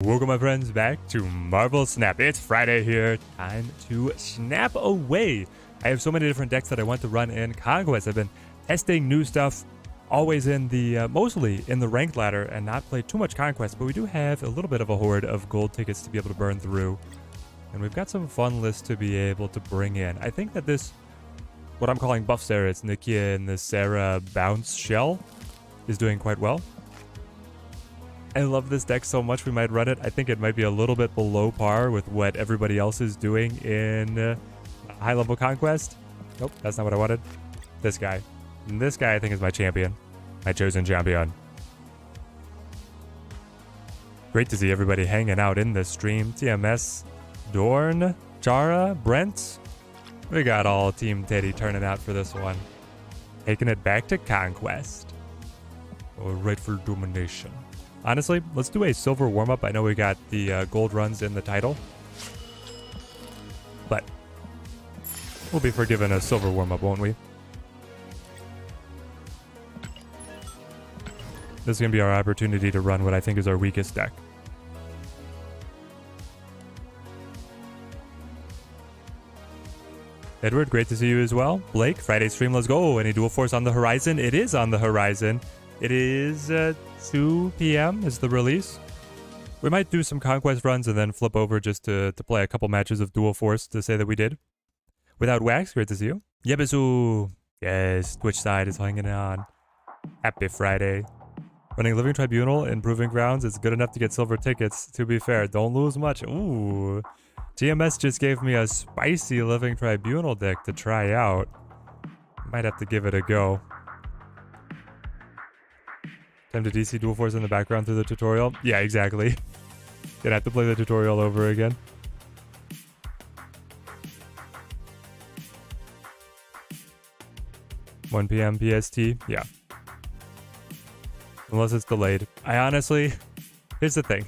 Welcome my friends back to Marvel Snap. It's Friday here, time to snap away. I have so many different decks that I want to run in Conquest. I've been testing new stuff, always in the, mostly in the ranked ladder and not played too much Conquest, but we do have a little bit of a horde of gold tickets to be able to burn through. And we've got some fun lists to be able to bring in. I think that this, what I'm calling Buff Sarah, it's Nikia and the Sarah Bounce Shell, is doing quite well. I love this deck so much we might run it. I think it might be a little bit below par with what everybody else is doing in high-level Conquest. Nope, that's not what I wanted. This guy. And this guy I think is my champion. My chosen champion. Great to see everybody hanging out in this stream. TMS, Dorn, Chara, Brent. We got all Team Teddy turning out for this one. Taking it back to Conquest. Or rightful domination. Honestly, let's do a silver warm-up. I know we got the gold runs in the title, but we'll be forgiven a silver warm-up, won't we? This is going to be our opportunity to run what I think is our weakest deck. Edward, great to see you as well. Blake, Friday stream, let's go. Any Dual Force on the horizon? It is on the horizon. It is 2 p.m. is the release. We might do some Conquest runs and then flip over just to play a couple matches of Dual Force to say that we did. Without Wax, great to see you. Yebisu. Yes, Twitch side is hanging on. Happy Friday. Running Living Tribunal in Proving Grounds is good enough to get silver tickets. To be fair, don't lose much. Ooh. GMS just gave me a spicy Living Tribunal deck to try out. Might have to give it a go. Time to DC Dual Force in the background through the tutorial. Yeah, exactly. Gonna have to play the tutorial over again. $1 p.m. PST. Yeah. Unless it's delayed. I honestly... Here's the thing.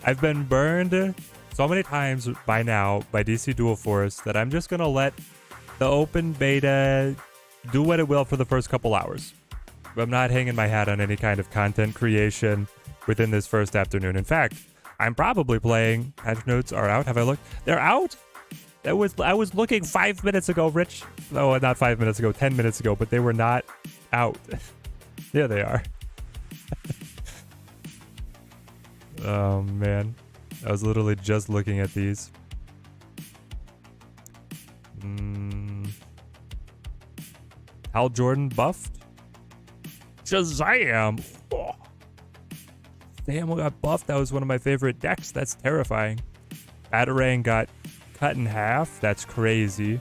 I've been burned so many times by now by DC Dual Force that I'm just gonna let the open beta do what it will for the first couple hours. I'm not hanging my hat on any kind of content creation within this first afternoon. In fact, I'm probably playing... Patch notes are out. Have I looked? They're out? I was looking 5 minutes ago, Rich. No, not 5 minutes ago, 10 minutes ago, but they were not out. There they are. Oh, man. I was literally just looking at these. Hal Jordan buffed? Shazam! Oh. Damn, we got buffed. That was one of my favorite decks. That's terrifying. Batarang got cut in half. That's crazy.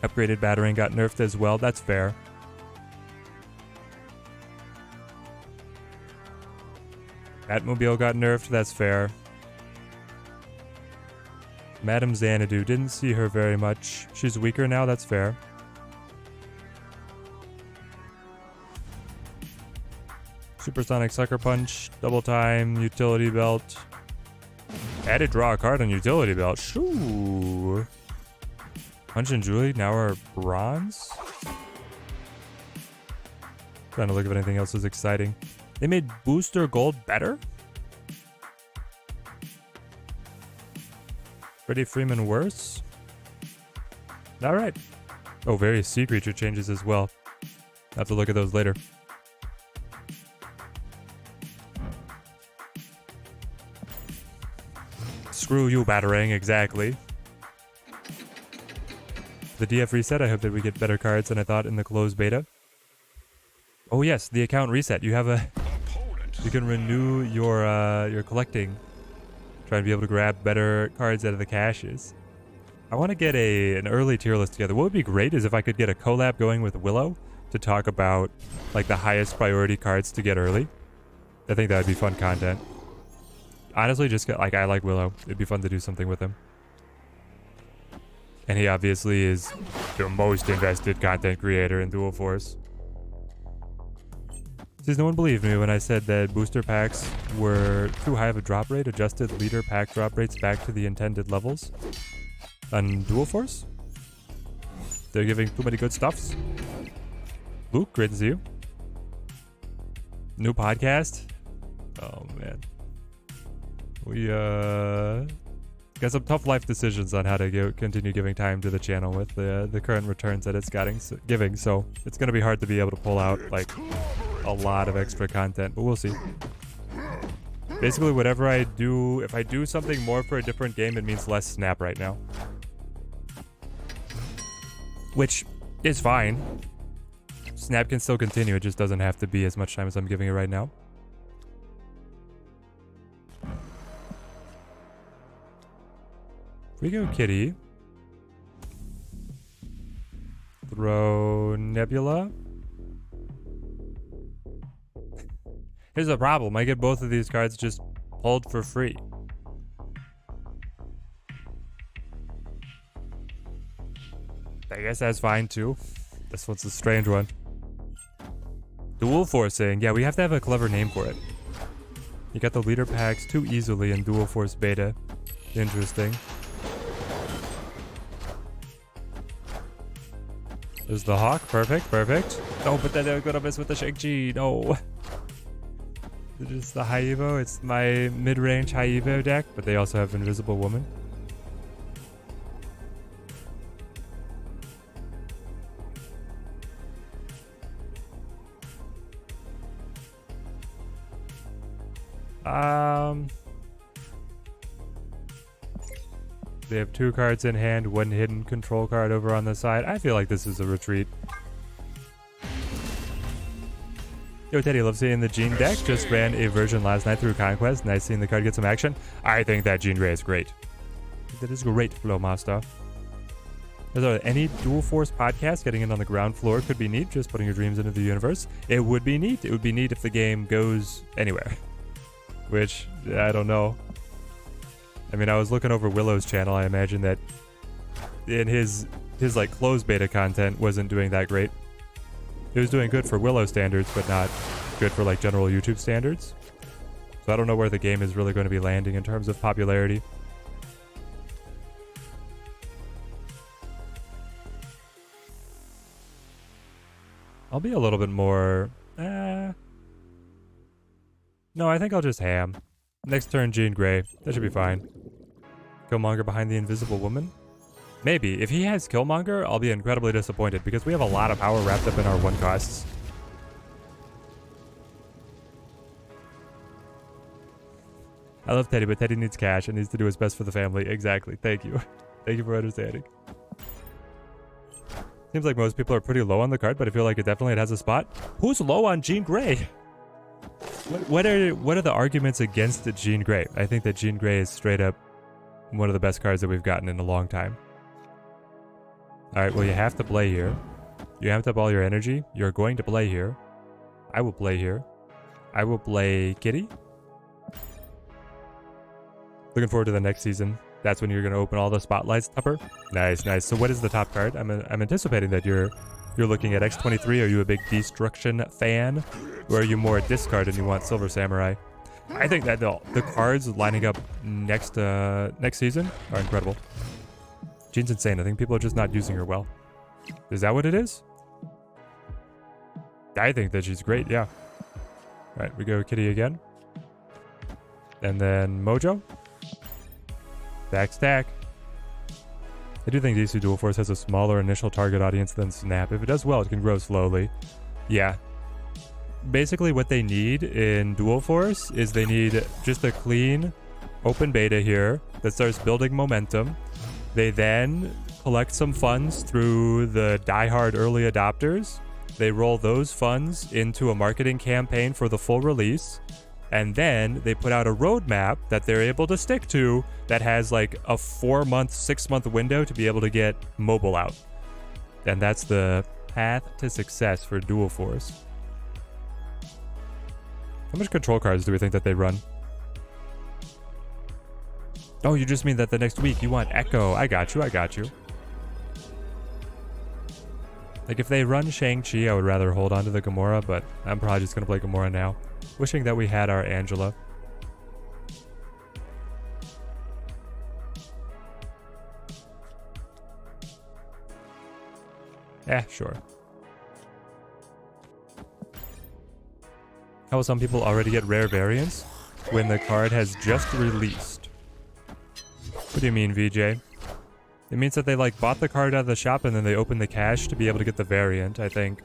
Upgraded Batarang got nerfed as well. That's fair. Batmobile got nerfed. That's fair. Madame Xanadu. Didn't see her very much. She's weaker now. That's fair. Supersonic Sucker Punch, Double Time, Utility Belt. Added draw a card on Utility Belt. Shoo. Punch and Julie now are bronze. Trying to look if anything else is exciting. They made Booster Gold better? Freddie Freeman worse? Alright. Oh, various sea creature changes as well. I'll have to look at those later. Screw you, Batarang, exactly. The DF reset, I hope that we get better cards than I thought in the closed beta. Oh yes, the account reset. You have a... You can renew your collecting. Try and be able to grab better cards out of the caches. I want to get an early tier list together. What would be great is if I could get a collab going with Willow to talk about like the highest priority cards to get early. I think that would be fun content. Honestly, just like I like Willow. It'd be fun to do something with him. And he obviously is the most invested content creator in Dual Force. Since no one believed me when I said that booster packs were too high of a drop rate, adjusted leader pack drop rates back to the intended levels on Dual Force. They're giving too many good stuffs. Luke, great to see you. New podcast. Oh man. We got some tough life decisions on how to continue giving time to the channel with the current returns that it's giving. So it's gonna be hard to be able to pull out like a lot of extra content, but we'll see. Basically, whatever I do, if I do something more for a different game, it means less Snap right now, which is fine. Snap can still continue. It just doesn't have to be as much time as I'm giving it right now. We go Kitty. Throw Nebula. Here's the problem. I get both of these cards just pulled for free. I guess that's fine too. This one's a strange one. Dual Forcing. Yeah, we have to have a clever name for it. You got the leader packs too easily in Dual Force Beta. Interesting. There's the Hawk. Perfect, perfect. No, but then they're gonna miss with the Shang-Chi. No. It is the High Evo. It's my mid-range High Evo deck, but they also have Invisible Woman. They have 2 cards in hand, 1 hidden control card over on the side. I feel like this is a retreat. Yo, Teddy, love seeing the Jean deck. Just ran a version last night through Conquest. Nice seeing the card get some action. I think that Jean Grey is great. That is great, Flow Master. Is there any Dual Force podcast getting in on the ground floor could be neat, just putting your dreams into the universe. It would be neat. It would be neat if the game goes anywhere. Which, I don't know. I mean, I was looking over Willow's channel. I imagine that in his like closed beta content wasn't doing that great. It was doing good for Willow standards, but not good for like general YouTube standards. So I don't know where the game is really going to be landing in terms of popularity. I'll be a little bit more... No, I think I'll just ham. Next turn, Jean Grey. That should be fine. Killmonger behind the Invisible Woman? Maybe. If he has Killmonger, I'll be incredibly disappointed because we have a lot of power wrapped up in our 1 costs. I love Teddy, but Teddy needs cash and needs to do his best for the family. Exactly. Thank you. Thank you for understanding. Seems like most people are pretty low on the card, but I feel like it definitely has a spot. Who's low on Jean Grey? What are the arguments against the Jean Grey? I think that Jean Grey is straight up one of the best cards that we've gotten in a long time. Alright, well, you have to play here. You have to have all your energy. You're going to play here. I will play here. I will play Kitty. Looking forward to the next season. That's when you're going to open all the spotlights, Tupper. Nice, nice. So what is the top card? I'm anticipating that you're looking at X23. Are you a big Destruction fan? Or are you more discard and you want Silver Samurai? I think that the cards lining up next season are incredible. Jean's insane. I think people are just not using her well. Is that what it is? I think that she's great, yeah. Alright, we go Kitty again. And then Mojo. Back stack. I do think DC Dual Force has a smaller initial target audience than Snap. If it does well, it can grow slowly. Yeah. Basically what they need in Dual Force is they need just a clean open beta here that starts building momentum. They then collect some funds through the diehard early adopters. They roll those funds into a marketing campaign for the full release. And then they put out a roadmap that they're able to stick to that has like a 4-month, 6-month window to be able to get mobile out. And that's the path to success for Dual Force. How much control cards do we think that they run? Oh, you just mean that the next week you want Echo. I got you, I got you. Like if they run Shang-Chi, I would rather hold on to the Gamora, but I'm probably just going to play Gamora now. Wishing that we had our Angela. Sure. How will some people already get rare variants? when the card has just released. What do you mean, VJ? It means that they like bought the card out of the shop and then they opened the cache to be able to get the variant, I think.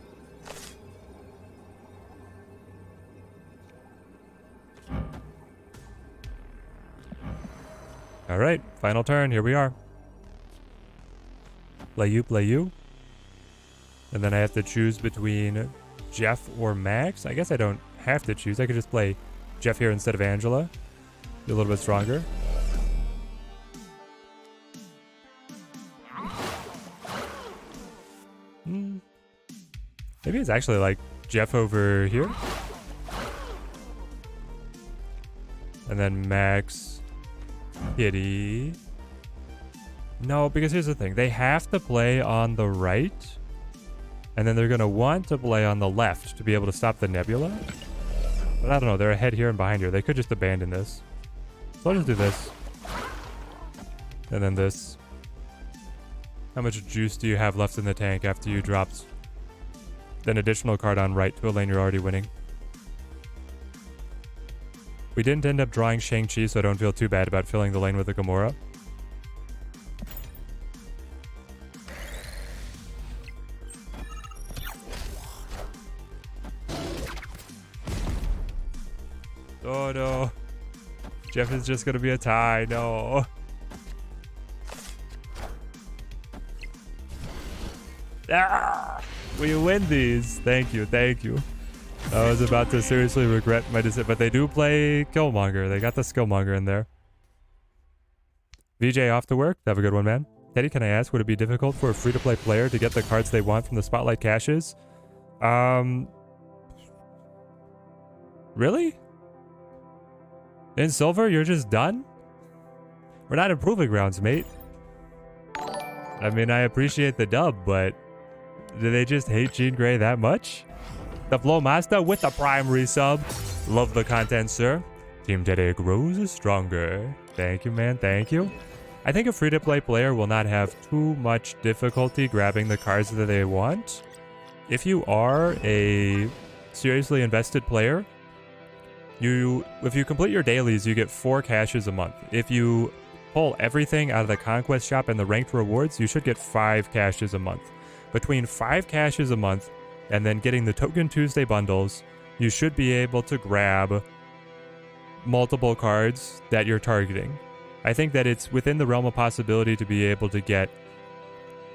Alright, final turn, here we are. Play you. And then I have to choose between Jeff or Max. I guess I don't have to choose. I could just play Jeff here instead of Angela. Be a little bit stronger. Maybe it's actually like Jeff over here. And then Max, Kitty. No, because here's the thing. They have to play on the right. And then they're going to want to play on the left to be able to stop the Nebula. But I don't know. They're ahead here and behind here. They could just abandon this. So I'll just do this. And then this. How much juice do you have left in the tank after you dropped an additional card on right to a lane you're already winning? We didn't end up drawing Shang-Chi, so I don't feel too bad about filling the lane with a Gamora. Oh no. Jeff is just gonna be a tie. No. Ah! We win these. Thank you. Thank you. I was about to seriously regret my decision, but they do play Killmonger. They got the Skillmonger in there. VJ off to work. Have a good one, man. Teddy, can I ask, would it be difficult for a free-to-play player to get the cards they want from the Spotlight caches? Really? In Silver, you're just done? We're not in Proving Grounds, mate. I mean, I appreciate the dub, but do they just hate Jean Grey that much? The Flow Master with the Prime resub. Love the content, sir. Team Teddy grows stronger. Thank you, man. Thank you. I think a free-to-play player will not have too much difficulty grabbing the cards that they want. If you are a seriously invested player, if you complete your dailies, you get 4 caches a month. If you pull everything out of the Conquest shop and the ranked rewards, you should get 5 caches a month. Between 5 caches a month and then getting the Token Tuesday bundles, you should be able to grab multiple cards that you're targeting. I think that it's within the realm of possibility to be able to get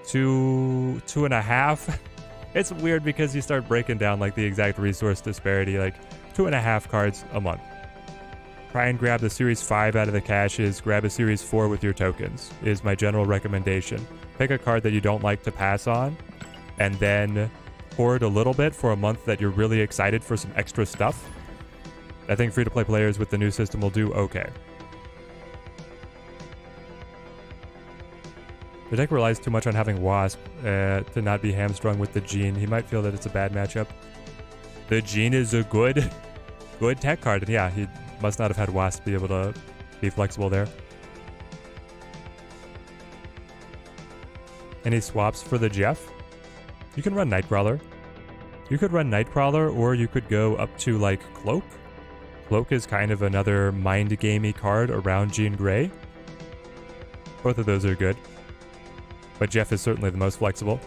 2.5. It's weird because you start breaking down like the exact resource disparity, like 2.5 cards a month. Try and grab the Series 5 out of the caches, grab a Series 4 with your tokens, is my general recommendation. Pick a card that you don't like to pass on, and then hoard a little bit for a month that you're really excited for some extra stuff. I think free-to-play players with the new system will do okay. The deck relies too much on having Wasp to not be hamstrung with the Jean. He might feel that it's a bad matchup. The Jean is a good tech card, and yeah, he must not have had Wasp be able to be flexible there. Any swaps for the Jeff? You can run Nightcrawler. You could run Nightcrawler, or you could go up to like Cloak. Cloak is kind of another mind-gamey card around Jean Grey. Both of those are good. But Jeff is certainly the most flexible.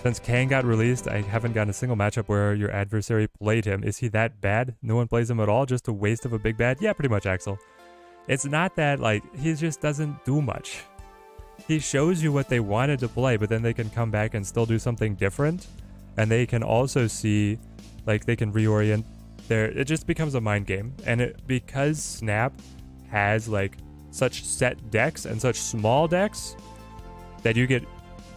Since Kang got released, I haven't gotten a single matchup where your adversary played him. Is he that bad? No one plays him at all? Just a waste of a big bad? Yeah, pretty much, Axel. It's not that, like, he just doesn't do much. He shows you what they wanted to play, but then they can come back and still do something different. And they can also see, like, they can reorient their... It just becomes a mind game. And because Snap has, like, such set decks and such small decks, that you get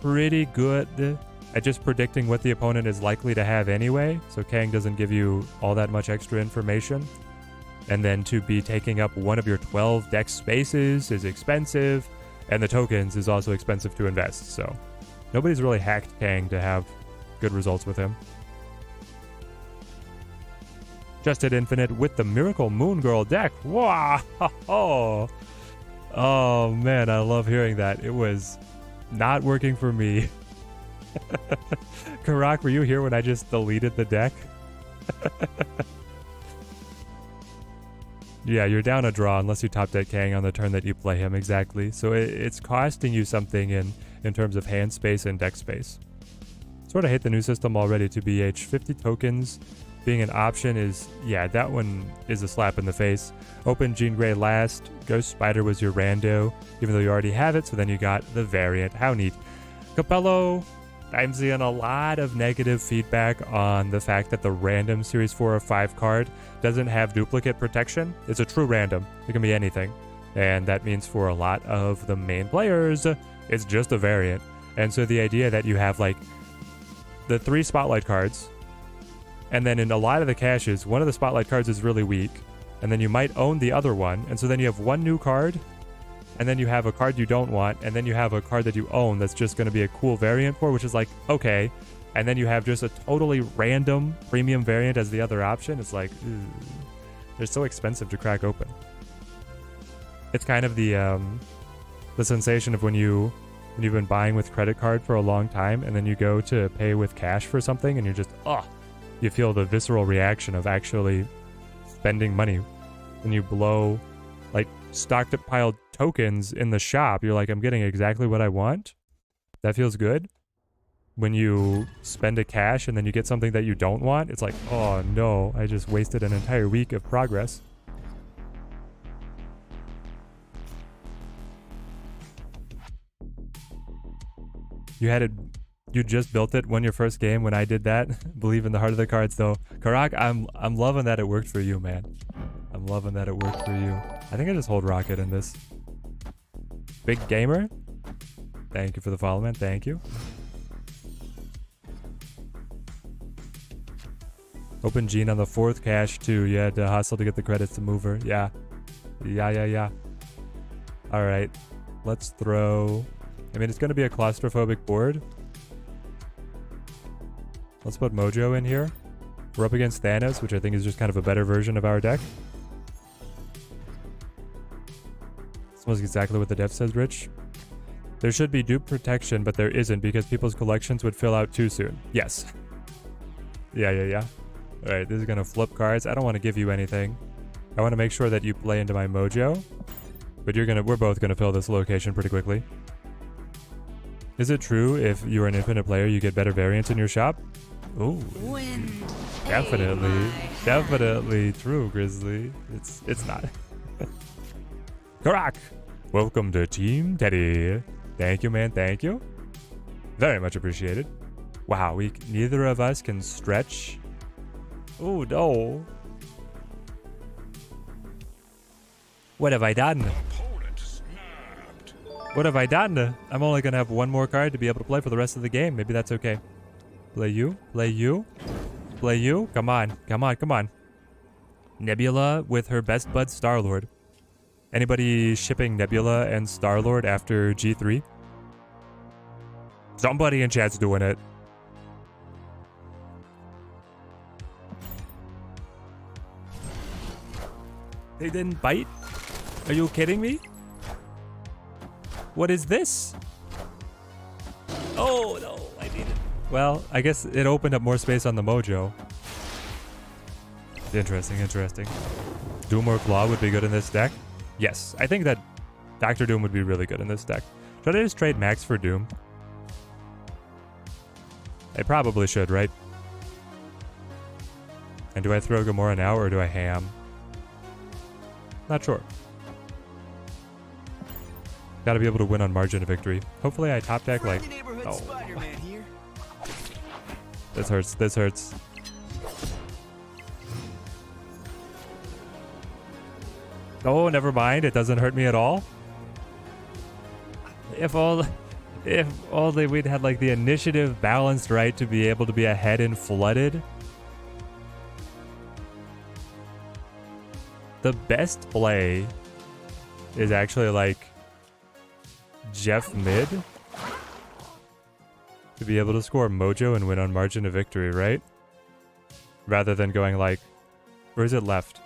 pretty good at just predicting what the opponent is likely to have anyway. So Kang doesn't give you all that much extra information. And then to be taking up one of your 12 deck spaces is expensive. And the tokens is also expensive to invest, so nobody's really hacked Kang to have good results with him. Just hit Infinite with the Miracle Moon Girl deck. Wow! Oh man, I love hearing that. It was not working for me. Karak, were you here when I just deleted the deck? Yeah, you're down a draw unless you top deck Kang on the turn that you play him, exactly. So it's costing you something in terms of hand space and deck space. Sort of hate the new system already to BH. 50 tokens being an option is, yeah, that one is a slap in the face. Open Jean Grey last. Ghost Spider was your rando, even though you already have it, so then you got the variant. How neat. Capello, I'm seeing a lot of negative feedback on the fact that the random Series 4 or 5 card doesn't have duplicate protection. It's a true random. It can be anything. And that means for a lot of the main players, it's just a variant. And so the idea that you have like the 3 spotlight cards, and then in a lot of the caches, one of the spotlight cards is really weak, and then you might own the other one, and so then you have one new card, and then you have a card you don't want, and then you have a card that you own that's just going to be a cool variant for, which is like, okay, and then you have just a totally random premium variant as the other option. It's like, ew. They're so expensive to crack open. It's kind of the sensation of when you've been buying with credit card for a long time, and then you go to pay with cash for something, and you're just, you feel the visceral reaction of actually spending money. When you blow like stockpiled tokens in the shop, you're like, I'm getting exactly what I want. That feels good. When you spend a cash and then you get something that you don't want, it's like, oh no, I just wasted an entire week of progress. You just built it, won your first game when I did that. Believe in the heart of the cards though. Karak, I'm loving that it worked for you, man. I'm loving that it worked for you. I think I just hold Rocket in this. Big Gamer, thank you for the follow, man. Thank you. Open Gene on the 4th cache too. You had to hustle to get the credits to move her. Yeah. Alright. Let's throw... I mean, it's going to be a claustrophobic board. Let's put Mojo in here. We're up against Thanos, which I think is just kind of a better version of our deck. It's almost exactly what the dev says, Rich. There should be dupe protection, but there isn't because people's collections would fill out too soon. Yes. Yeah. Alright, this is going to flip cards. I don't want to give you anything. I want to make sure that you play into my Mojo. But we're both going to fill this location pretty quickly. Is it true if you're an infinite player, you get better variants in your shop? Ooh. Definitely true, Grizzly. It's not. Karak! Welcome to Team Teddy. Thank you, man. Thank you. Very much appreciated. Wow, neither of us can stretch. Oh no. What have I done? What have I done? I'm only gonna have one more card to be able to play for the rest of the game. Maybe that's okay. Play you. Come on. Nebula with her best bud Star-Lord. Anybody shipping Nebula and Star-Lord after G3? Somebody in chat's doing it. They didn't bite? Are you kidding me? What is this? Oh no, I need it. Well, I guess it opened up more space on the Mojo. Interesting. Doom or Claw would be good in this deck. Yes, I think that Dr. Doom would be really good in this deck. Should I just trade Max for Doom? I probably should, right? And do I throw Gamora now or do I ham? Not sure. Gotta be able to win on margin of victory. Hopefully I top deck like... Oh. This hurts. Oh, never mind. It doesn't hurt me at all. If only we'd had like the initiative balanced right to be able to be ahead and flooded. The best play is actually like Jeff mid to be able to score Mojo and win on margin of victory, right? Rather than going like, or is it left?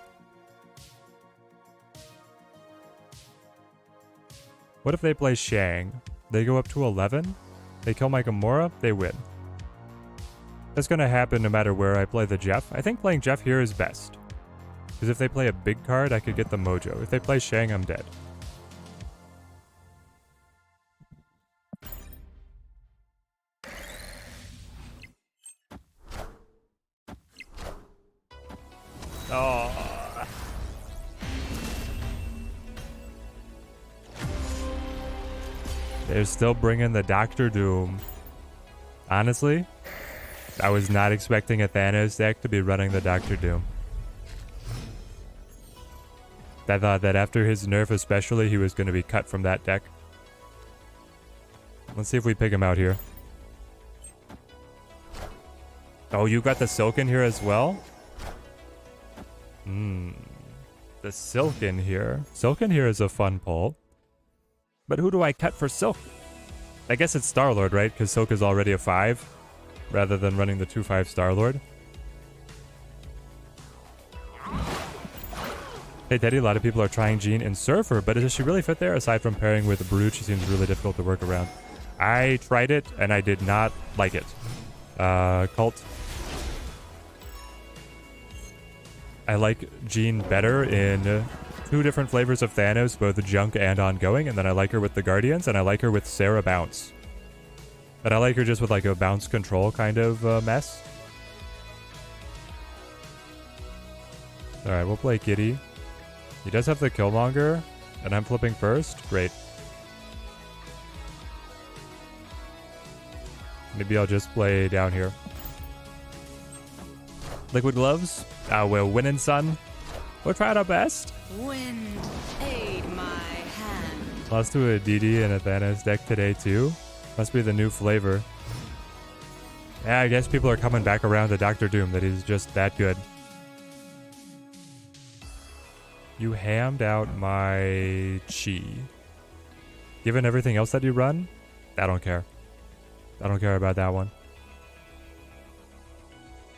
What if they play Shang? They go up to 11, they kill my Gamora, they win. That's gonna happen no matter where I play the Jeff. I think playing Jeff here is best. Because if they play a big card, I could get the Mojo. If they play Shang, I'm dead. Oh. They're still bringing the Doctor Doom. Honestly, I was not expecting a Thanos deck to be running the Doctor Doom. I thought that after his nerf especially, he was going to be cut from that deck. Let's see if we pick him out here. Oh, you got the Silk in here as well? The Silk in here. Silk in here is a fun pull. But who do I cut for Silk? I guess it's Star-Lord, right? Because Silk is already a 5, rather than running the 2/5 Star-Lord. Hey Teddy, a lot of people are trying Jean and Surfer, but does she really fit there? Aside from pairing with Brood, she seems really difficult to work around. I tried it, and I did not like it. Cult. I like Jean better in 2 different flavors of Thanos, both junk and ongoing, and then I like her with the Guardians, and I like her with Sarah Bounce. But I like her just with like a bounce control kind of mess. Alright, we'll play Kitty. He does have the Killmonger, and I'm flipping first. Great. Maybe I'll just play down here. Liquid Gloves. We're winning, son. We're trying our best. Wind, aid my hand. Lost to a DD and a Thanos deck today, too. Must be the new flavor. Yeah, I guess people are coming back around to Doctor Doom, that he's just that good. You hammed out my Chi. Given everything else that you run, I don't care. I don't care about that one.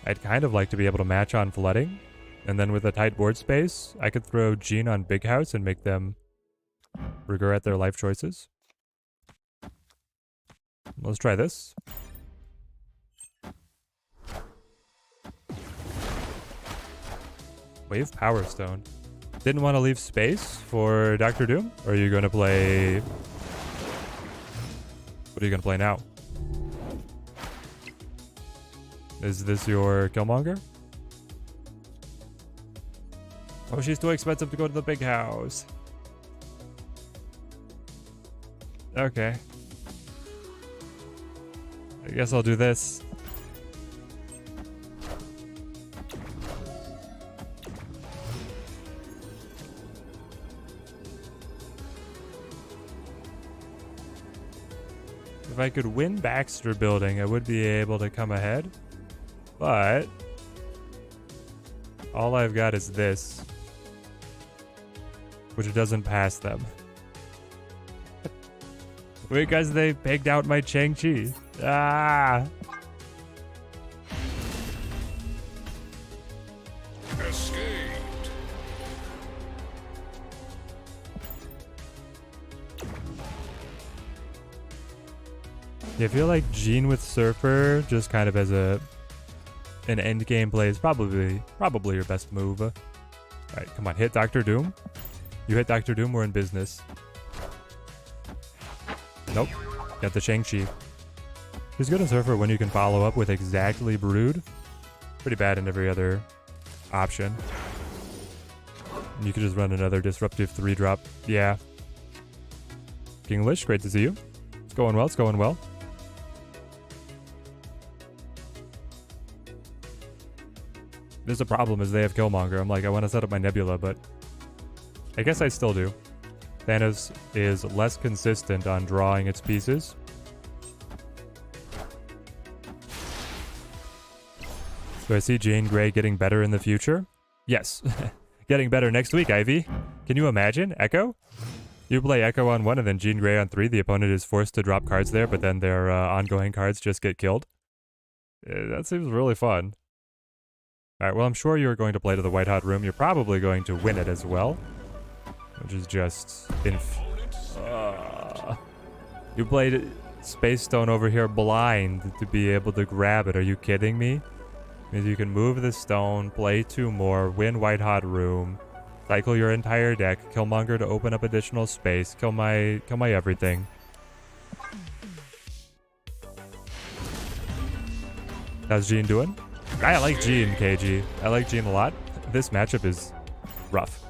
I'd kind of like to be able to match on flooding. And then with a tight board space, I could throw Jean on Big House and make them regret their life choices. Let's try this. Wave Power Stone. Didn't want to leave space for Doctor Doom? Or are you going to play... What are you going to play now? Is this your Killmonger? Oh, she's too expensive to go to the Big House. Okay. I guess I'll do this. If I could win Baxter Building, I would be able to come ahead. But all I've got is this, which doesn't pass them. Because they pegged out my Shang-Chi. Ah! Escaped. Yeah, I feel like Jean with Surfer just kind of as an end game play is probably your best move. Alright, come on, hit Doctor Doom. You hit Doctor Doom, we're in business. Nope. Got the Shang-Chi. She's good in Surfer when you can follow up with exactly Brood. Pretty bad in every other option. And you could just run another disruptive 3-drop. Yeah. Kinglish, great to see you. It's going well, it's going well. There's a problem is they have Killmonger. I'm like, I want to set up my Nebula, but I guess I still do. Thanos is less consistent on drawing its pieces. Do I see Jean Grey getting better in the future? Yes. Getting better next week, Ivy. Can you imagine? Echo? You play Echo on 1 and then Jean Grey on 3. The opponent is forced to drop cards there, but then their ongoing cards just get killed. That seems really fun. Alright, well, I'm sure you're going to play to the White Hot Room. You're probably going to win it as well. Which is just... You played Space Stone over here blind to be able to grab it. Are you kidding me? Means you can move the stone, play 2 more, win White Hot Room, cycle your entire deck, Killmonger to open up additional space, kill my everything. How's Jean doing? I like Jean, KG. I like Jean a lot. This matchup is rough.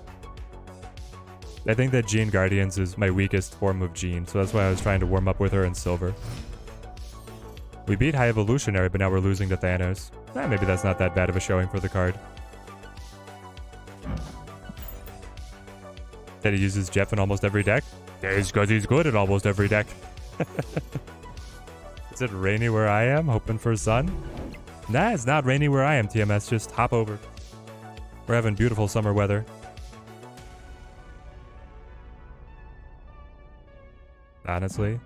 I think that Jean Guardians is my weakest form of Jean, so that's why I was trying to warm up with her in silver. We beat High Evolutionary, but now we're losing to Thanos. Maybe that's not that bad of a showing for the card. That he uses Jeff in almost every deck? Yeah, it's because he's good at almost every deck. Is it rainy where I am? Hoping for sun? Nah, it's not rainy where I am, TMS. Just hop over. We're having beautiful summer weather. Honestly,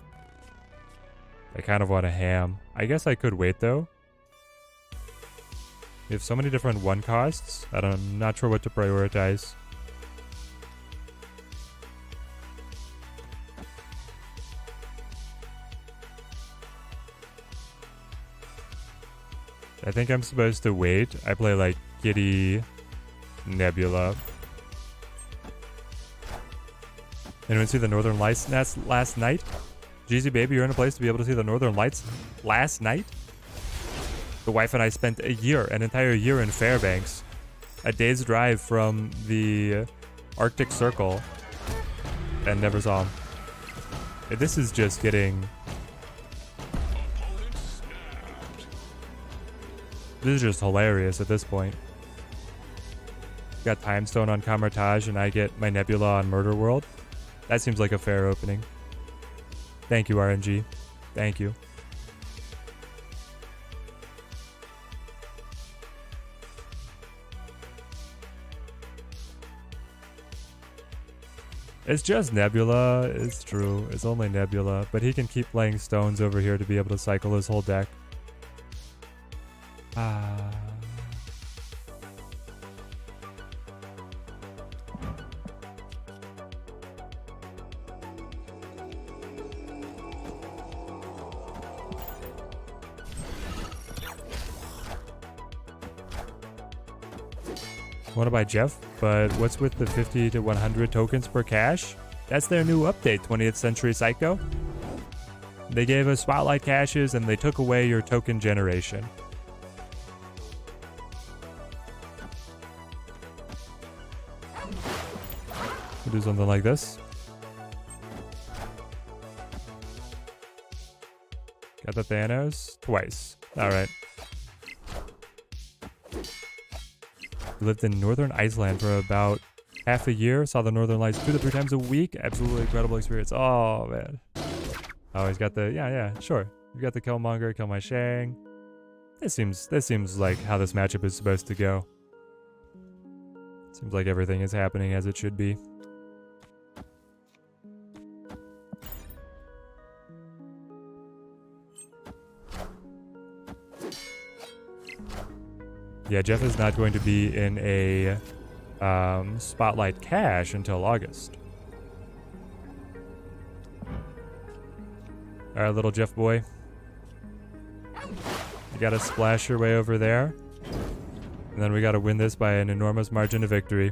I kind of want a ham. I guess I could wait though. We have so many different 1 costs. I'm not sure what to prioritize. I think I'm supposed to wait. I play like Kitty, Nebula. Anyone see the Northern Lights last night? Jeezy baby, you're in a place to be able to see the Northern Lights last night? The wife and I spent an entire year in Fairbanks. A day's drive from the Arctic Circle. And never saw him. This is just getting... This is just hilarious at this point. Got Time Stone on Camartage and I get my Nebula on Murder World. That seems like a fair opening. Thank you, RNG. Thank you. It's just Nebula. It's true. It's only Nebula. But he can keep playing stones over here to be able to cycle his whole deck. Want to buy Jeff, but what's with the 50 to 100 tokens per cache? That's their new update, 20th Century Psycho. They gave us spotlight caches and they took away your token generation. We'll do something like this. Got the Thanos twice. All right. Lived in Northern Iceland for about half a year. Saw the Northern Lights 2 to 3 times a week. Absolutely incredible experience. Oh, man. Oh, he's got the... Yeah, sure. You got the Killmonger, kill my Shang. This seems like how this matchup is supposed to go. Seems like everything is happening as it should be. Yeah, Jeff is not going to be in a spotlight cache until August. All right, little Jeff boy. You got to splash your way over there. And then we got to win this by an enormous margin of victory.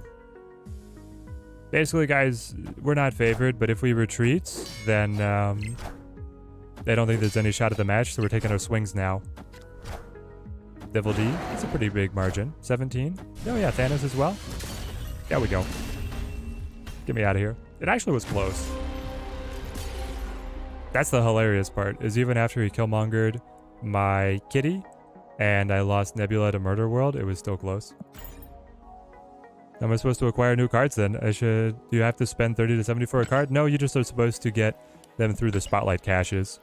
Basically, guys, we're not favored, but if we retreat, then they don't think there's any shot at the match, so we're taking our swings now. Devil D, that's a pretty big margin. 17. Oh yeah, Thanos as well. There we go. Get me out of here. It actually was close. That's the hilarious part, is even after he Killmongered my Kitty and I lost Nebula to Murder World, it was still close. Am I supposed to acquire new cards then? Do you have to spend 30 to 70 for a card? No, you just are supposed to get them through the spotlight caches.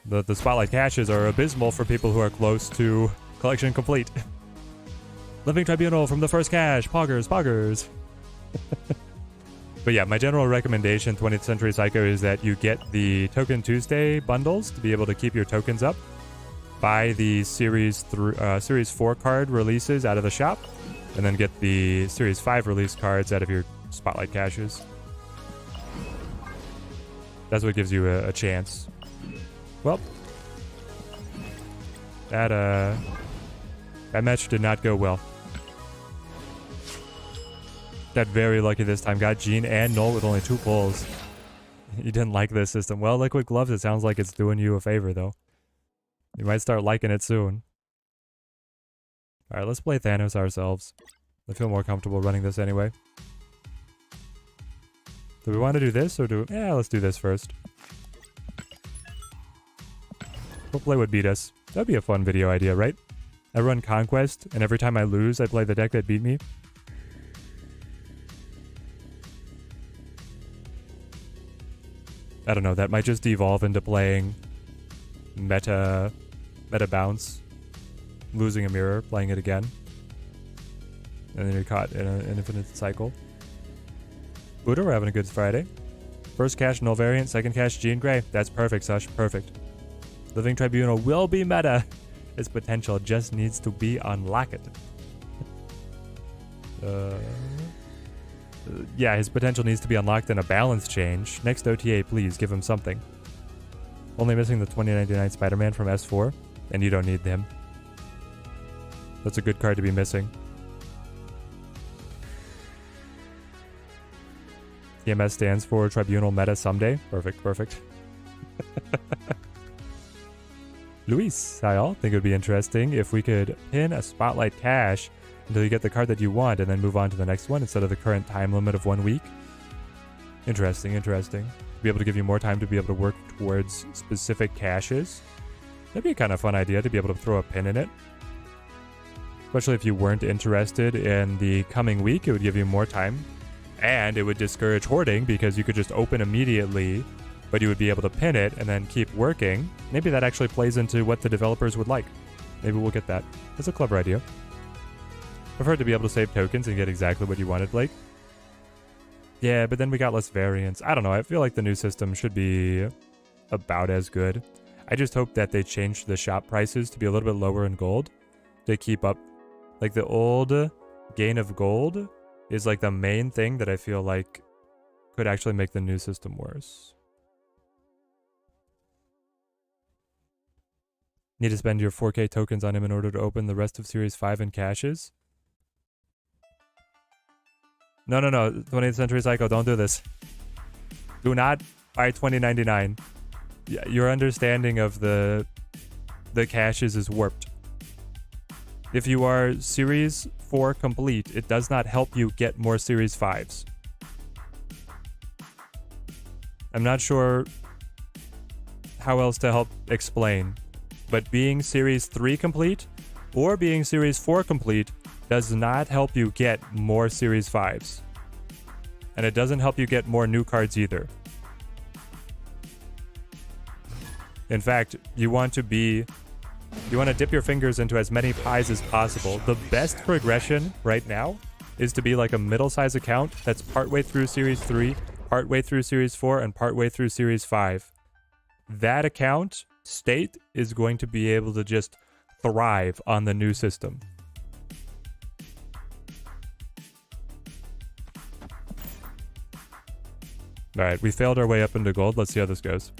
The spotlight caches are abysmal for people who are close to collection complete. Living Tribunal from the first cache. Poggers. But yeah, my general recommendation, 20th Century Psycho, is that you get the Token Tuesday bundles to be able to keep your tokens up. Buy the Series 4 card releases out of the shop. And then get the Series 5 release cards out of your spotlight caches. That's what gives you a chance. Well, that That match did not go well. Got very lucky this time. Got Gene and Null with only 2 pulls. You didn't like this system. Well, Liquid Gloves, it sounds like it's doing you a favor, though. You might start liking it soon. Alright, let's play Thanos ourselves. I feel more comfortable running this anyway. Do we want to do this or do... Yeah, let's do this first. Hopefully it would beat us. That'd be a fun video idea, right? I run Conquest, and every time I lose, I play the deck that beat me. I don't know, that might just devolve into playing meta bounce, losing a mirror, playing it again, and then you're caught in an infinite cycle. Buddha, we're having a good Friday. First cash Null variant, second cash Jean Grey. That's perfect, Sush, perfect. Living Tribunal will be meta. Its potential just needs to be unlocked. Yeah, his potential needs to be unlocked in a balance change. Next OTA, please, give him something. Only missing the 2099 Spider-Man from S4, and you don't need him. That's a good card to be missing. TMS stands for Tribunal Meta Someday. Perfect, perfect. Luis, hi all. Think it would be interesting if we could pin a Spotlight Cash until you get the card that you want and then move on to the next one instead of the current time limit of 1 week. Interesting, interesting. Be able to give you more time to be able to work towards specific caches. That'd be a kind of fun idea to be able to throw a pin in it. Especially if you weren't interested in the coming week, it would give you more time. And it would discourage hoarding because you could just open immediately, but you would be able to pin it and then keep working. Maybe that actually plays into what the developers would like. Maybe we'll get that. That's a clever idea. Prefer to be able to save tokens and get exactly what you wanted, Blake. Yeah, but then we got less variance. I don't know. I feel like the new system should be about as good. I just hope that they changed the shop prices to be a little bit lower in gold to keep up. Like the old gain of gold is like the main thing that I feel like could actually make the new system worse. Need to spend your 4K tokens on him in order to open the rest of Series 5 in caches? No, 20th Century Psycho, don't do this. Do not buy 2099. Your understanding of the caches is warped. If you are Series 4 complete, it does not help you get more Series 5s. I'm not sure how else to help explain, but being Series 3 complete or being Series 4 complete does not help you get more Series 5s. And it doesn't help you get more new cards either. In fact, you want to dip your fingers into as many pies as possible. The best progression right now is to be like a middle-size account that's partway through Series 3, partway through Series 4, and partway through Series 5. That account state is going to be able to just thrive on the new system. Alright, we failed our way up into gold. Let's see how this goes.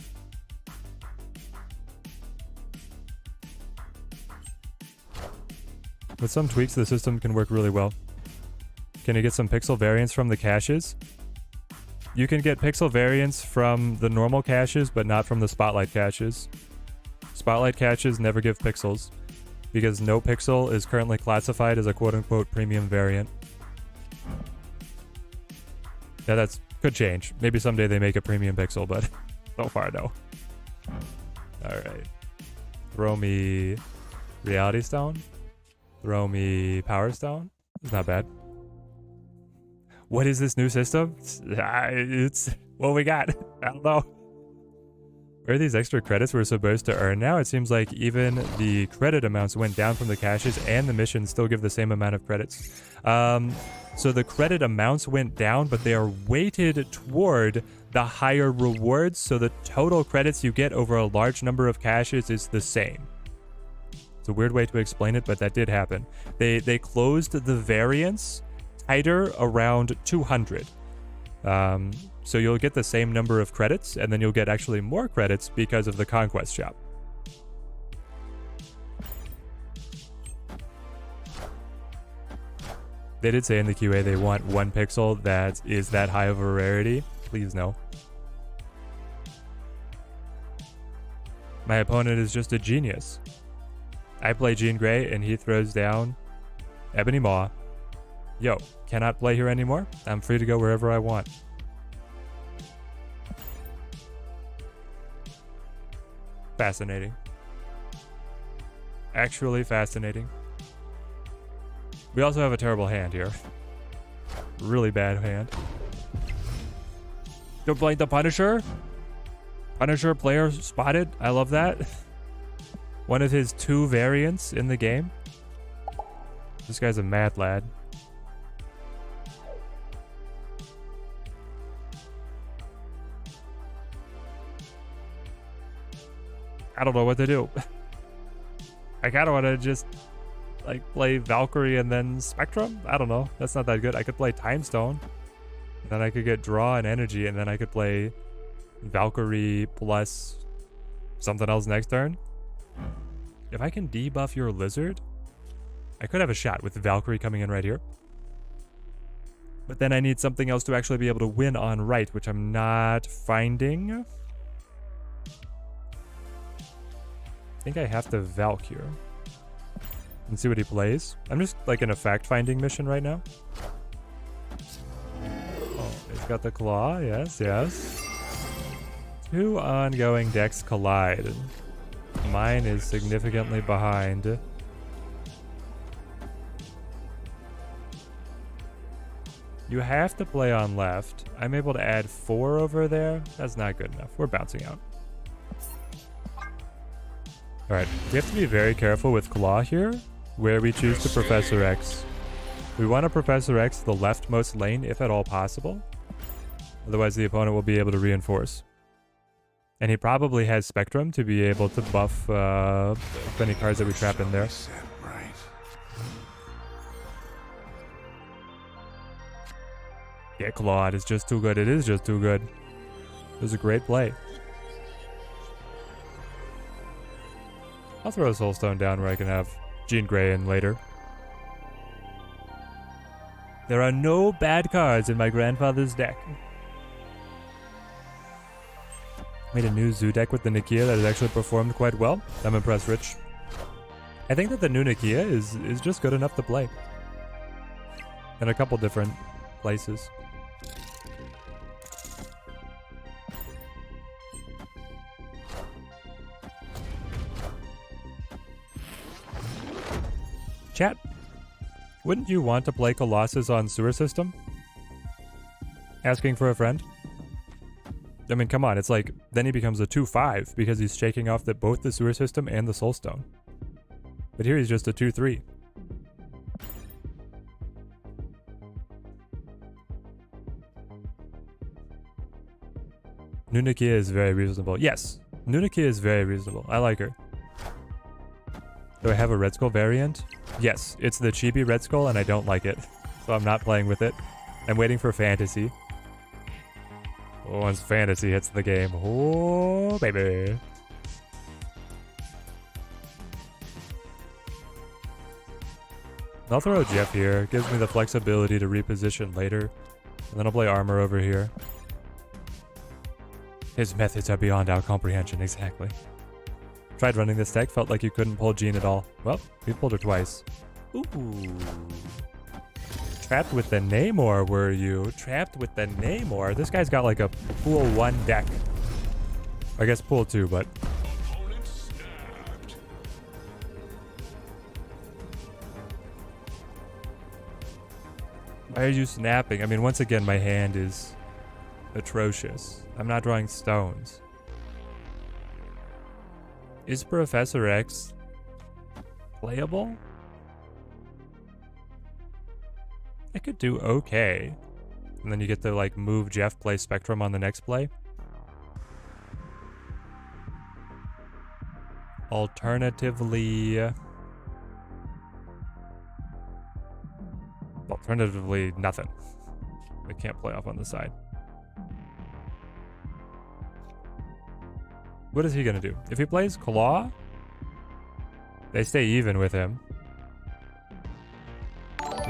With some tweaks, the system can work really well. Can you get some pixel variants from the caches? You can get pixel variants from the normal caches, but not from the Spotlight caches. Spotlight caches never give pixels, because no pixel is currently classified as a quote-unquote premium variant. Yeah, that's could change. Maybe someday they make a premium pixel, but so far, no. Alright. Throw me Reality Stone. Throw me Power Stone. It's not bad. What is this new system? It's what we got. I don't know. Where are these extra credits we're supposed to earn now? It seems like even the credit amounts went down from the caches and the missions still give the same amount of credits. So the credit amounts went down, but they are weighted toward the higher rewards. So the total credits you get over a large number of caches is the same. It's a weird way to explain it, but that did happen. They closed the variance tighter around 200. So you'll get the same number of credits, and then you'll get actually more credits because of the Conquest shop. They did say in the QA they want 1 pixel that is that high of a rarity. Please no. My opponent is just a genius. I play Jean Grey and he throws down Ebony Maw. Yo, cannot play here anymore. I'm free to go wherever I want. Fascinating. Actually fascinating. We also have a terrible hand here. Really bad hand. Don't blame the Punisher. Punisher player spotted. I love that. One of his 2 variants in the game. This guy's a mad lad. I don't know what to do. I kind of want to just like play Valkyrie and then Spectrum. I don't know. That's not that good. I could play Time Stone. Then I could get Draw and Energy, and then I could play Valkyrie plus something else next turn. If I can debuff your Lizard, I could have a shot with Valkyrie coming in right here. But then I need something else to actually be able to win on right, which I'm not finding. I think I have to Valk here and see what he plays. I'm just like in a fact-finding mission right now. Oh, he's got the Claw. Yes, yes. 2 ongoing decks collide. Mine is significantly behind. You have to play on left. I'm able to add 4 over there. That's not good enough. We're bouncing out. Alright, we have to be very careful with Claw here, where we choose to Professor X. We want to Professor X the leftmost lane, if at all possible. Otherwise, the opponent will be able to reinforce. And he probably has Spectrum to be able to buff any cards that we trap in there. Yeah, Claude is just too good. It is just too good. It was a great play. I'll throw a Soulstone down where I can have Jean Grey in later. There are no bad cards in my grandfather's deck. Made a new Zoo deck with the Nakia that has actually performed quite well. I'm impressed, Rich. I think that the new Nakia is just good enough to play. In a couple different places. Chat, wouldn't you want to play Colossus on Sewer System? Asking for a friend? I mean, come on, it's like, then he becomes a 2-5 because he's shaking off both the Sewer System and the Soulstone. But here he's just a 2-3. Nunakia is very reasonable. Yes, Nunakia is very reasonable. I like her. Do I have a Red Skull variant? Yes, it's the chibi Red Skull and I don't like it. So I'm not playing with it. I'm waiting for Fantasy. Once Fantasy hits the game. Oh, baby. I'll throw Jeff here. Gives me the flexibility to reposition later. And then I'll play Armor over here. His methods are beyond our comprehension, exactly. Tried running this deck, felt like you couldn't pull Jean at all. Well, we pulled her twice. Ooh. Trapped with the Namor, were you? Trapped with the Namor? This guy's got like a pool 1 deck. I guess pool 2, but... Why are you snapping? I mean, once again, my hand is atrocious. I'm not drawing stones. Is Professor X playable? I could do okay. And then you get to like move Jeff, play Spectrum on the next play. Alternatively, nothing. I can't play off on the side. What is he gonna do? If he plays Claw, they stay even with him.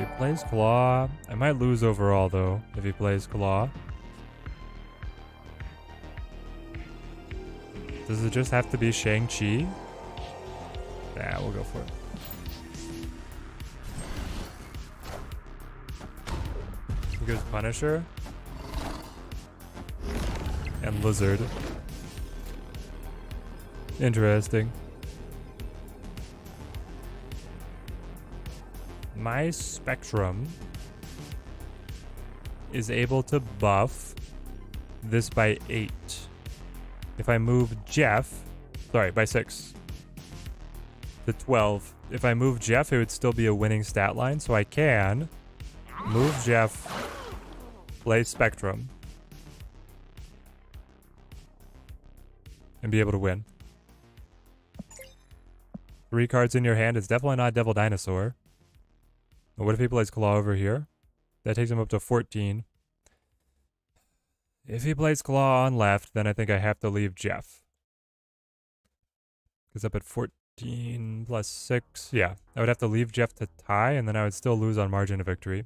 he plays Claw, I might lose overall though if he plays Claw. Does it just have to be Shang-Chi? Nah, we'll go for it. He goes Punisher and Lizard. Interesting. My Spectrum is able to buff this by 8. If I move Jeff, sorry, by 6 to 12. If I move Jeff, it would still be a winning stat line, so I can move Jeff, play Spectrum, and be able to win. 3 cards in your hand is definitely not Devil Dinosaur. But what if he plays Claw over here? That takes him up to 14. If he plays Claw on left, then I think I have to leave Jeff. Because up at 14 plus 6. Yeah, I would have to leave Jeff to tie, and then I would still lose on margin of victory.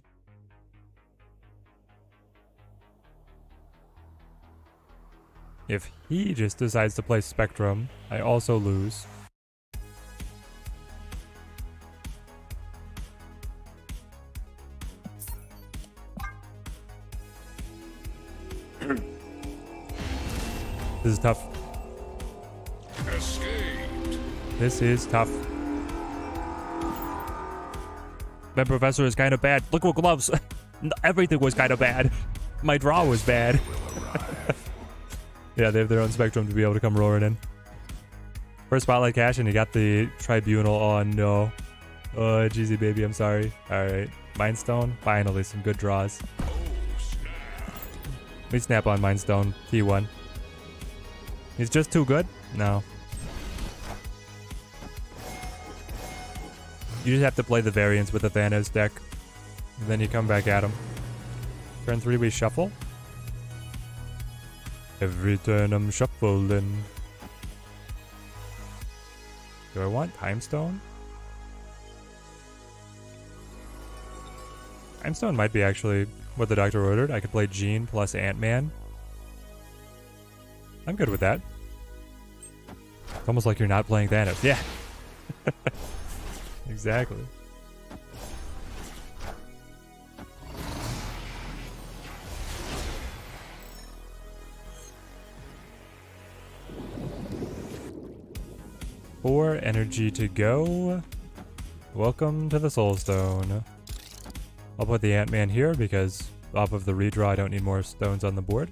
If he just decides to play Spectrum, I also lose. This is tough. Escaped. This is tough. That professor is kind of bad. Look what gloves. Everything was kind of bad. My draw was bad. Yeah, they have their own Spectrum to be able to come roaring in. First Spotlight cash, and you got the Tribunal. Oh no. Oh, Jeezy baby, I'm sorry. Alright. Mind Stone. Finally, some good draws. We snap on Mind Stone. T1. He's just too good? No. You just have to play the variants with the Thanos deck. And then you come back at him. Turn 3, we shuffle. Every turn I'm shuffling. Do I want Time Stone? Time Stone might be actually what the doctor ordered. I could play Jean plus Ant-Man. I'm good with that. It's almost like you're not playing Thanos. Yeah. Exactly. Four energy to go. Welcome to the Soul Stone. I'll put the Ant-Man here because off of the redraw I don't need more stones on the board.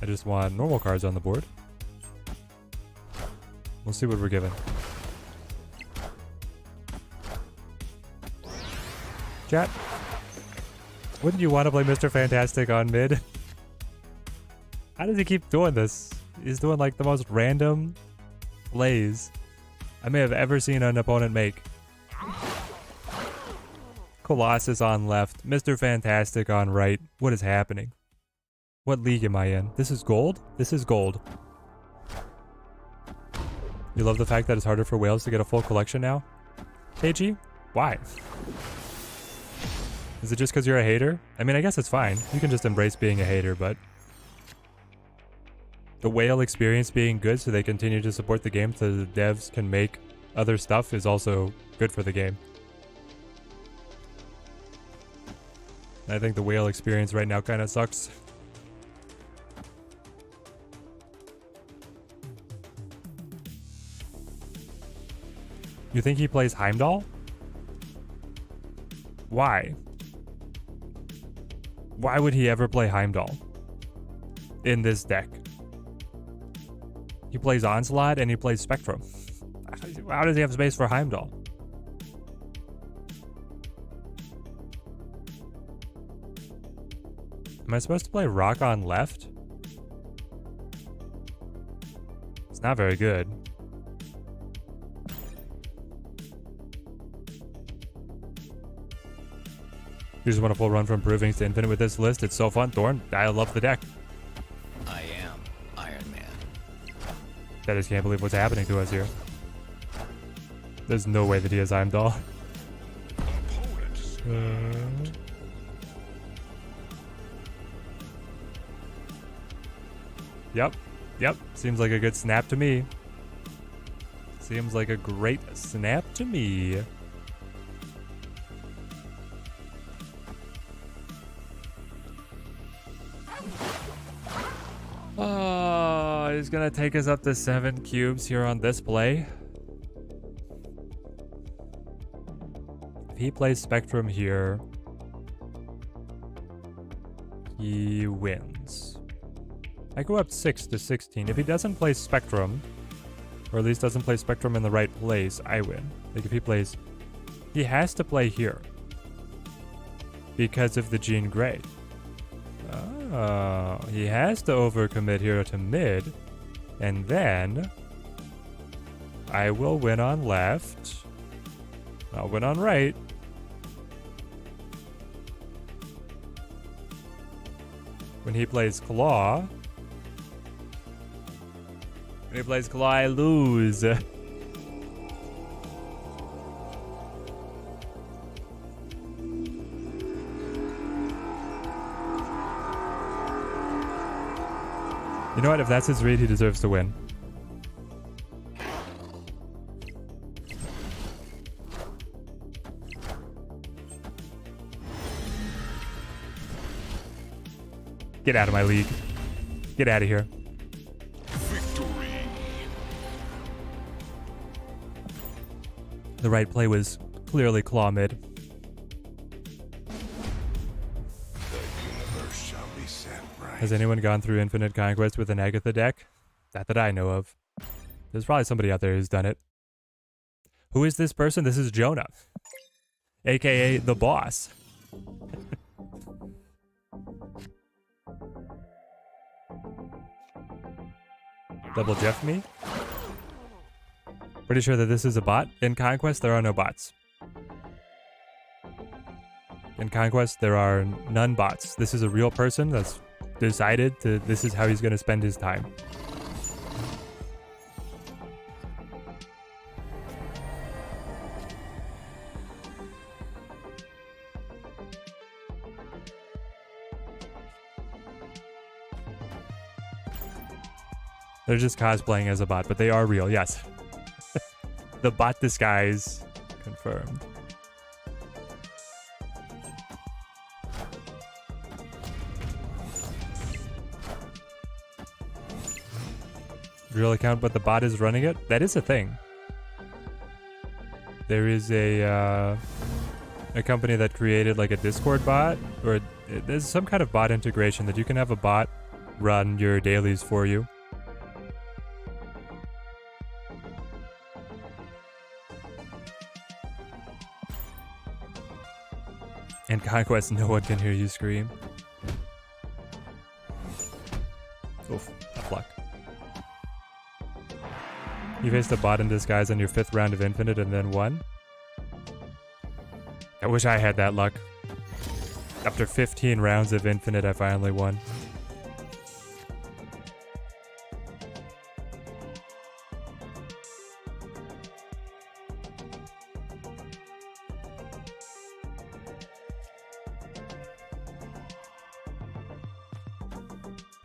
I just want normal cards on the board. We'll see what we're given. Chat, wouldn't you want to play Mr. Fantastic on mid? How does he keep doing this? He's doing like the most random plays I may have ever seen an opponent make. Colossus on left, Mr. Fantastic on right. What is happening? What league am I in? This is gold? This is gold. You love the fact that it's harder for whales to get a full collection now? KG? Why? Is it just because you're a hater? I mean, I guess it's fine. You can just embrace being a hater, but the whale experience being good so they continue to support the game so the devs can make other stuff is also good for the game. I think the whale experience right now kind of sucks. You think he plays Heimdall? Why? Why would he ever play Heimdall in this deck? He plays Onslaught and he plays Spectrum. How does he have space for Heimdall? Am I supposed to play Rock on left? It's not very good. You just want a full run from Provings to Infinite with this list. It's so fun. Thorn, I love the deck. I am Iron Man. I just can't believe what's happening to us here. There's no way that he has Heimdall. Opponent Yep. Yep. Seems like a good snap to me. Seems like a great snap to me. Oh, he's gonna take us up to 7 cubes here on this play. If he plays Spectrum here, he wins. I go up 6 to 16. If he doesn't play Spectrum, or at least doesn't play Spectrum in the right place, I win. Like if he plays, he has to play here because of the Jean Grey. Oh, he has to overcommit here to mid, and then I will win on left. I'll win on right. When he plays Claw, I lose. You know what? If that's his read, he deserves to win. Get out of my league. Get out of here. Victory. The right play was clearly claw mid. Has anyone gone through Infinite Conquest with an Agatha deck? Not that I know of. There's probably somebody out there who's done it. Who is this person? This is Jonah, aka the boss. Double Jeff me? Pretty sure that this is a bot. In Conquest, there are no bots. In Conquest, there are none bots. This is a real person that's decided to, this is how he's going to spend his time. They're just cosplaying as a bot, but they are real, yes. The bot disguise confirmed. Real account, but the bot is running it? That is a thing. There is a company that created like a Discord bot, or there's some kind of bot integration that you can have a bot run your dailies for you. In Conquest, no one can hear you scream. Oof, tough luck. You faced a bot in disguise on your 5th round of Infinite and then won? I wish I had that luck. After 15 rounds of Infinite, I finally won.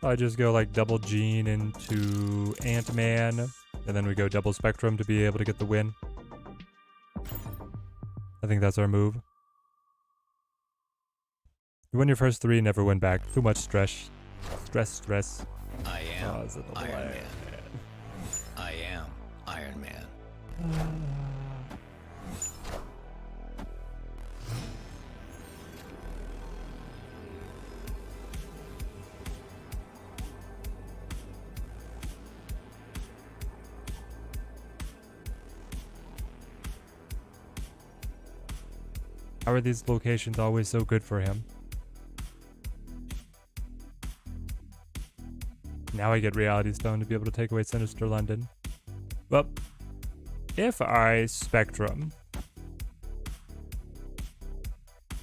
I just go like double Jean into Ant-Man, and then we go double Spectrum to be able to get the win. I think that's our move. You win your first 3, never win back. Too much stress. Stress. I am Iron Man. I am Iron Man. How are these locations always so good for him? Now I get Reality Stone to be able to take away Sinister London. Well, if I Spectrum,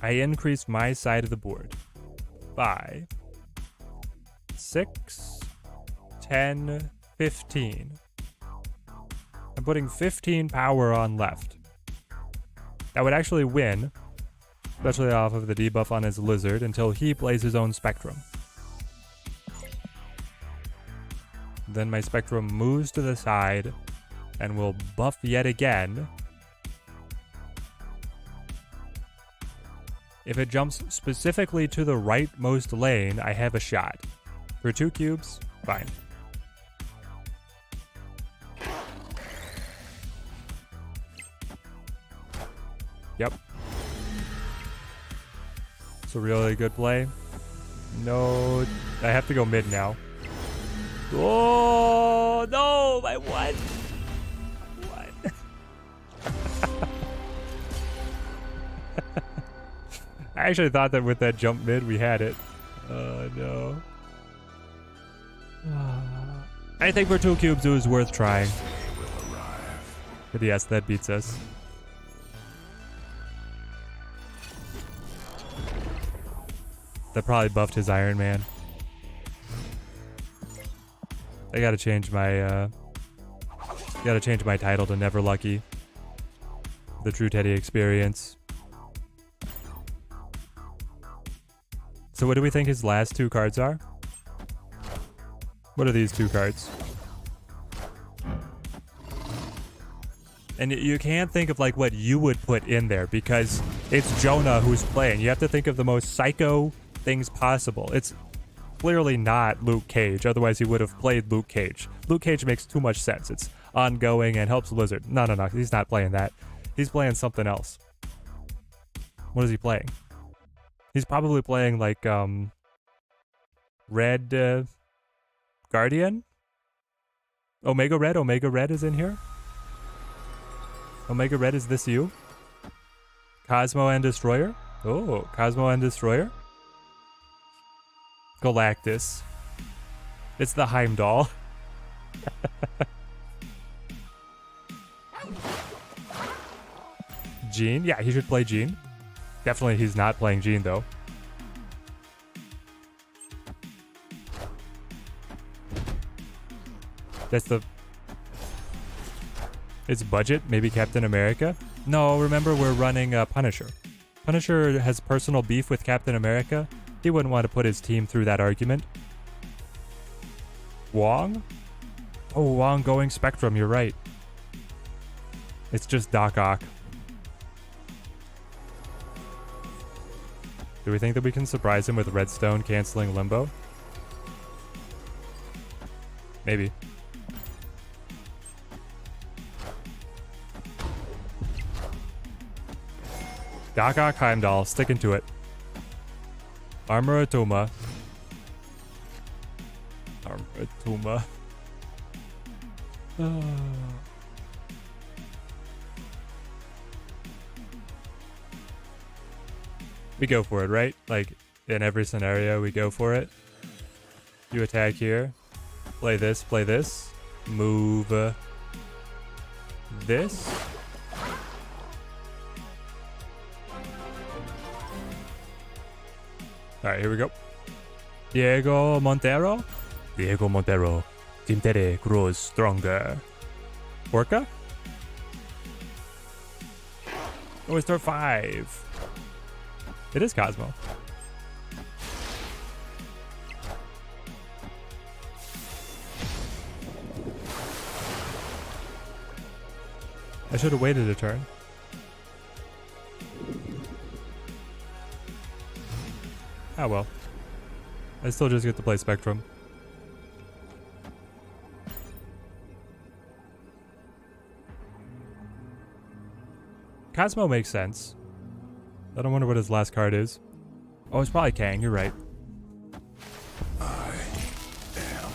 I increase my side of the board by 6, 10, 15. I'm putting 15 power on left. That would actually win especially off of the debuff on his lizard, until he plays his own Spectrum. Then my Spectrum moves to the side and will buff yet again. If it jumps specifically to the rightmost lane, I have a shot. For 2 cubes, fine. Yep. It's a really good play. No, I have to go mid now. Oh, no, my what? What? I actually thought that with that jump mid, we had it. No. I think for 2 cubes, it was worth trying. But yes, that beats us. That probably buffed his Iron Man. I gotta change my title to Never Lucky. The True Teddy Experience. So what do we think his last 2 cards are? What are these 2 cards? And you can't think of like what you would put in there because it's Jonah who's playing. You have to think of the most psycho things possible. It's clearly not Luke Cage, otherwise he would have played Luke Cage. Luke Cage makes too much sense. It's ongoing and helps Lizard. No, he's not playing that. He's playing something else. What is he playing? He's probably playing like Red Guardian? Omega Red is in here? Omega Red, is this you? Cosmo and Destroyer? Oh, Cosmo and Destroyer? Galactus. It's the Heimdall. Jean? Yeah, he should play Jean. Definitely he's not playing Jean, though. That's the... It's budget? Maybe Captain America? No, remember we're running Punisher. Punisher has personal beef with Captain America. He wouldn't want to put his team through that argument. Wong? Oh, Wong going Spectrum, you're right. It's just Doc Ock. Do we think that we can surprise him with Redstone canceling Limbo? Maybe. Doc Ock Heimdall, sticking to it. Armor Atuma. Armor Atuma. We go for it, right? Like, in every scenario, we go for it. You attack here. Play this, move this. Alright, here we go. Diego Montero. Team Teddy grows stronger. Orca? Oh, it's turn 5. It is Cosmo. I should have waited a turn. Oh well. I still just get to play Spectrum. Cosmo makes sense. I don't wonder what his last card is. Oh, it's probably Kang, you're right. I am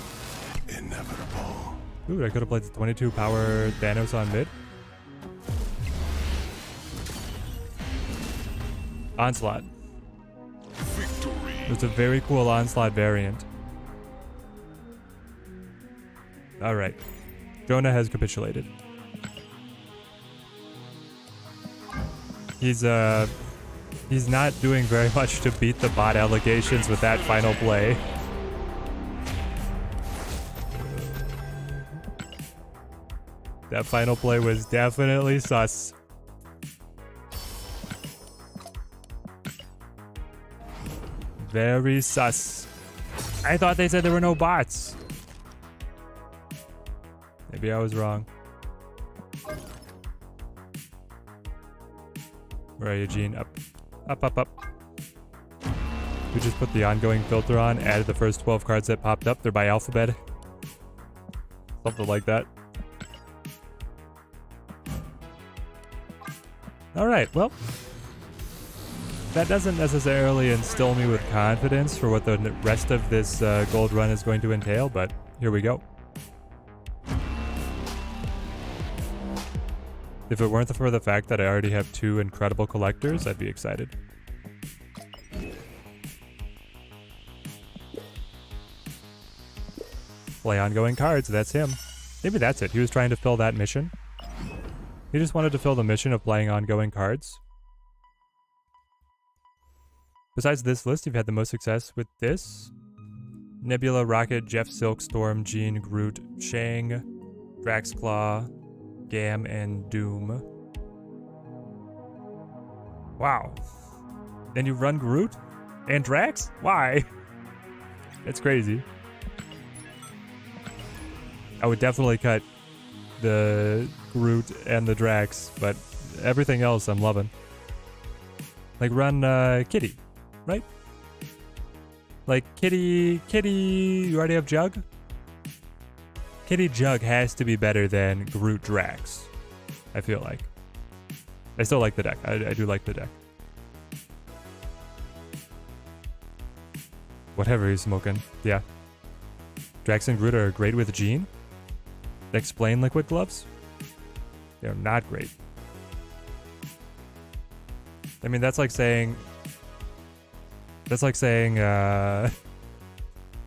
inevitable. Ooh, I could have played the 22 power Thanos on mid. Onslaught. Victory. It's a very cool Onslaught variant. Alright. Jonah has capitulated. He's not doing very much to beat the bot allegations with that final play. That final play was definitely sus. Very sus. I thought they said there were no bots. Maybe I was wrong. Where are you, Gene? Up. Up, up, up. We just put the ongoing filter on, added the first 12 cards that popped up. They're by alphabet. Something like that. Alright, well. That doesn't necessarily instill me with confidence for what the rest of this gold run is going to entail, but here we go. If it weren't for the fact that I already have 2 incredible collectors, I'd be excited. Play ongoing cards, that's him. Maybe that's it, he was trying to fill that mission. He just wanted to fill the mission of playing ongoing cards. Besides this list, you've had the most success with this. Nebula, Rocket, Jeff, Silk, Storm, Jean, Groot, Shang, Draxclaw, Gam, and Doom. Wow. Then you run Groot? And Drax? Why? It's crazy. I would definitely cut the Groot and the Drax, but everything else I'm loving. Like run Kitty, right? Like Kitty, you already have Jug? Kitty Jug has to be better than Groot Drax, I feel like. I still like the deck. I do like the deck. Whatever he's smoking. Yeah. Drax and Groot are great with Jean. Explain Liquid Gloves. They're not great. I mean, that's like saying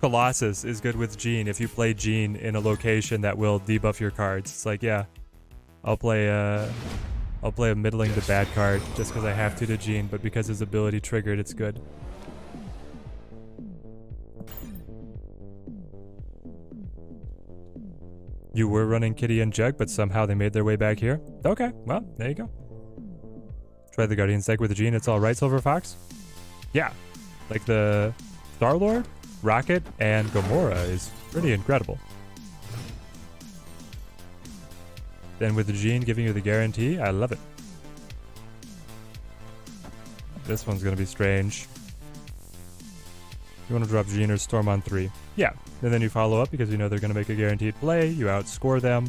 Colossus is good with Jean if you play Jean in a location that will debuff your cards. It's like, yeah, I'll play a middling to bad card just because I have to Jean, but because his ability triggered, it's good. You were running Kitty and Jug, but somehow they made their way back here? Okay, well, there you go. Try the Guardian's deck with the Jean, it's alright, Silver Fox? Yeah, like the Star-Lord, Rocket, and Gamora is pretty incredible. Then with the Jean giving you the guarantee, I love it. This one's gonna be strange. You want to drop Jean or Storm on 3. Yeah, and then you follow up because you know they're going to make a guaranteed play, you outscore them,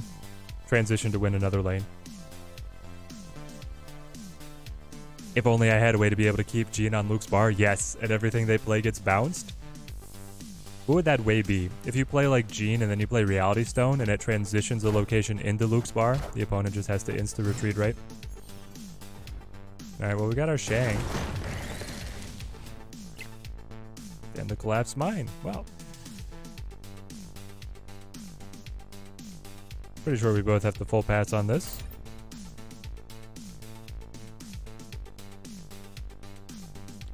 transition to win another lane. If only I had a way to be able to keep Jean on Luke's bar, yes, and everything they play gets bounced. What would that way be? If you play like Jean and then you play Reality Stone and it transitions a location into Luke's bar, the opponent just has to insta-retreat, right? Alright, well we got our Shang. And the collapse mine. Well. Pretty sure we both have the full pass on this.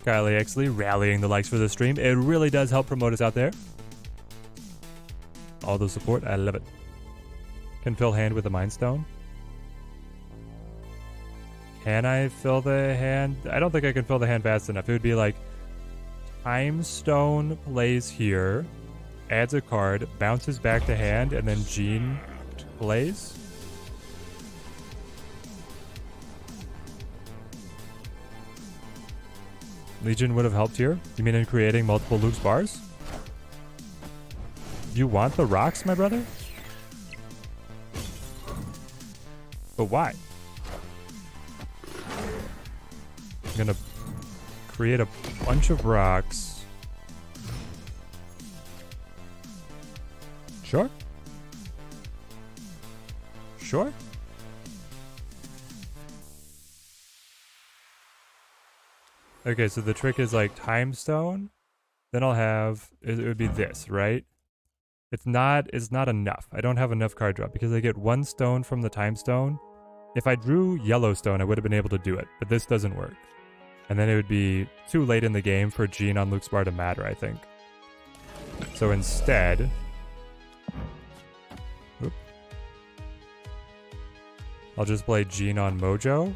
Kylie Exley rallying the likes for the stream. It really does help promote us out there. All the support, I love it. Can fill hand with a Mind Stone. Can I fill the hand? I don't think I can fill the hand fast enough. It would be like Time Stone plays here, adds a card, bounces back to hand, and then Jean plays. Legion would have helped here? You mean in creating multiple Luke's bars? You want the rocks, my brother? But why? I'm gonna create a bunch of rocks. Sure? Sure? Okay, so the trick is like Time Stone. Then I'll have, it would be this, right? It's not enough. I don't have enough card drop because I get 1 stone from the Time Stone. If I drew Yellowstone, I would have been able to do it, but this doesn't work. And then it would be too late in the game for Jean on Luke's bar to matter, I think. So instead... Oop, I'll just play Jean on Mojo.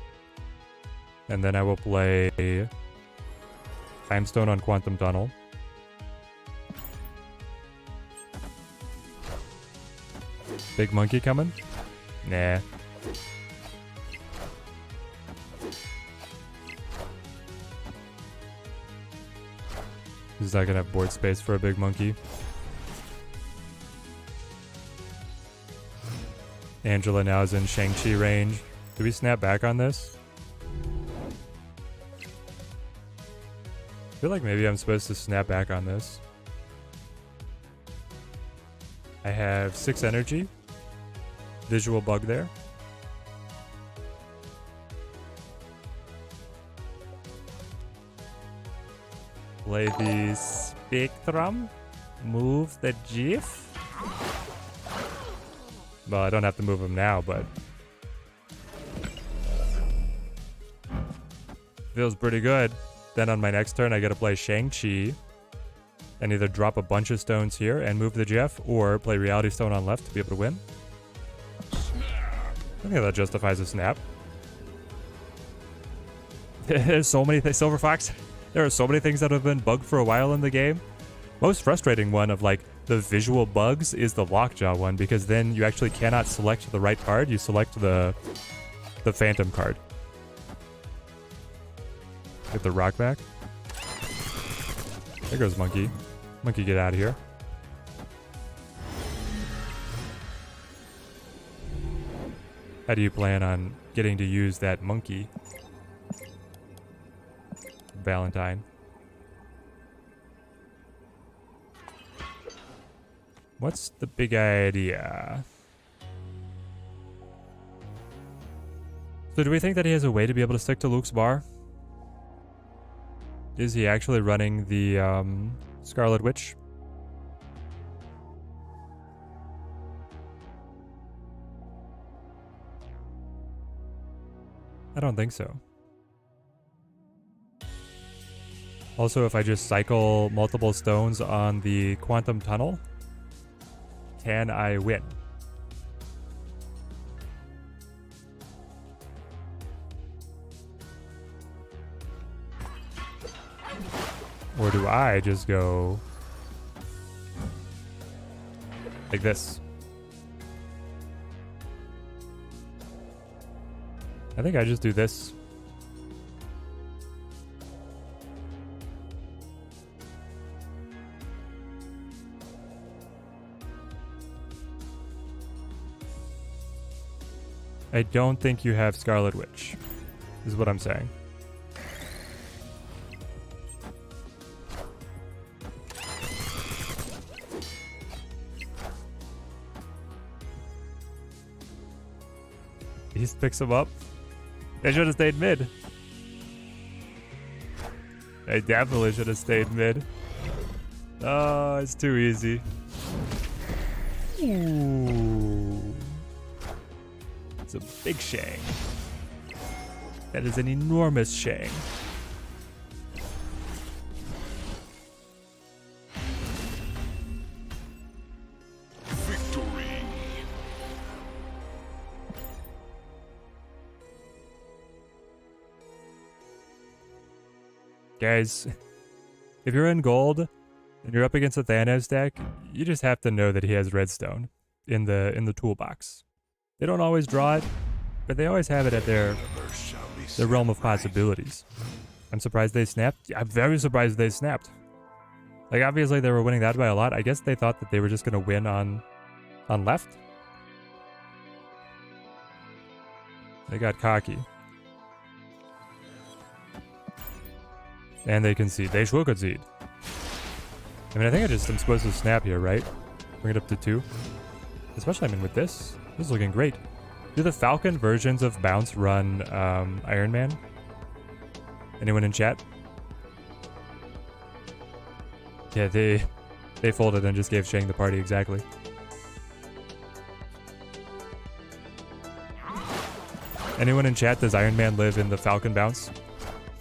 And then I will play Time Stone on Quantum Tunnel. Big monkey coming? Nah. He's not gonna have board space for a big monkey. Angela now is in Shang-Chi range. Do we snap back on this? I feel like maybe I'm supposed to snap back on this. I have 6 energy. Visual bug there. Play the Spectrum. Move the GIF. Well, I don't have to move him now, but feels pretty good. Then on my next turn, I get to play Shang-Chi and either drop a bunch of stones here and move the GF, or play Reality Stone on left to be able to win. I think that justifies a snap. There's so many things, Silver Fox. There are so many things that have been bugged for a while in the game. Most frustrating one of like the visual bugs is the Lockjaw one, because then you actually cannot select the right card. You select the Phantom card. Get the rock back. There goes Monkey. Monkey, get out of here. How do you plan on getting to use that monkey? Valentine. What's the big idea? So do we think that he has a way to be able to stick to Luke's bar? Is he actually running the Scarlet Witch? I don't think so. Also, if I just cycle multiple stones on the Quantum Tunnel, can I win? Or do I just go like this? I think I just do this. I don't think you have Scarlet Witch, is what I'm saying. He picks him up. I should have stayed mid. I definitely should have stayed mid. Oh, it's too easy. Ooh. It's a big Shang. That is an enormous Shang. Victory. Guys, if you're in gold and you're up against a Thanos deck, you just have to know that he has redstone in the toolbox. They don't always draw it, but they always have it at their realm of possibilities. I'm surprised they snapped. I'm very surprised they snapped. Like, obviously they were winning that by a lot. I guess they thought that they were just going to win on left. They got cocky. And they concede. They should concede. I mean, I think I just am supposed to snap here, right? Bring it up to 2. Especially, I mean, with this. This is looking great. Do the Falcon versions of Bounce run Iron Man? Anyone in chat? Yeah, they folded and just gave Shang the party, exactly. Anyone in chat, does Iron Man live in the Falcon Bounce?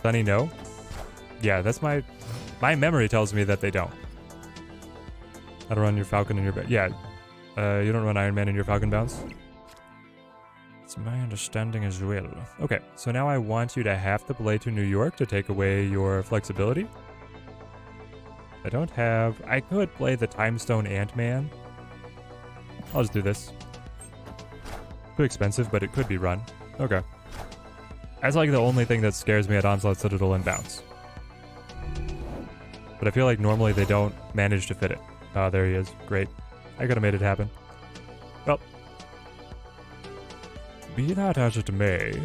Sunny, no? Yeah, that's my memory tells me that they don't. How to run your Falcon in your... Yeah, you don't run Iron Man in your Falcon Bounce? It's my understanding as well. Okay, so now I want you to have to play to New York to take away your flexibility. I don't have... I could play the Time Stone Ant-Man. I'll just do this. Too expensive, but it could be run. Okay. That's like the only thing that scares me at Onslaught Citadel and Bounce. But I feel like normally they don't manage to fit it. Oh, there he is. Great. I could have made it happen. Well. Be that as it may.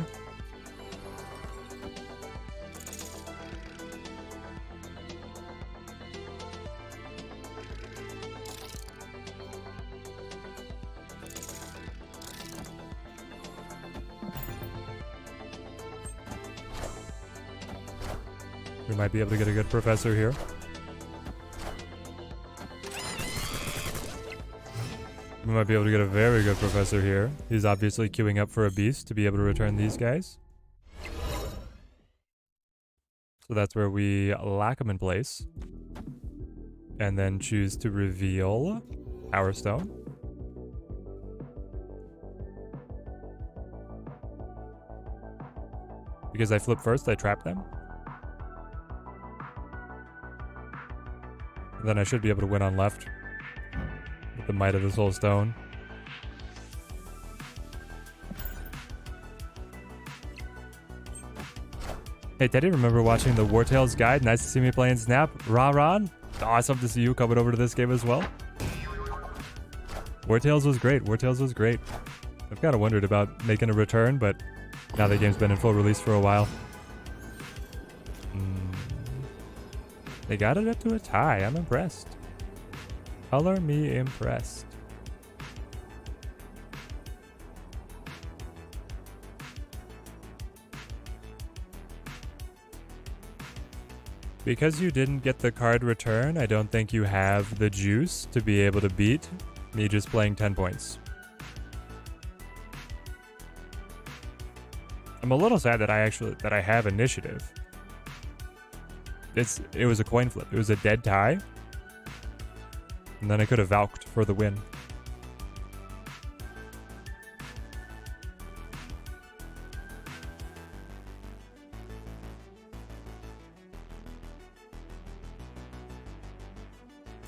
We might be able to get a good professor here. We might be able to get a very good professor here. He's obviously queuing up for a beast to be able to return these guys. So that's where we lock him in place. And then choose to reveal Power Stone. Because I flip first, I trap them. And then I should be able to win on left. With the might of the Soul Stone. Hey Teddy, remember watching the War Tales guide? Nice to see me playing Snap. Ron. Awesome to see you coming over to this game as well. War Tales was great. War Tales was great. I've kind of wondered about making a return, but now the game's been in full release for a while. They got it up to a tie. I'm impressed. Color me impressed. Because you didn't get the card return, I don't think you have the juice to be able to beat me just playing 10 points. I'm a little sad that I have initiative. It was a coin flip. It was a dead tie. And then I could have Valked for the win.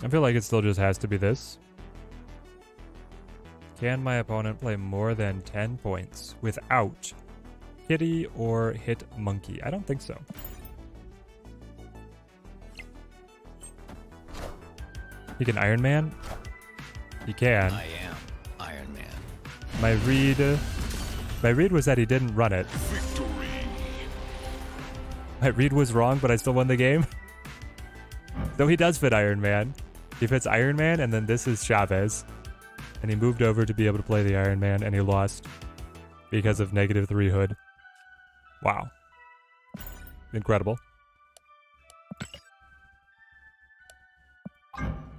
I feel like it still just has to be this. Can my opponent play more than 10 points without Kitty or hit Monkey? I don't think so. He can Iron Man? He can. I am Iron Man. My read was that he didn't run it. Victory. My read was wrong, but I still won the game. Though he does fit Iron Man. He fits Iron Man, and then this is Chavez. And he moved over to be able to play the Iron Man, and he lost because of -3 hood. Wow. Incredible.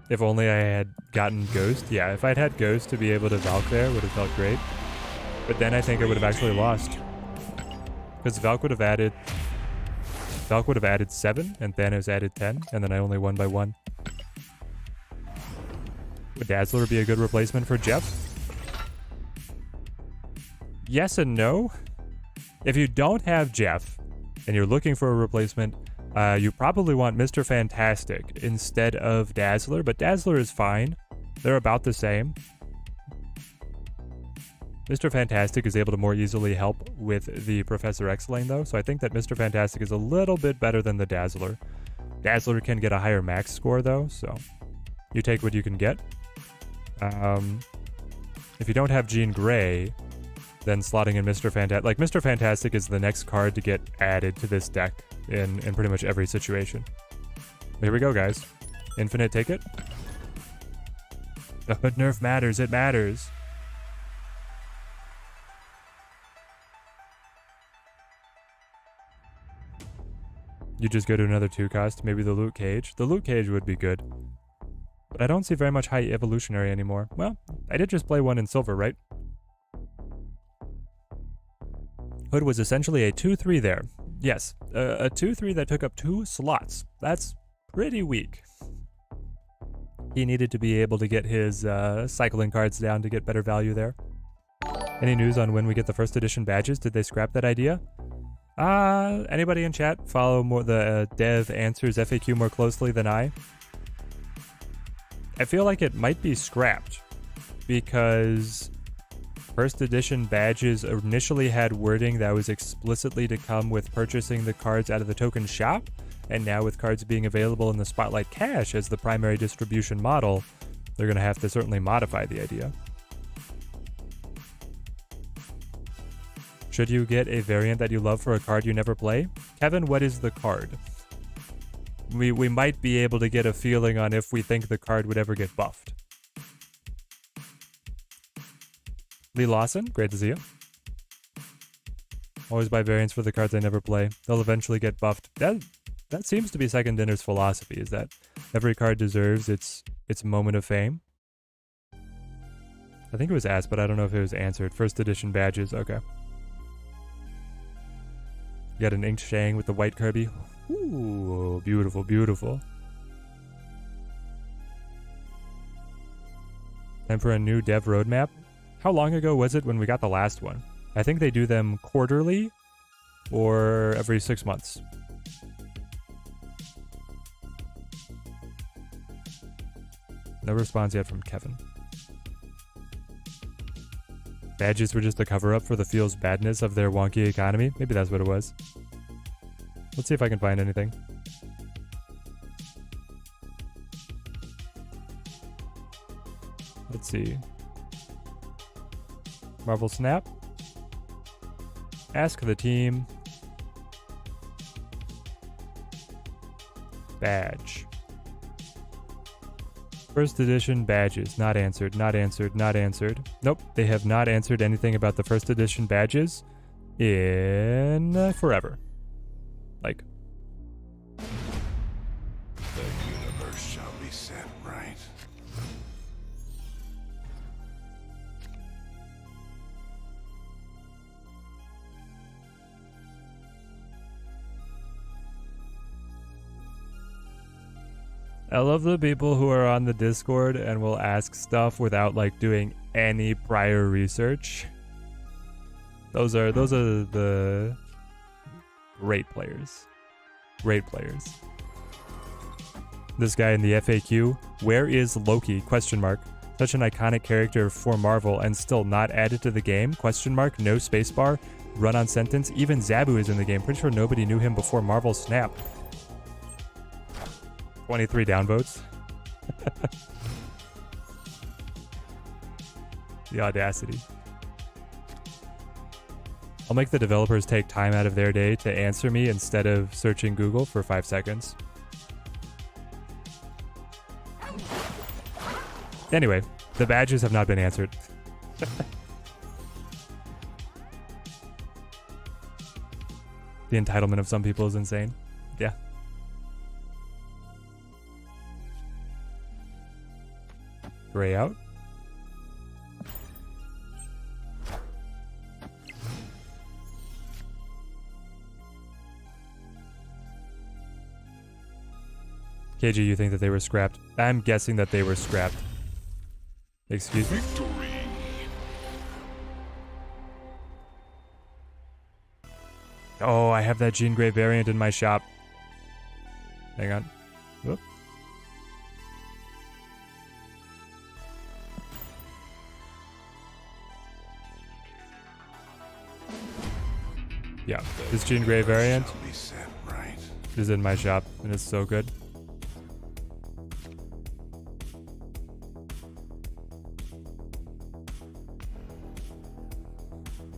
If only I had gotten Ghost. Yeah, if I'd had Ghost to be able to Valk there, would have felt great. But then I think I would have actually lost. Because Valk would have added 7, and Thanos added 10, and then I only won by 1. Would Dazzler be a good replacement for Jeff? Yes and no. If you don't have Jeff, and you're looking for a replacement, you probably want Mr. Fantastic instead of Dazzler, but Dazzler is fine. They're about the same. Mr. Fantastic is able to more easily help with the Professor X lane, though, so I think that Mr. Fantastic is a little bit better than the Dazzler. Dazzler can get a higher max score, though, so you take what you can get. If you don't have Jean Grey, then slotting in Mr. Fantastic... Like, Mr. Fantastic is the next card to get added to this deck in pretty much every situation. Here we go, guys. Infinite ticket. But nerf matters. It matters. You just go to another 2-cost, maybe the Loot Cage. The Loot Cage would be good. But I don't see very much high evolutionary anymore. Well, I did just play one in silver, right? Hood was essentially a 2-3 there. Yes, a 2-3 that took up 2 slots. That's pretty weak. He needed to be able to get his cycling cards down to get better value there. Any news on when we get the first edition badges? Did they scrap that idea? Anybody in chat follow more the dev answers FAQ more closely than I? I feel like it might be scrapped because First edition badges initially had wording that was explicitly to come with purchasing the cards out of the token shop, and now with cards being available in the Spotlight Cache as the primary distribution model, they're going to have to certainly modify the idea. Should you get a variant that you love for a card you never play? Kevin, what is the card? We might be able to get a feeling on if we think the card would ever get buffed. Lee Lawson, great to see you. Always buy variants for the cards I never play. They'll eventually get buffed. That seems to be Second Dinner's philosophy, is that every card deserves its moment of fame. I think it was asked, but I don't know if it was answered. First edition badges, okay. You got an Inked Shang with the white Kirby. Ooh, beautiful, beautiful. Time for a new dev roadmap. How long ago was it when we got the last one? I think they do them quarterly or every 6 months. No response yet from Kevin. Badges were just a cover-up for the feels badness of their wonky economy. Maybe that's what it was. Let's see if I can find anything. Let's see. Marvel Snap. Ask the team. Badge. First edition badges. Not answered, not answered, not answered. Nope, they have not answered anything about the first edition badges in forever. Like, The universe shall be set right. I love the people who are on the Discord and will ask stuff without like doing any prior research. Those are the great players. Great players. This guy in the FAQ, where is Loki? Question mark. Such an iconic character for Marvel and still not added to the game? Question mark. No spacebar. Run-on sentence. Even Zabu is in the game. Pretty sure nobody knew him before Marvel Snap. 23 downvotes. The audacity. I'll make the developers take time out of their day to answer me instead of searching Google for 5 seconds. Anyway, the badges have not been answered. The entitlement of some people is insane. Yeah. Gray out. KG, you think that they were scrapped? I'm guessing that they were scrapped. Excuse me? Victory. Oh, I have that Jean Grey variant in my shop. Hang on. Whoop. Yeah, this Jean Grey variant Shall be set right. is in my shop, and it's so good.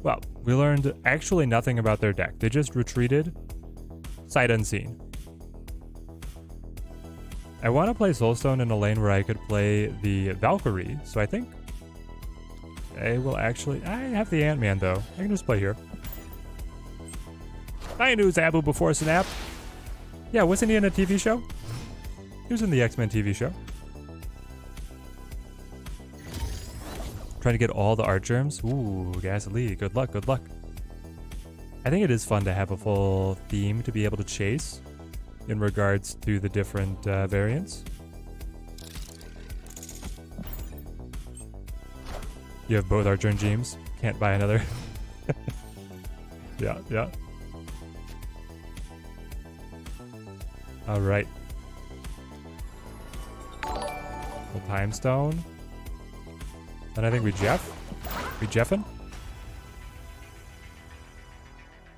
Well, we learned actually nothing about their deck. They just retreated sight unseen. I want to play Soulstone in a lane where I could play the Valkyrie, so I think I will actually... I have the Ant-Man, though. I can just play here. I knew Zabu before Snap. Yeah, wasn't he in a TV show? He was in the X-Men TV show. Trying to get all the art germs. Ooh, Gasly. Good luck, good luck. I think it is fun to have a full theme to be able to chase in regards to the different variants. You have both art germ gems. Can't buy another. Yeah, yeah. All right. Well, Time Stone. Then I think we Jeff. We Jeffin?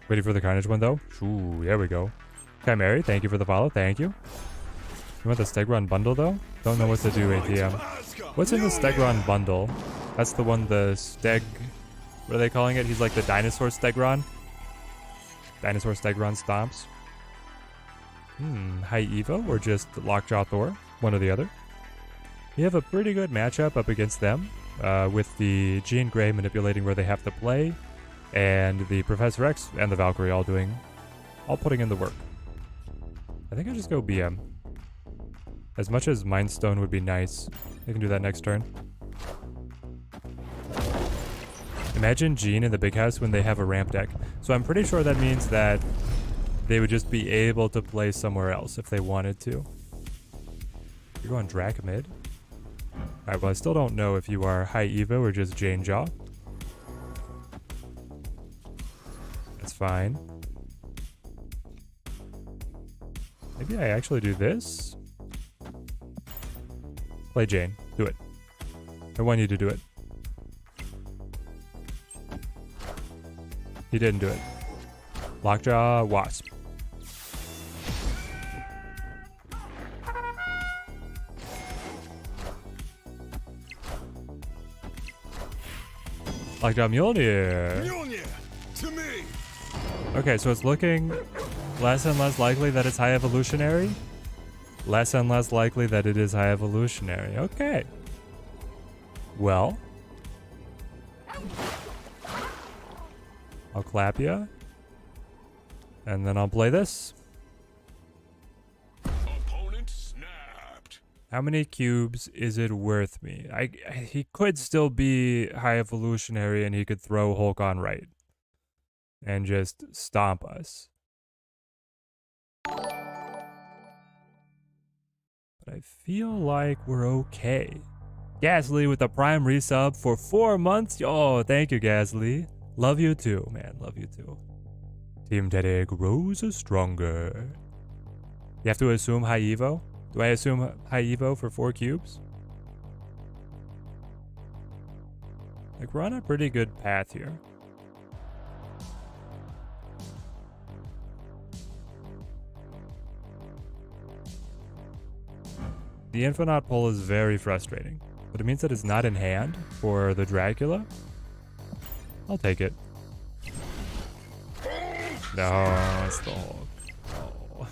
Waiting for the Carnage one though. Ooh, there we go. Chimera, thank you for the follow. Thank you. You want the Stegron bundle though? Don't know what to do, ATM. What's in the Stegron bundle? That's the one, the Steg... What are they calling it? He's like the dinosaur Stegron. Dinosaur Stegron stomps. High Evo or just Lockjaw Thor? One or the other. We have a pretty good matchup up against them. With the Jean Grey manipulating where they have to play. And the Professor X and the Valkyrie all putting in the work. I think I'll just go BM. As much as Mind Stone would be nice, I can do that next turn. Imagine Jean in the big house when they have a ramp deck. So I'm pretty sure that means that they would just be able to play somewhere else if they wanted to. You're going Drac mid? Alright, well I still don't know if you are High Evo or just Jane Jaw. That's fine. Maybe I actually do this? Play Jane. Do it. I want you to do it. He didn't do it. Lockjaw Wasp. Lockjaw Mjolnir. Mjolnir, to me. Okay, so it's looking less and less likely that it's high evolutionary. Less and less likely that it is high evolutionary. Okay. Well. I'll clap ya. And then I'll play this. Opponent snapped. How many cubes is it worth me? He could still be high evolutionary and he could throw Hulk on right. And just stomp us. But I feel like we're okay. Gasly with the prime resub for 4 months. Oh, thank you, Gasly. Love you too, man. Love you too. Team Teddy grows stronger. You have to assume high Evo? Do I assume high Evo for 4 cubes? Like, we're on a pretty good path here. The Infonaut pull is very frustrating, but it means that it's not in hand for the Dracula. I'll take it. No, it's the Hulk. Oh.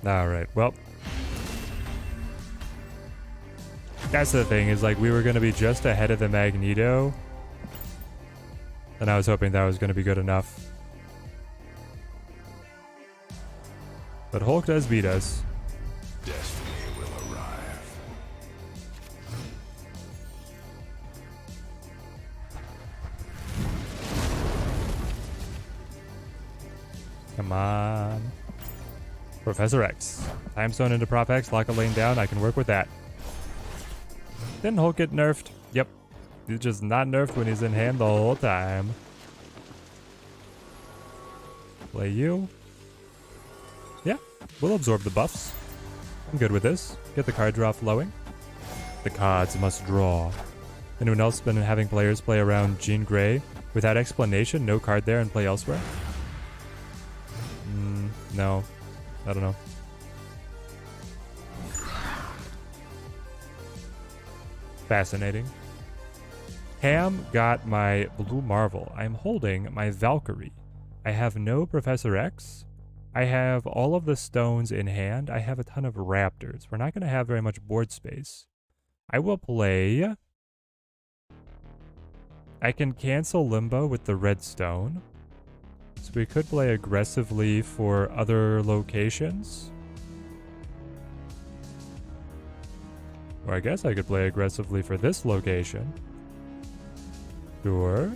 Alright, well. That's the thing, is like we were going to be just ahead of the Magneto. And I was hoping that was going to be good enough. But Hulk does beat us. Destiny will arrive. Come on. Professor X. Time Stone into Prop X, lock a lane down. I can work with that. Didn't Hulk get nerfed? Yep. He's just not nerfed when he's in hand the whole time. Play you. Yeah, we'll absorb the buffs. I'm good with this. Get the card draw flowing. The cards must draw. Anyone else been having players play around Jean Grey without explanation? No card there and play elsewhere? No. I don't know. Fascinating. Ham got my Blue Marvel. I'm holding my Valkyrie. I have no Professor X. I have all of the stones in hand. I have a ton of raptors. We're not going to have very much board space. I will play... I can cancel Limbo with the red stone. So we could play aggressively for other locations. Or I guess I could play aggressively for this location. Sure.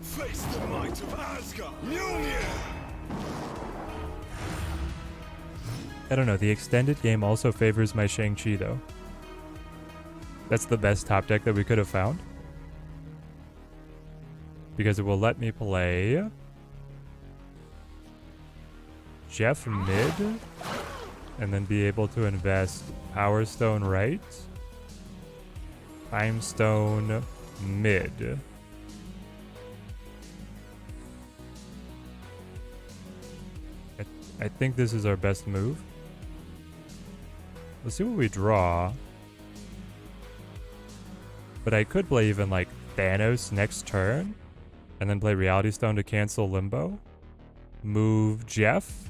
Face the might of Asgard. Mjolnir. I don't know, the extended game also favors my Shang-Chi though. That's the best top deck that we could have found. Because it will let me play Jeff mid, and then be able to invest Power Stone right, Time Stone mid. I think this is our best move. Let's see what we draw. But I could play even like Thanos next turn, and then play Reality Stone to cancel Limbo. Move Jeff.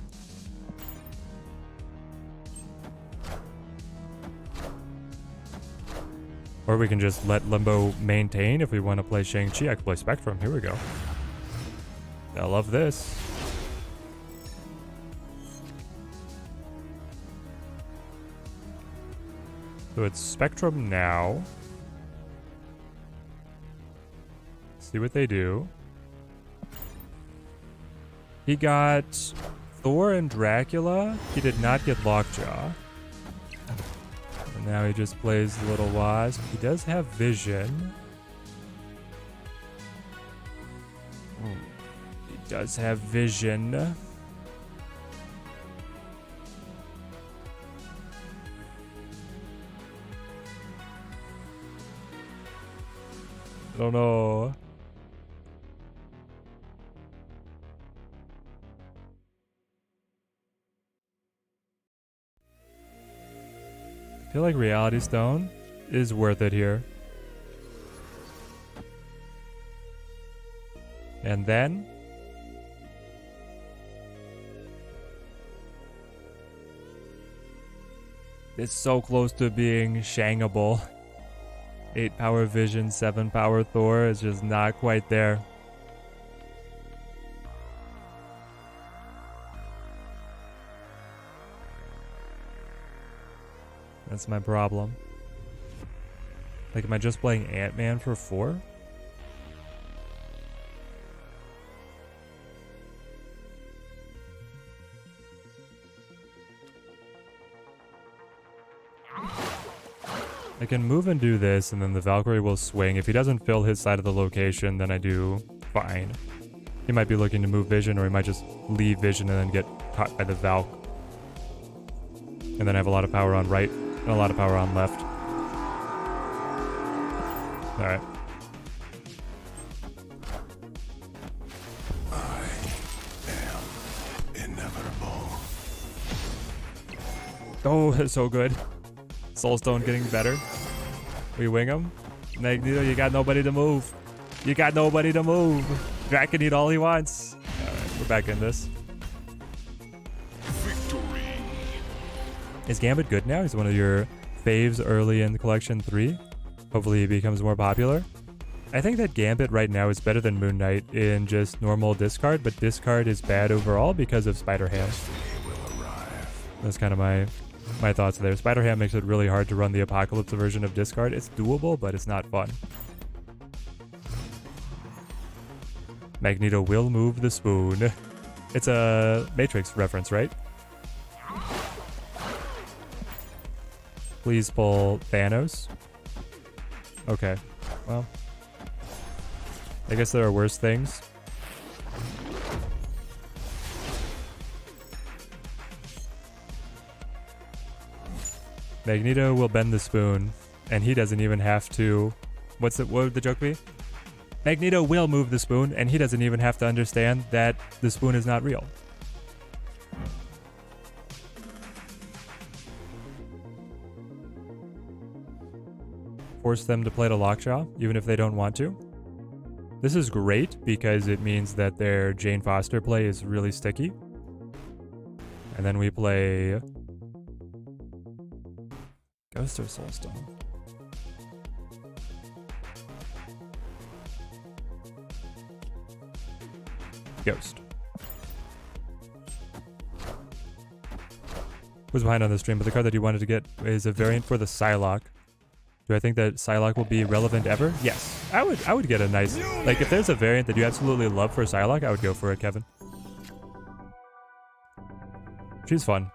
Or we can just let Limbo maintain if we want to play Shang-Chi. I can play Spectrum. Here we go. I love this. So it's Spectrum now. See what they do. He got Thor and Dracula. He did not get Lockjaw. And now he just plays Little Wasp. He does have Vision. He does have Vision. I don't know. I feel like Reality Stone is worth it here. And then it's so close to being Shangable. 8 power Vision, 7 power Thor is just not quite there. That's my problem. Like, am I just playing Ant-Man for 4? I can move and do this, and then the Valkyrie will swing. If he doesn't fill his side of the location, then I do fine. He might be looking to move Vision, or he might just leave Vision and then get caught by the Valk. And then I have a lot of power on right, and a lot of power on left. Alright. I am inevitable. Oh, that's so good. Soulstone getting better. We wing him. Magneto, you got nobody to move. You got nobody to move. Drac can eat all he wants. Alright, we're back in this. Victory. Is Gambit good now? He's one of your faves early in Collection 3. Hopefully he becomes more popular. I think that Gambit right now is better than Moon Knight in just normal discard, but discard is bad overall because of Spider-Ham. That's kind of my thoughts there. Spider-Ham makes it really hard to run the Apocalypse version of discard. It's doable, but it's not fun. Magneto will move the spoon. It's a Matrix reference, right? Please pull Thanos. Okay, well, I guess there are worse things. Magneto will bend the spoon, and he doesn't even have to... What would the joke be? Magneto will move the spoon, and he doesn't even have to understand that the spoon is not real. Force them to play to Lockjaw, even if they don't want to. This is great, because it means that their Jane Foster play is really sticky. And then we play... Ghost or Soulstone? Ghost. Was behind on the stream, but the card that you wanted to get is a variant for the Psylocke. Do I think that Psylocke will be relevant ever? Yes. I would get a nice... Like, if there's a variant that you absolutely love for Psylocke, I would go for it, Kevin. She's fun.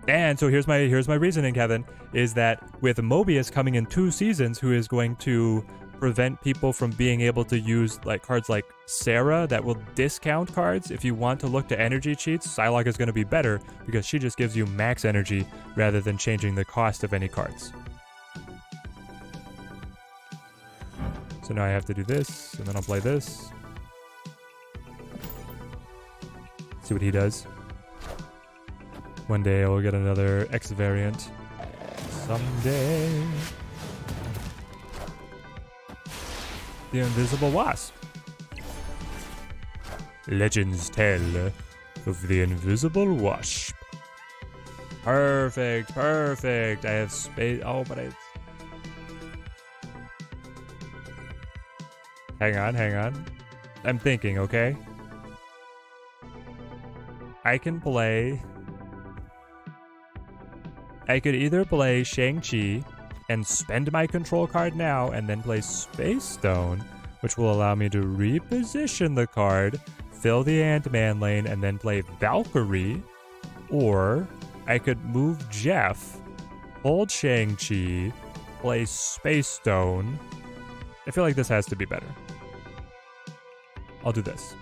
And so here's my reasoning, Kevin, is that with Mobius coming in 2 seasons, who is going to prevent people from being able to use like cards like Sarah that will discount cards. If you want to look to energy cheats, Psylocke is going to be better because she just gives you max energy rather than changing the cost of any cards. So now I have to do this, and then I'll play this. See what he does. One day I will get another X variant. Someday. The Invisible Wasp. Legends tell of the Invisible Wasp. Perfect, perfect. I have space. Oh, but I... Hang on. I'm thinking, okay? I can play... I could either play Shang-Chi and spend my control card now and then play Space Stone, which will allow me to reposition the card, fill the Ant-Man lane, and then play Valkyrie. Or I could move Jeff, hold Shang-Chi, play Space Stone. I feel like this has to be better. I'll do this.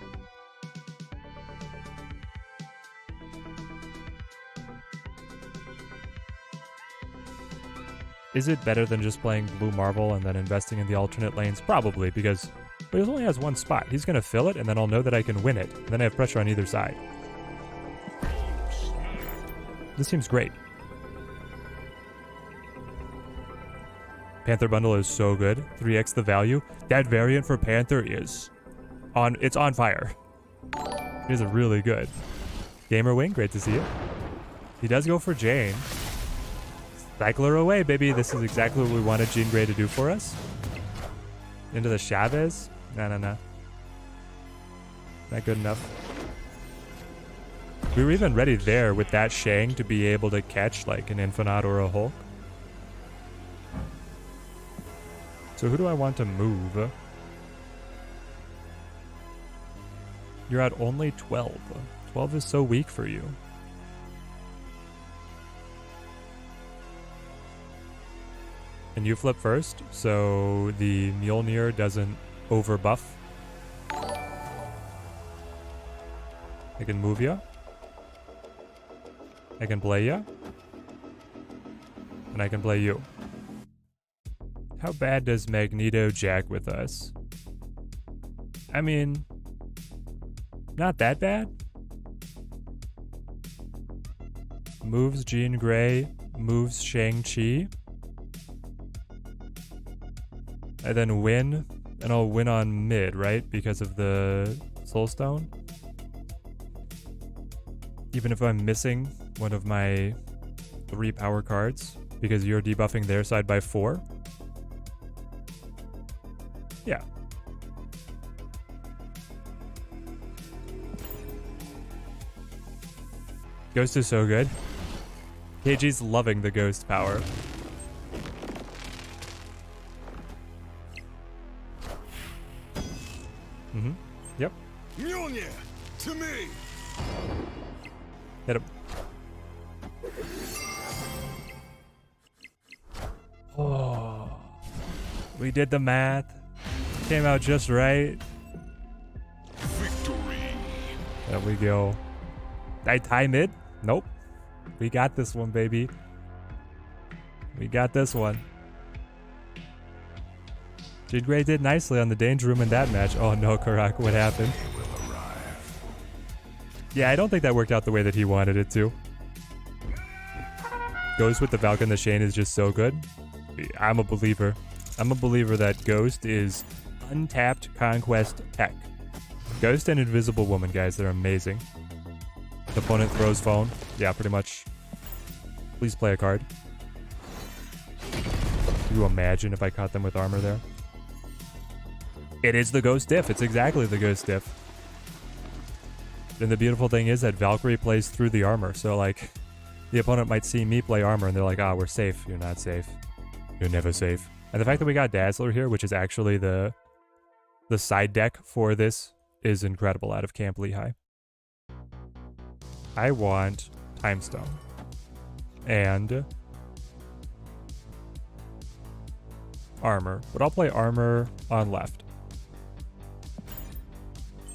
Is it better than just playing Blue Marvel and then investing in the alternate lanes? Probably, because he only has one spot. He's going to fill it, and then I'll know that I can win it. And then I have pressure on either side. This seems great. Panther bundle is so good. 3x the value. That variant for Panther is it's on fire. It is really good. Gamer Wing, great to see you. He does go for Jane. Cycler away, baby. This is exactly what we wanted Jean Grey to do for us. Into the Chavez? No. Not good enough. We were even ready there with that Shang to be able to catch like an Infinite or a Hulk. So who do I want to move? You're at only 12. 12 is so weak for you. And you flip first, so the Mjolnir doesn't overbuff. I can move ya. I can play ya. And I can play you. How bad does Magneto jack with us? I mean, not that bad. Moves Jean Grey, moves Shang-Chi. I then win, and I'll win on mid, right? Because of the Soul Stone. Even if I'm missing one of my 3 power cards, because you're debuffing their side by 4. Yeah. Ghost is so good. KG's loving the Ghost power. Yep. Mjolnir, to me. Hit him. Oh, we did the math. Came out just right. Victory. There we go. Did I tie mid? Nope. We got this one, baby. We got this one. Jean Grey did nicely on the Danger Room in that match. Oh no, Karak, what happened? Yeah, I don't think that worked out the way that he wanted it to. Ghost with the Falcon the Shane is just so good. I'm a believer. I'm a believer that Ghost is untapped Conquest tech. Ghost and Invisible Woman, guys, they're amazing. The opponent throws phone. Yeah, pretty much. Please play a card. Can you imagine if I caught them with armor there? It is the Ghost diff. It's exactly the Ghost diff. And the beautiful thing is that Valkyrie plays through the armor. So, like, the opponent might see me play armor and they're like, ah, we're safe. You're not safe. You're never safe. And the fact that we got Dazzler here, which is actually the side deck for this, is incredible out of Camp Lehigh. I want Time Stone. and armor. But I'll play armor on left.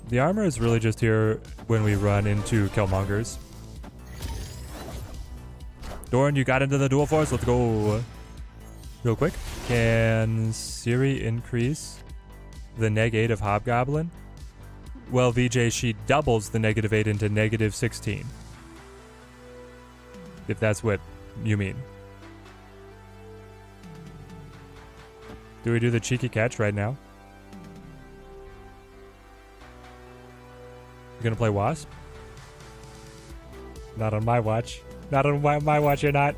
The armor is really just here when we run into Killmongers. Doran, you got into the dual force. Let's go. Real quick. Can Siri increase the -8 of Hobgoblin? Well, VJ, she doubles the -8 into -16. If that's what you mean. Do we do the cheeky catch right now? You gonna play Wasp? Not on my watch. Not on my watch, you're not.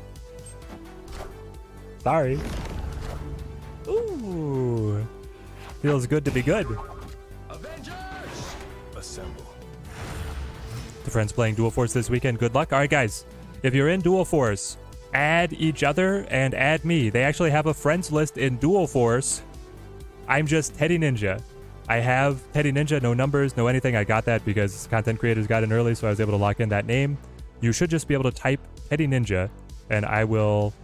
Sorry. Ooh. Feels good to be good. Avengers! Assemble. The friends playing Dual Force this weekend. Good luck. All right, guys. If you're in Dual Force, add each other and add me. They actually have a friends list in Dual Force. I'm just Teddy Ninja. I have Teddy Ninja, no numbers, no anything. I got that because content creators got in early, so I was able to lock in that name. You should just be able to type Teddy Ninja, and I will,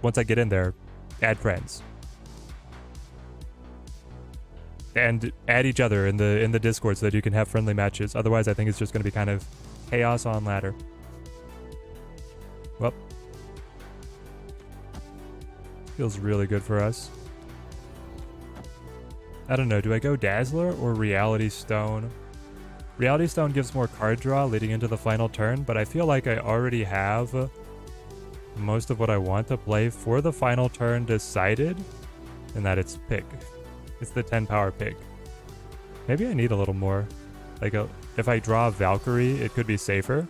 once I get in there, add friends. And add each other in the Discord so that you can have friendly matches. Otherwise, I think it's just going to be kind of chaos on ladder. Well, feels really good for us. I don't know, do I go Dazzler or Reality Stone? Reality Stone gives more card draw leading into the final turn, but I feel like I already have most of what I want to play for the final turn decided, and that it's Pig. It's the 10 power Pig. Maybe I need a little more. Like, if I draw Valkyrie, it could be safer.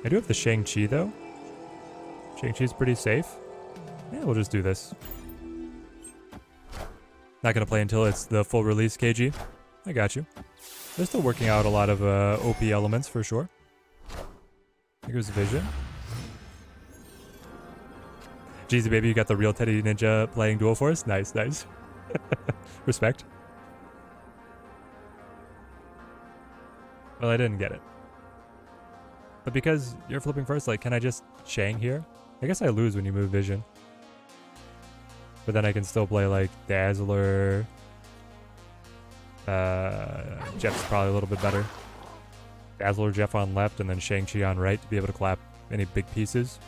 I do have the Shang-Chi, though. Shang-Chi's pretty safe. Yeah, we'll just do this. Not going to play until it's the full release, KG. I got you. They're still working out a lot of OP elements, for sure. Here's Vision. Jeezy, baby, you got the real Teddy Ninja playing Dual Force? Nice, nice. Respect. Well, I didn't get it. But because you're flipping first, like, can I just Shang here? I guess I lose when you move Vision. But then I can still play, like, Dazzler. Jeff's probably a little bit better. Dazzler, Jeff on left, and then Shang-Chi on right to be able to clap any big pieces.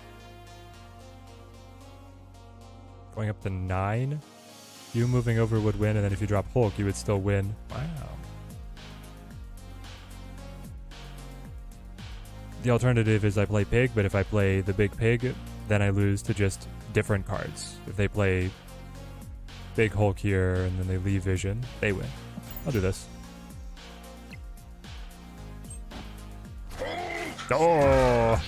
Going up to 9. You moving over would win, and then if you drop Hulk, you would still win. Wow. The alternative is I play Pig, but if I play the big Pig, then I lose to just different cards. If they play Big Hulk here, and then they leave Vision, they win. I'll do this. Oh!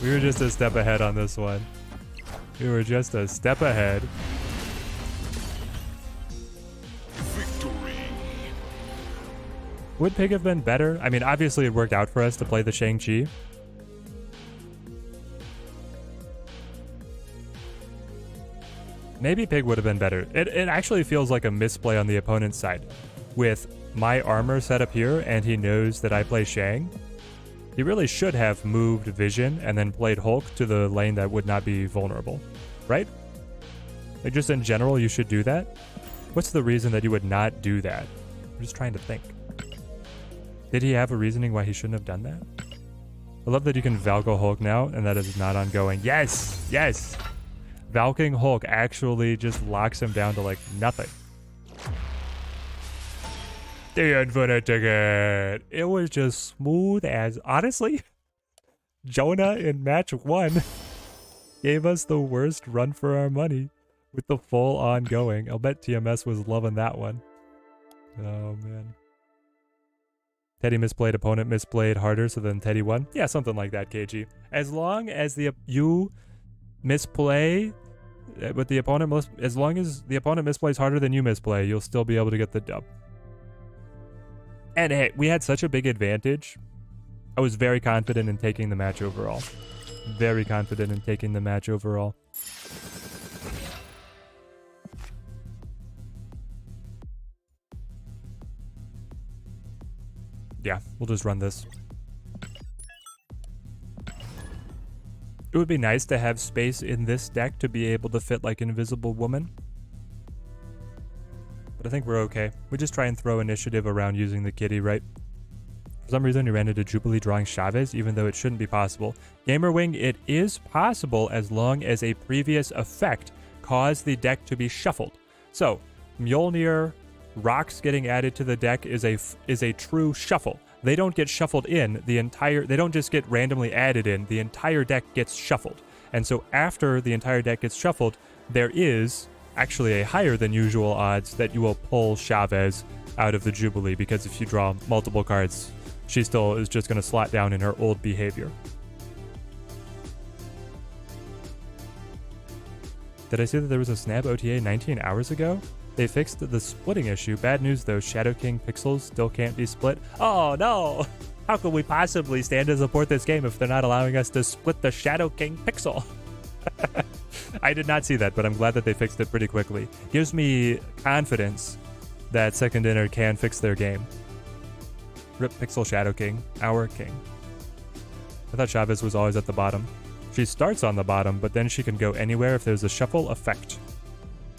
We were just a step ahead on this one. We were just a step ahead. Victory. Would Pig have been better? I mean, obviously it worked out for us to play the Shang-Chi. Maybe Pig would have been better. It actually feels like a misplay on the opponent's side. With my armor set up here and he knows that I play Shang, he really should have moved Vision and then played Hulk to the lane that would not be vulnerable, right? Like, just in general, you should do that. What's the reason that you would not do that? I'm just trying to think. Did he have a reasoning why he shouldn't have done that? I love that you can Valko Hulk now, and that is not ongoing. Yes! Yes! Valking Hulk actually just locks him down to, like, nothing. The infinite ticket. It was just smooth as... Honestly, Jonah in match 1 gave us the worst run for our money with the full ongoing. I'll bet TMS was loving that one. Oh, man. Teddy misplayed, opponent misplayed harder, so then Teddy won. Yeah, something like that, KG. As long as you misplay with the opponent, as long as the opponent misplays harder than you misplay, you'll still be able to get the dub. And hey, we had such a big advantage. I was very confident in taking the match overall. Very confident in taking the match overall. Yeah, we'll just run this. It would be nice to have space in this deck to be able to fit like Invisible Woman. But I think we're okay. We just try and throw initiative around using the kitty, right? For some reason, we ran into Jubilee drawing Chavez, even though it shouldn't be possible. Gamerwing, it is possible as long as a previous effect caused the deck to be shuffled. So, Mjolnir, rocks getting added to the deck is a true shuffle. They don't get shuffled in the entire, they don't just get randomly added in, the entire deck gets shuffled. And so after the entire deck gets shuffled, there is actually a higher than usual odds that you will pull Chavez out of the Jubilee, because if you draw multiple cards, she still is just going to slot down in her old behavior. Did I say that there was a Snap OTA 19 hours ago? They fixed the splitting issue. Bad news though, Shadow King pixels still can't be split. Oh no! How could we possibly stand to support this game if they're not allowing us to split the Shadow King pixel? I did not see that, but I'm glad that they fixed it pretty quickly. Gives me confidence that Second Dinner can fix their game. Rip Pixel Shadow King, our king. I thought Chavez was always at the bottom. She starts on the bottom, but then she can go anywhere if there's a shuffle effect.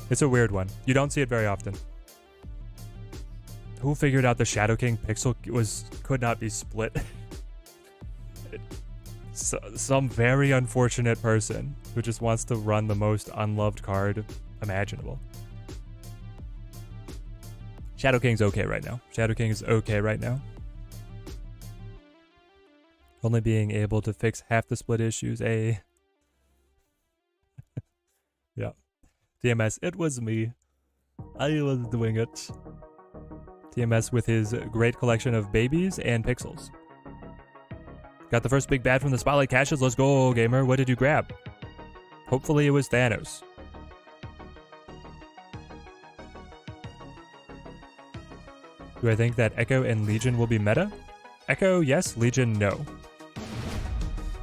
It's a weird one. You don't see it very often. Who figured out the Shadow King pixel could not be split? Some very unfortunate person who just wants to run the most unloved card imaginable. Shadow King's okay right now. Shadow King is okay right now. Only being able to fix half the split issues, eh? Yeah. TMS, it was me. I was doing it. TMS with his great collection of babies and pixels. Got the first big bad from the Spotlight Caches. Let's go, gamer. What did you grab? Hopefully it was Thanos. Do I think that Echo and Legion will be meta? Echo, yes. Legion, no.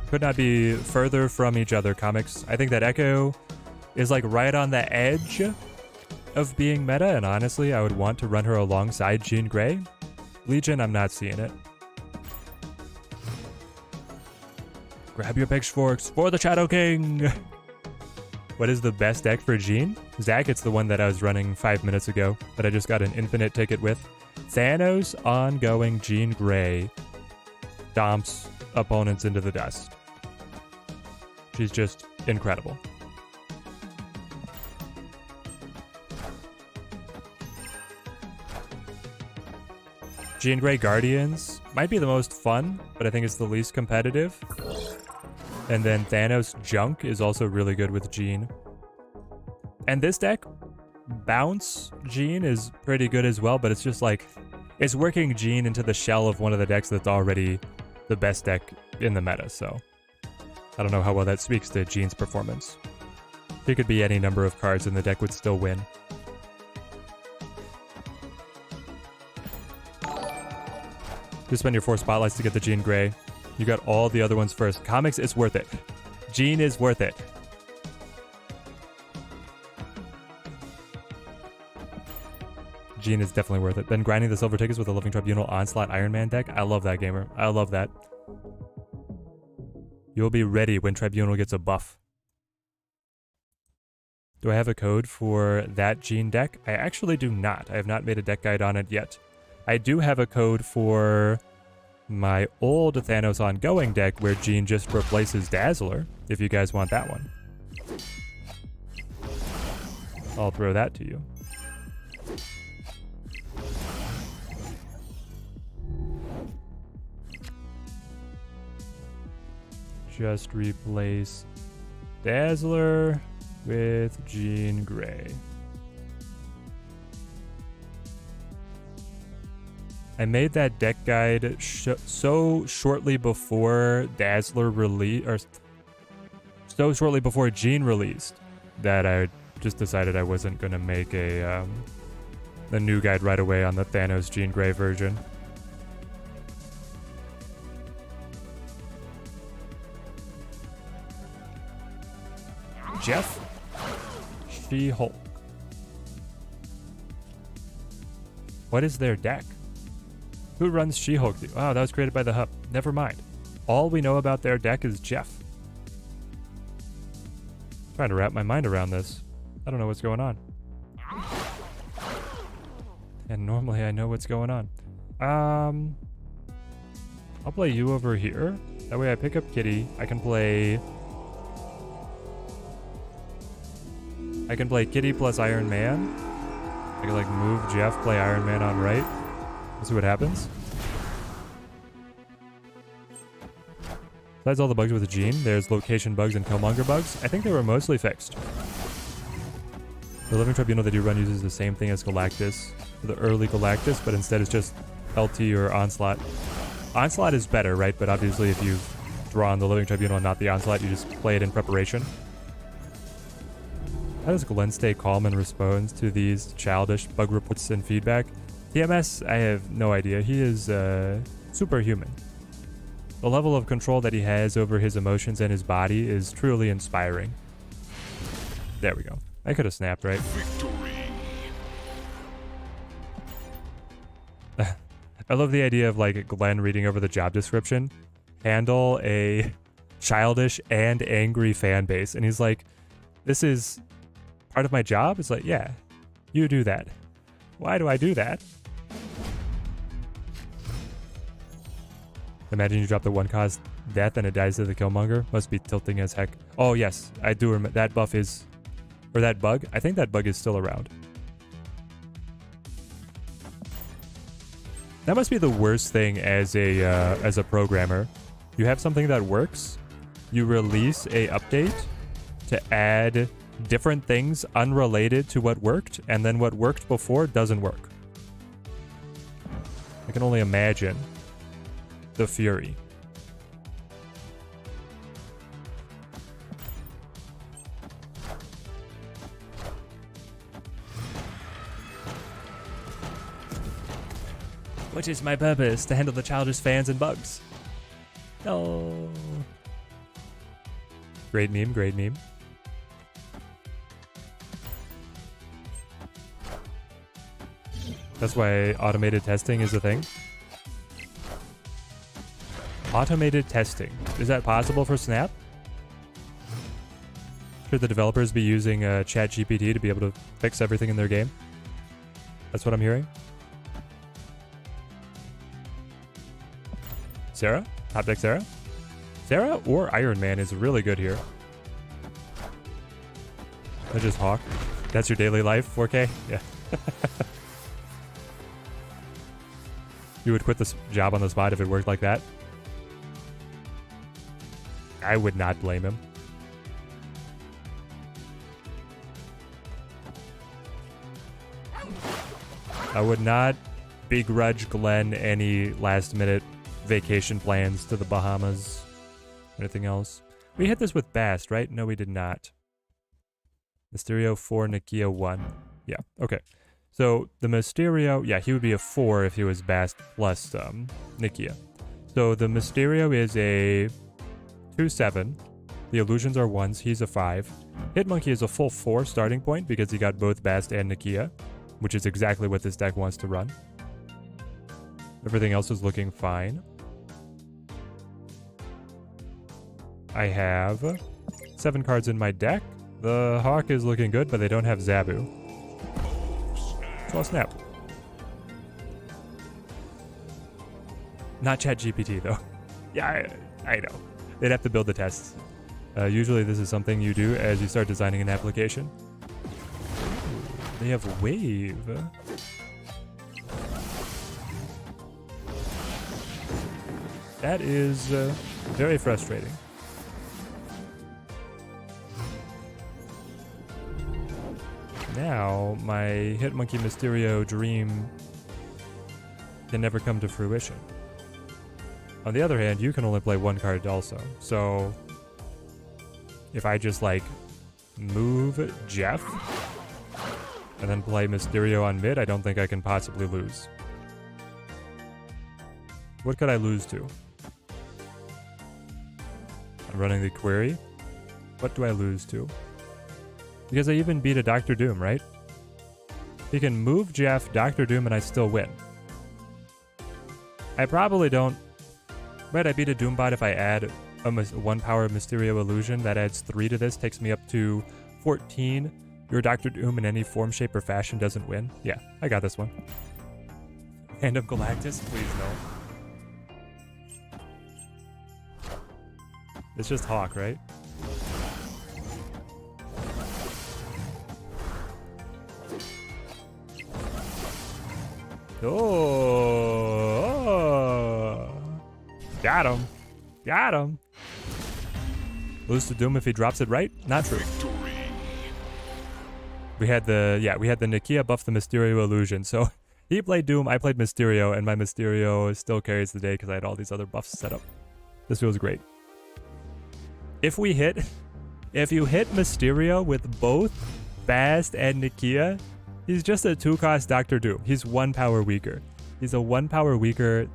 Could not be further from each other, comics. I think that Echo is like right on the edge of being meta, and honestly, I would want to run her alongside Jean Grey. Legion, I'm not seeing it. Grab your pitchforks for the Shadow King! What is the best deck for Jean? Zach, it's the one that I was running 5 minutes ago, that I just got an infinite ticket with. Thanos, ongoing Jean Grey, stomps opponents into the dust. She's just incredible. Jean Grey Guardians might be the most fun, but I think it's the least competitive. And then Thanos Junk is also really good with Jean. And this deck, Bounce Jean is pretty good as well, but it's just like, it's working Jean into the shell of one of the decks that's already the best deck in the meta, so I don't know how well that speaks to Jean's performance. It could be any number of cards and the deck would still win. Just spend your 4 spotlights to get the Jean Grey. You got all the other ones first. Comics, it's worth it. Jean is worth it. Jean is definitely worth it. Been grinding the silver tickets with the Living Tribunal Onslaught Iron Man deck. I love that, gamer. I love that. You'll be ready when Tribunal gets a buff. Do I have a code for that Jean deck? I actually do not. I have not made a deck guide on it yet. I do have a code for my old Thanos ongoing deck where Jean just replaces Dazzler, if you guys want that one. I'll throw that to you. Just replace Dazzler with Jean Grey. I made that deck guide so shortly before Dazzler released, or so shortly before Jean released, that I just decided I wasn't going to make a new guide right away on the Thanos Jean Grey version. Jeff? She-Hulk. What is their deck? Who runs She-Hulk? Wow, that was created by the Hub. Never mind. All we know about their deck is Jeff. Trying to wrap my mind around this. I don't know what's going on. And normally I know what's going on. I'll play you over here. That way I pick up Kitty. I can play Kitty plus Iron Man. I can like move Jeff, play Iron Man on right. Let's see what happens. Besides all the bugs with the Gene, there's location bugs and Killmonger bugs. I think they were mostly fixed. The Living Tribunal that you run uses the same thing as Galactus, for the early Galactus, but instead it's just LT or Onslaught. Onslaught is better, right? But obviously if you've drawn the Living Tribunal and not the Onslaught, you just play it in preparation. How does Glenn stay calm and responds to these childish bug reports and feedback? TMS, I have no idea. He is superhuman. The level of control that he has over his emotions and his body is truly inspiring. There we go. I could have snapped, right? I love the idea of like Glenn reading over the job description. Handle a childish and angry fan base. And he's like, this is part of my job? It's like, yeah, you do that. Why do I do that? Imagine you drop the one cause death and it dies to the Killmonger. Must be tilting as heck. Oh yes, I do remember that buff is, or that bug. I think that bug is still around. That must be the worst thing as a programmer. You have something that works, you release a update to add different things unrelated to what worked, and then what worked before doesn't work. I can only imagine the fury. What is my purpose? To handle the childish fans and bugs. No. Great meme, great meme. That's why automated testing is a thing. Automated testing. Is that possible for Snap? Should the developers be using ChatGPT to be able to fix everything in their game? That's what I'm hearing. Sarah? Top deck Sarah? Sarah or Iron Man is really good here. Or just Hawk. That's your daily life, 4K? Yeah. You would quit this job on the spot if it worked like that? I would not blame him. I would not begrudge Glenn any last-minute vacation plans to the Bahamas. Anything else? We hit this with Bast, right? No, we did not. Mysterio 4, Nakia 1. Yeah, okay. So the Mysterio, yeah, he would be a 4 if he was Bast plus Nakia. So the Mysterio is a 2/7. The illusions are 1s. He's a 5. Hitmonkey is a full 4 starting point because he got both Bast and Nakia, which is exactly what this deck wants to run. Everything else is looking fine. I have 7 cards in my deck. The Hawk is looking good, but they don't have Zabu. So I'll snap. Not ChatGPT though. Yeah, I know. They'd have to build the tests. Usually this is something you do as you start designing an application. Ooh, they have Wave. That is very frustrating. Now, my Hitmonkey Mysterio dream can never come to fruition. On the other hand, you can only play 1 card also. So, if I just, like, move Jeff and then play Mysterio on mid, I don't think I can possibly lose. What could I lose to? I'm running the query. What do I lose to? Because I even beat a Doctor Doom, right? He can move Jeff, Doctor Doom, and I still win. I probably don't... Right, I beat a Doombot if I add 1 power Mysterio Illusion. That adds 3 to this, takes me up to 14. Your Dr. Doom in any form, shape, or fashion doesn't win. Yeah, I got this one. Hand of Galactus? Please no. It's just Hawk, right? Oh, got him. Got him. Lose to Doom if he drops it right? Not true. We had the Nakia buff the Mysterio Illusion. So he played Doom, I played Mysterio, and my Mysterio still carries the day because I had all these other buffs set up. This feels great. If you hit Mysterio with both Fast and Nakia, he's just a 2-cost Dr. Doom. He's 1 power weaker. He's a 1 power weaker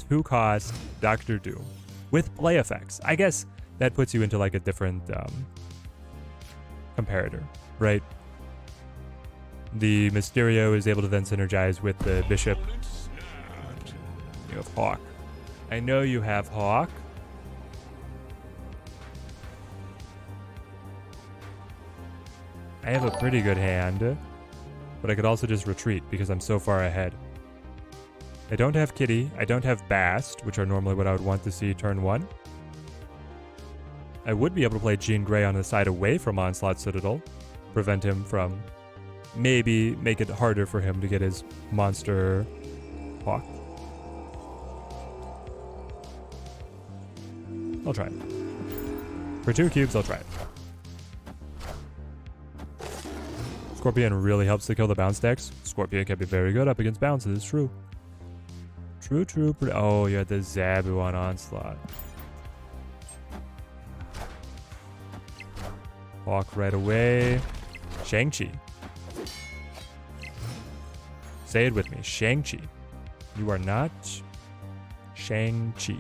2-cost Dr. Doom with play effects. I guess that puts you into like a different comparator, right? The Mysterio is able to then synergize with the Bishop. You have Hawk. I know you have Hawk. I have a pretty good hand, but I could also just retreat because I'm so far ahead. I don't have Kitty. I don't have Bast, which are normally what I would want to see turn 1. I would be able to play Jean Grey on the side away from Onslaught Citadel, prevent him from, maybe make it harder for him to get his monster Hawk. I'll try it. For 2 cubes, I'll try it. Scorpion really helps to kill the bounce decks. Scorpion can be very good up against bounces, true. True. Oh, you had the Zabu on Onslaught. Walk right away. Shang-Chi. Say it with me. Shang-Chi. You are not Shang-Chi.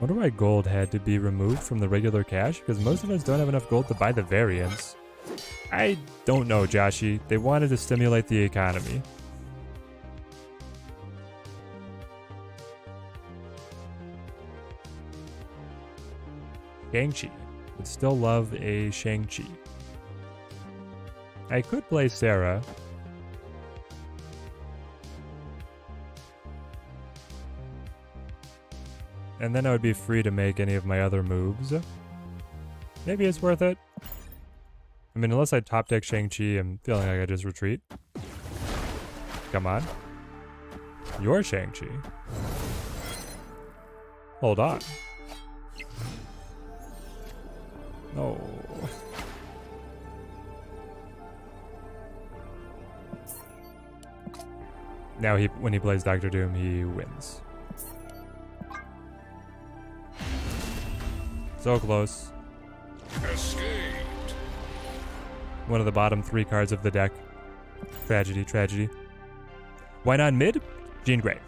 Wonder why gold had to be removed from the regular cash? Because most of us don't have enough gold to buy the variants. I don't know, Joshi. They wanted to stimulate the economy. Shang-Chi. Would still love a Shang-Chi. I could play Sarah. And then I would be free to make any of my other moves. Maybe it's worth it. I mean, unless I top deck Shang-Chi, I'm feeling like I just retreat. Come on. You're Shang-Chi. Hold on. No. Now when he plays Dr. Doom, he wins. So close. Escaped. One of the bottom 3 cards of the deck. Tragedy. Why not mid? Jean Grey.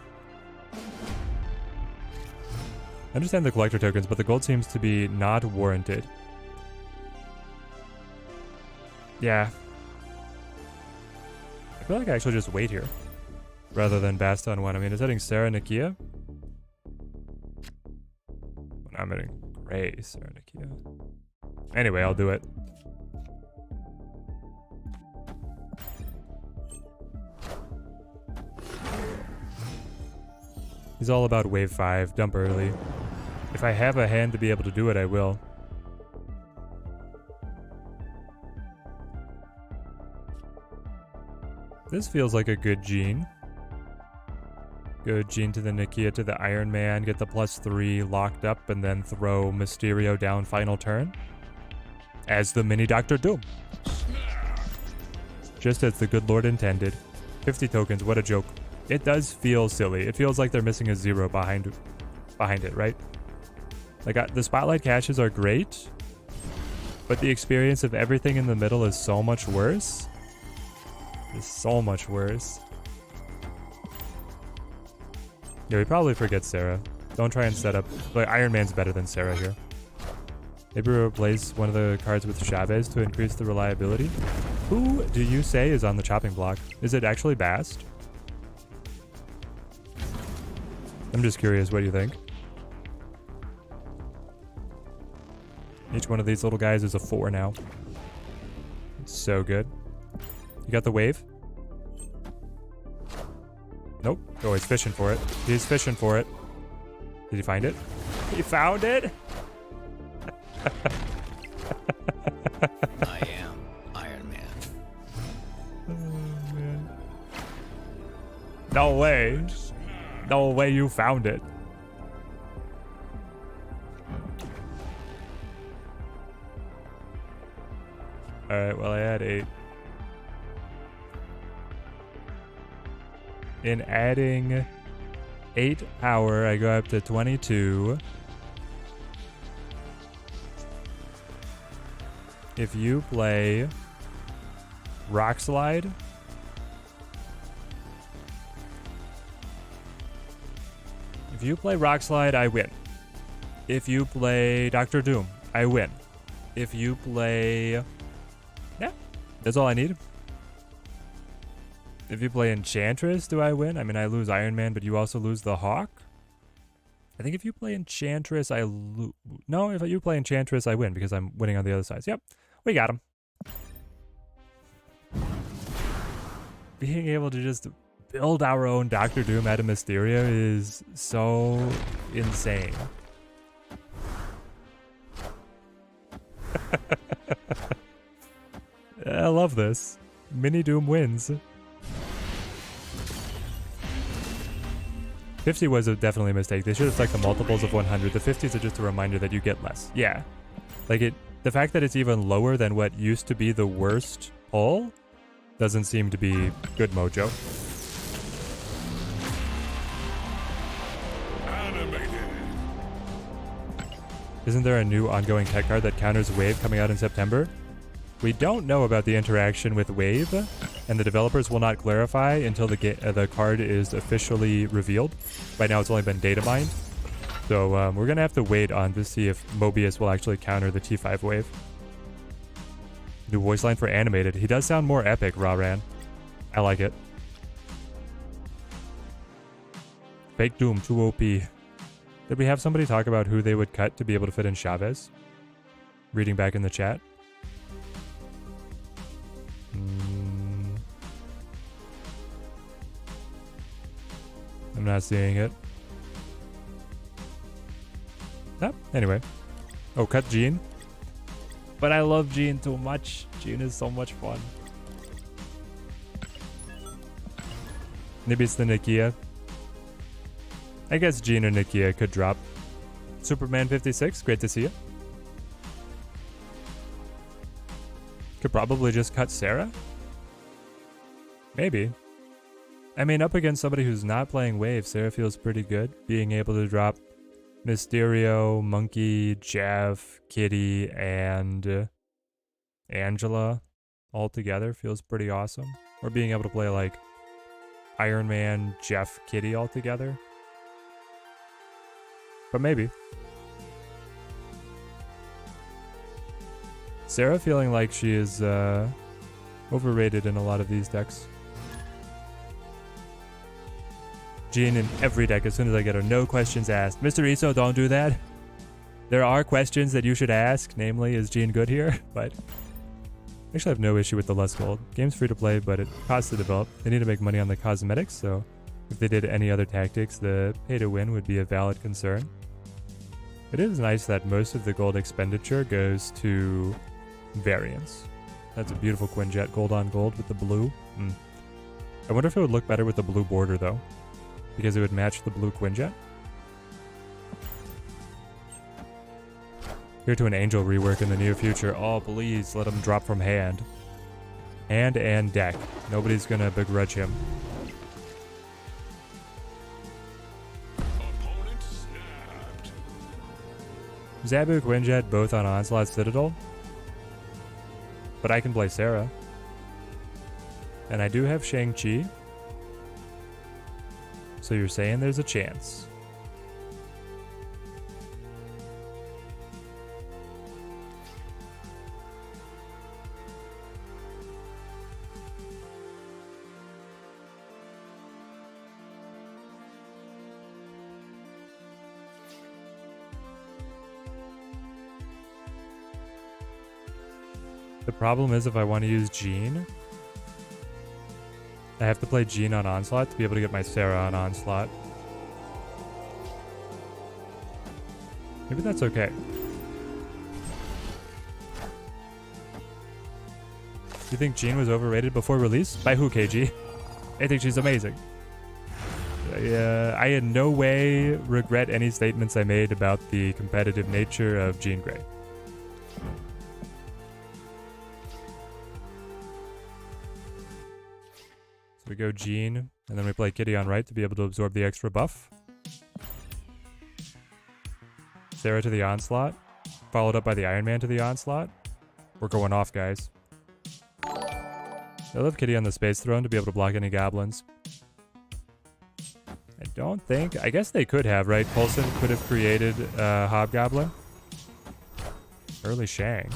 I understand the collector tokens, but the gold seems to be not warranted. Yeah. I feel like I actually just wait here. Rather than Bast on 1. I mean, is hitting Sarah Nakia? I'm hitting Grey Sarah Nakia. Anyway, I'll do it. He's all about wave 5, dump early. If I have a hand to be able to do it, I will. This feels like a good Jean. Good Jean to the Nakia to the Iron Man, get the +3 locked up, and then throw Mysterio down final turn. As the mini Dr. Doom. Just as the good Lord intended. 50 tokens, what a joke. It does feel silly. It feels like they're missing a 0 behind it, right? Like, the spotlight caches are great, but the experience of everything in the middle is so much worse. It's so much worse. Yeah, we probably forget Sarah. Don't try and set up... Like, Iron Man's better than Sarah here. Maybe we replace one of the cards with Chavez to increase the reliability. Who do you say is on the chopping block? Is it actually Bast? I'm just curious what you think. Each one of these little guys is a 4 now. It's so good. You got the wave? Nope. Oh, he's fishing for it. He's fishing for it. Did he find it? He found it? I am Iron Man. Oh, man. No way. No way you found it. Alright, well I had 8. In adding 8 power, I go up to 22. If you play Rock Slide, I win. If you play Doctor Doom, I win. If you play... Yeah, that's all I need. If you play Enchantress, do I win? I mean, I lose Iron Man, but you also lose the Hawk. I think if you play Enchantress, I lose. No, if you play Enchantress, I win because I'm winning on the other side. Yep, we got him. Being able to just build our own Doctor Doom out of Mysterio is so insane. I love this. Mini Doom wins. 50 was definitely a mistake. They should have stuck the multiples of 100. The 50s are just a reminder that you get less. Yeah. Like the fact that it's even lower than what used to be the worst pull doesn't seem to be good mojo. Animated. Isn't there a new ongoing tech card that counters Wave coming out in September? We don't know about the interaction with Wave, and the developers will not clarify until the card is officially revealed. Right now it's only been data mined. So we're going to have to wait on to see if Mobius will actually counter the T5 Wave. New voice line for animated. He does sound more epic, Raran. I like it. Fake Doom, too OP. Did we have somebody talk about who they would cut to be able to fit in Chavez? Reading back in the chat. I'm not seeing it. Oh, anyway. Oh, cut Jean. But I love Jean too much. Jean is so much fun. Maybe it's the Nakia. I guess Jean or Nakia could drop. Superman 56, great to see you. Could probably just cut Sarah? Maybe. I mean, up against somebody who's not playing Wave, Sarah feels pretty good. Being able to drop Mysterio, Monkey, Jeff, Kitty, and Angela all together feels pretty awesome. Or being able to play like Iron Man, Jeff, Kitty all together. But maybe. Sarah feeling like she is overrated in a lot of these decks. Jean in every deck as soon as I get her. No questions asked. Mr. Iso, don't do that. There are questions that you should ask. Namely, is Jean good here? But actually I have no issue with the less gold. Game's free to play, but it costs to develop. They need to make money on the cosmetics, so if they did any other tactics, the pay to win would be a valid concern. It is nice that most of the gold expenditure goes to variants. That's a beautiful Quinjet, gold on gold with the blue. I wonder if it would look better with the blue border though, because it would match the blue Quinjet. Here to an Angel rework in the near future. Oh, please let him drop from hand. Hand and deck. Nobody's gonna begrudge him. Opponent snapped. Zabu, Quinjet, both on Onslaught Citadel. But I can play Sarah. And I do have Shang-Chi. So you're saying there's a chance. The problem is if I want to use Jean, I have to play Jean on Onslaught to be able to get my Sarah on Onslaught. Maybe that's okay. You think Jean was overrated before release? By who, KG? I think she's amazing. I in no way regret any statements I made about the competitive nature of Jean Grey. So we go Jean, and then we play Kitty on right to be able to absorb the extra buff. Sarah to the Onslaught, followed up by the Iron Man to the Onslaught. We're going off, guys. I love Kitty on the Space Throne to be able to block any goblins. I don't think... I guess they could have, right? Coulson could have created Hobgoblin. Early Shang.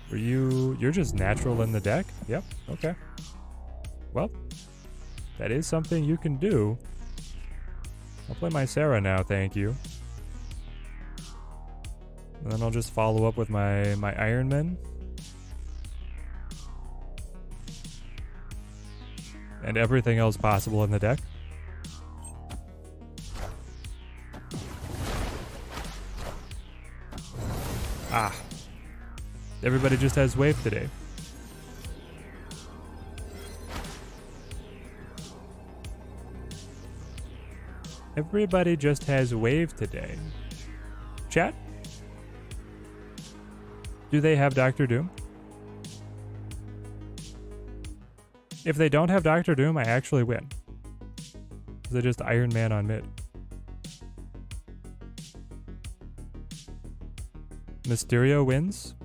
Were you... You're just natural in the deck? Yep, okay. Well, that is something you can do. I'll play my Sarah now, thank you. And then I'll just follow up with my Iron Man. And everything else possible in the deck. Ah. Everybody just has wave today. Everybody just has wave today. Chat? Do they have Doctor Doom? If they don't have Doctor Doom, I actually win. Because they just Iron Man on mid. Mysterio wins?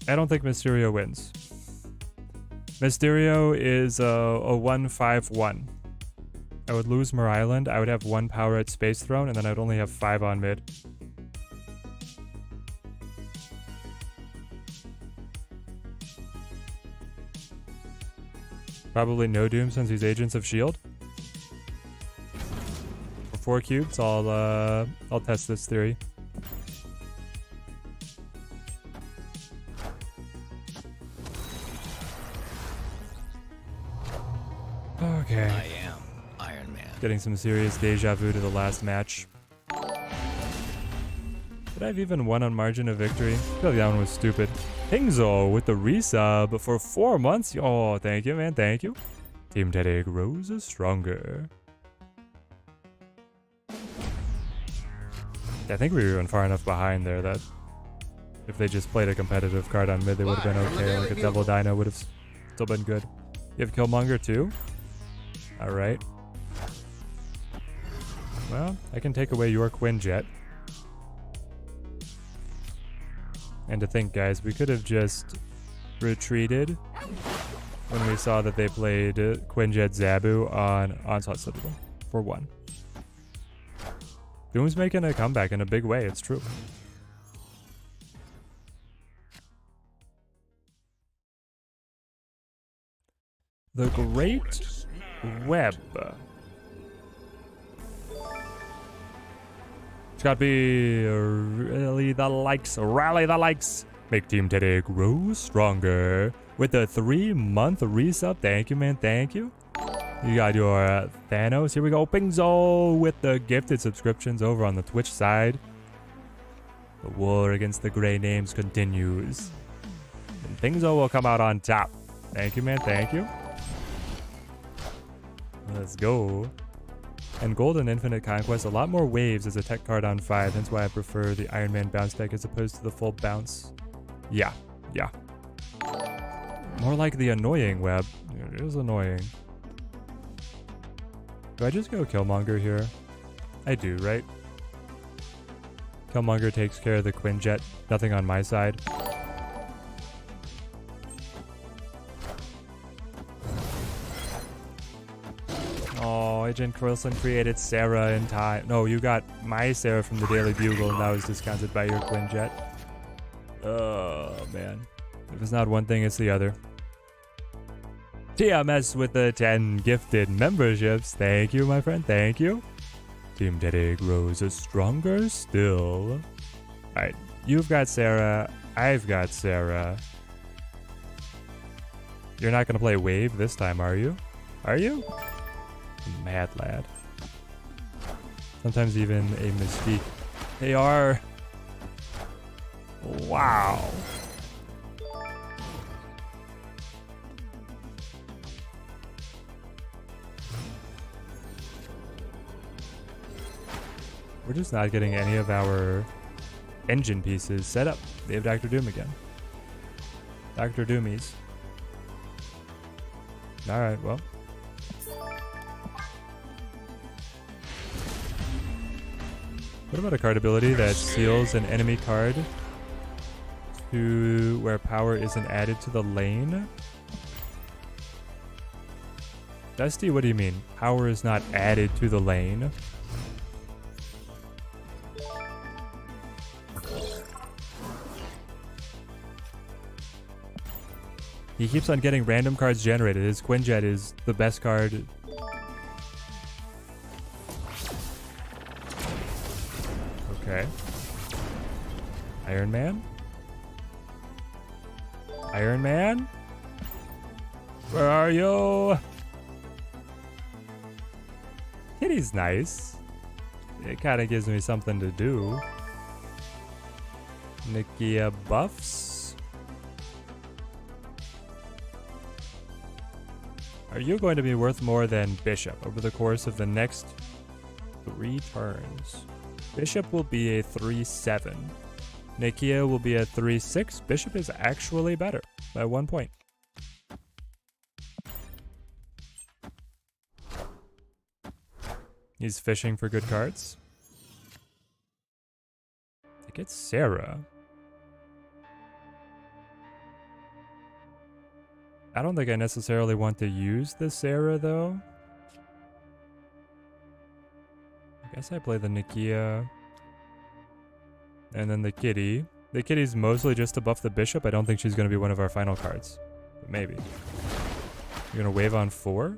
I don't think Mysterio wins. Mysterio is a 1-5-1. I would lose Mer Island, I would have 1 power at Space Throne, and then I would only have 5 on mid. Probably no Doom since he's Agents of S.H.I.E.L.D. For 4 cubes, I'll test this theory. Okay. I am Iron Man. Getting some serious deja vu to the last match. Did I have even won on margin of victory? I feel like that one was stupid. Pingzo with the resub for 4 months. Oh, thank you, man. Thank you. Team Teddy grows stronger. I think we were even far enough behind there that if they just played a competitive card on mid, they would have been okay. Like a Devil Dino would have still been good. You have Killmonger too? Alright. Well, I can take away your Quinjet. And to think, guys, we could have just retreated when we saw that they played Quinjet Zabu on Onslaught Citadel for 1. Doom's making a comeback in a big way, it's true. The Great Web. It's gotta be really the likes, rally the likes. Make Team Teddy grow stronger with a 3-month resub. Thank you, man. Thank you. You got your Thanos. Here we go. Pingzo with the gifted subscriptions over on the Twitch side. The war against the gray names continues. And Pingzo will come out on top. Thank you, man. Thank you. Let's go. And Golden Infinite Conquest, a lot more waves as a tech card on 5. That's why I prefer the Iron Man bounce deck as opposed to the full bounce. Yeah. More like the annoying web. It is annoying. Do I just go Killmonger here? I do, right? Killmonger takes care of the Quinjet. Nothing on my side. Oh, Agent Coulson created Sarah in time. No, you got my Sarah from the Daily Bugle, and that was discounted by your Quinjet. Oh, man. If it's not one thing, it's the other. TMS with the 10 gifted memberships. Thank you, my friend. Thank you. Team Teddy grows stronger still. Alright, You've got Sarah. I've got Sarah. You're not going to play Wave this time, are you? Are you? Mad lad. Sometimes even a Mystique. They are. Wow. We're just not getting any of our engine pieces set up. They have Dr. Doom again. Dr. Doomies. Alright, well. What about a card ability that seals an enemy card to where power isn't added to the lane? Dusty, what do you mean? Power is not added to the lane? He keeps on getting random cards generated. His Quinjet is the best card. Okay. Iron Man? Iron Man? Where are you? Kitty's nice. It kind of gives me something to do. Nikia buffs? Are you going to be worth more than Bishop over the course of the next 3 turns? Bishop will be a 3-7. Nikia will be a 3-6. Bishop is actually better by 1 point. He's fishing for good cards. I get Sarah. I don't think I necessarily want to use the Sarah, though. I guess I play the Nikia. And then the Kitty. The Kitty's mostly just to buff the Bishop. I don't think she's going to be one of our final cards. But maybe. You're going to wave on 4?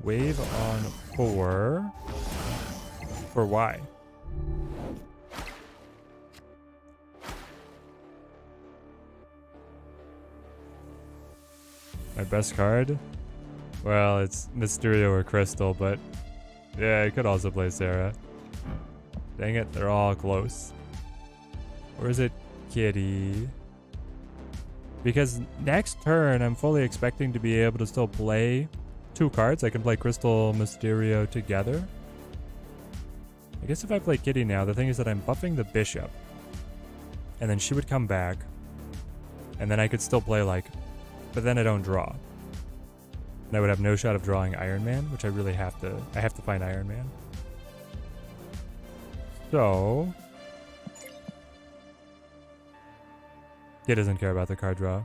Wave on 4. For why? My best card? Well, it's Mysterio or Crystal, but yeah, I could also play Sarah. Dang it, they're all close. Or is it Kitty? Because next turn, I'm fully expecting to be able to still play 2 cards. I can play Crystal, Mysterio together. I guess if I play Kitty now, the thing is that I'm buffing the Bishop. And then she would come back. And then I could still play like... But then I don't draw. And I would have no shot of drawing Iron Man, which I really have to... I have to find Iron Man. So... He doesn't care about the card draw.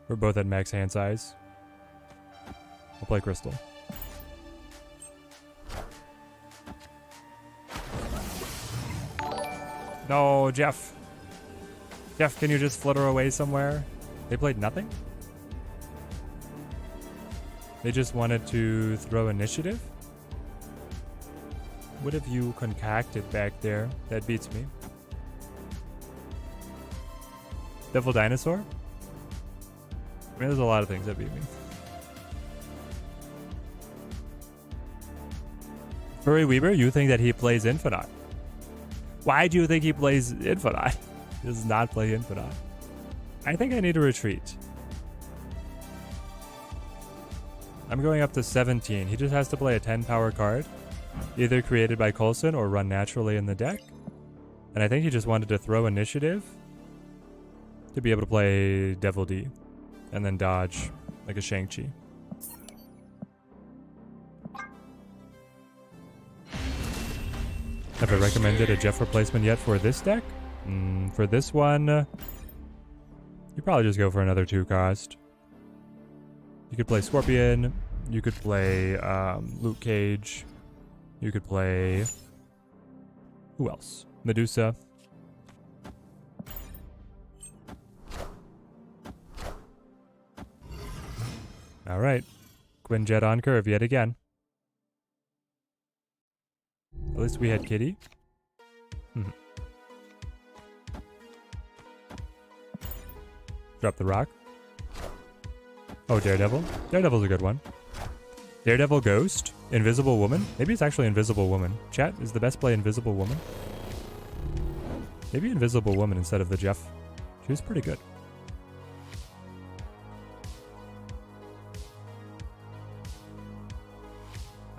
We're both at max hand size. I'll play Crystal. No, Jeff. Jeff, can you just flutter away somewhere? They played nothing? They just wanted to throw initiative? What have you concocted back there that beats me? Devil Dinosaur? I mean, there's a lot of things that beat me. Furry Weaver, you think that he plays Infinite? Why do you think he plays Infinite? He does not play Infinite. I think I need to retreat. I'm going up to 17. He just has to play a 10 power card, either created by Coulson or run naturally in the deck. And I think he just wanted to throw initiative to be able to play Devil D and then dodge like a Shang-Chi. Have I recommended a Jeff replacement yet for this deck? For this one, you probably just go for another 2 cost. You could play Scorpion. You could play Luke Cage. You could play... Who else? Medusa. Alright. Quinjet on curve yet again. At least we had Kitty. Drop the rock. Oh, Daredevil. Daredevil's a good one. Daredevil Ghost. Invisible Woman. Maybe it's actually Invisible Woman. Chat, is the best play Invisible Woman? Maybe Invisible Woman instead of the Jeff. She was pretty good.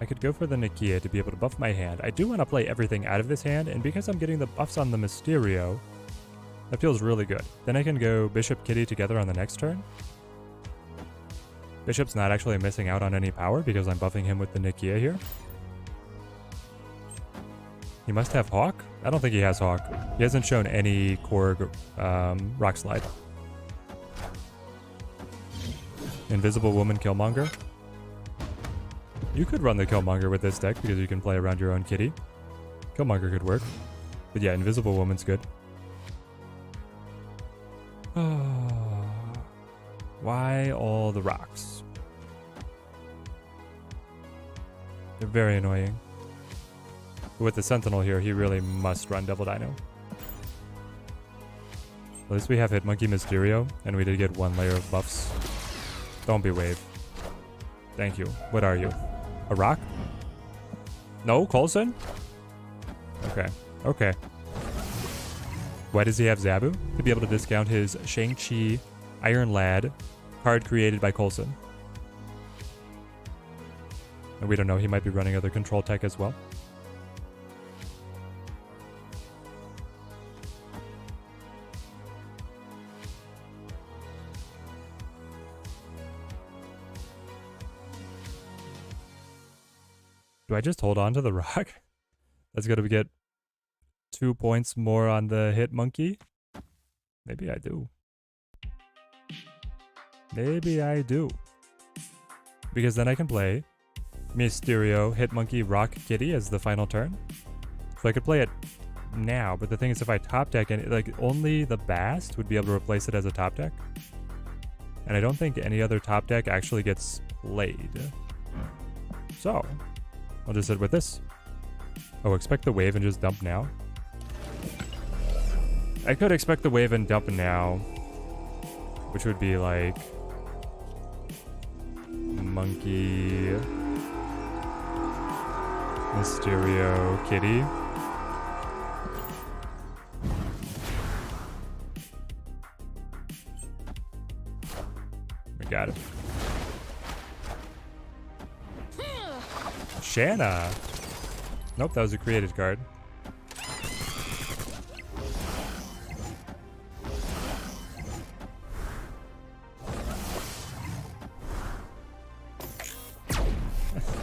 I could go for the Nakia to be able to buff my hand. I do want to play everything out of this hand, and because I'm getting the buffs on the Mysterio, that feels really good. Then I can go Bishop Kitty together on the next turn. Bishop's not actually missing out on any power because I'm buffing him with the Nakia here. He must have Hawk? I don't think he has Hawk. He hasn't shown any Korg Rock Slide. Invisible Woman Killmonger. You could run the Killmonger with this deck because you can play around your own kitty. Killmonger could work. But yeah, Invisible Woman's good. Why all the rocks? They're very annoying. But with the Sentinel here, he really must run Devil Dino. At least we have Hitmonkey Mysterio, and we did get one layer of buffs. Don't be Wave. Thank you. What are you? A rock? No? Coulson? Okay. Okay. Why does he have Zabu? To be able to discount his Shang-Chi Iron Lad card created by Coulson. And we don't know, he might be running other control tech as well. Do I just hold on to the rock? That's gonna get 2 points more on the Hitmonkey? Maybe I do. Maybe I do. Because then I can play Mysterio, Hitmonkey, Rock, Kitty as the final turn. So I could play it now, but the thing is if I top deck any, like only the Bast would be able to replace it as a top deck. And I don't think any other top deck actually gets played. So, I'll just sit with this. Oh, expect the wave and just dump now? I could expect the wave and dump now, which would be like Monkey, Mysterio, Kitty. We got it. Shanna. Nope, that was a created card.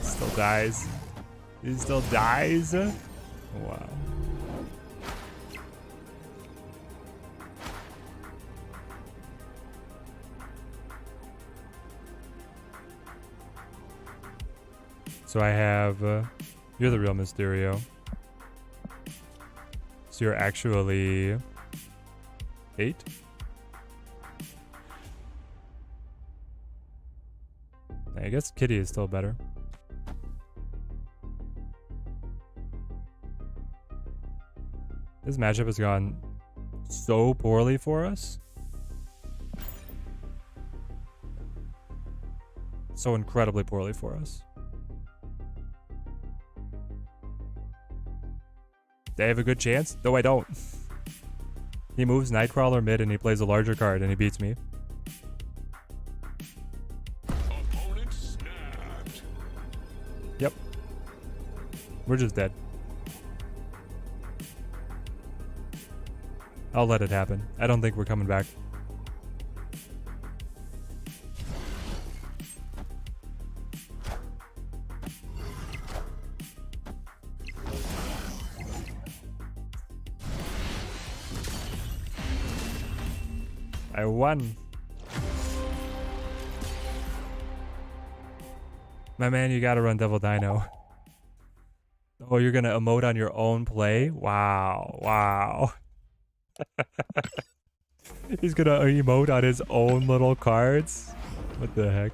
Still dies. He still dies? Wow. So I have, you're the real Mysterio. So you're actually 8? I guess Kitty is still better. This matchup has gone so poorly for us. So incredibly poorly for us. They have a good chance? No, I don't. He moves Nightcrawler mid and he plays a larger card and he beats me. Opponent snapped. Yep. We're just dead. I'll let it happen. I don't think we're coming back. I won. My man, you gotta run Devil Dino. Oh, you're gonna emote on your own play? Wow. Wow. He's gonna emote on his own little cards? What the heck?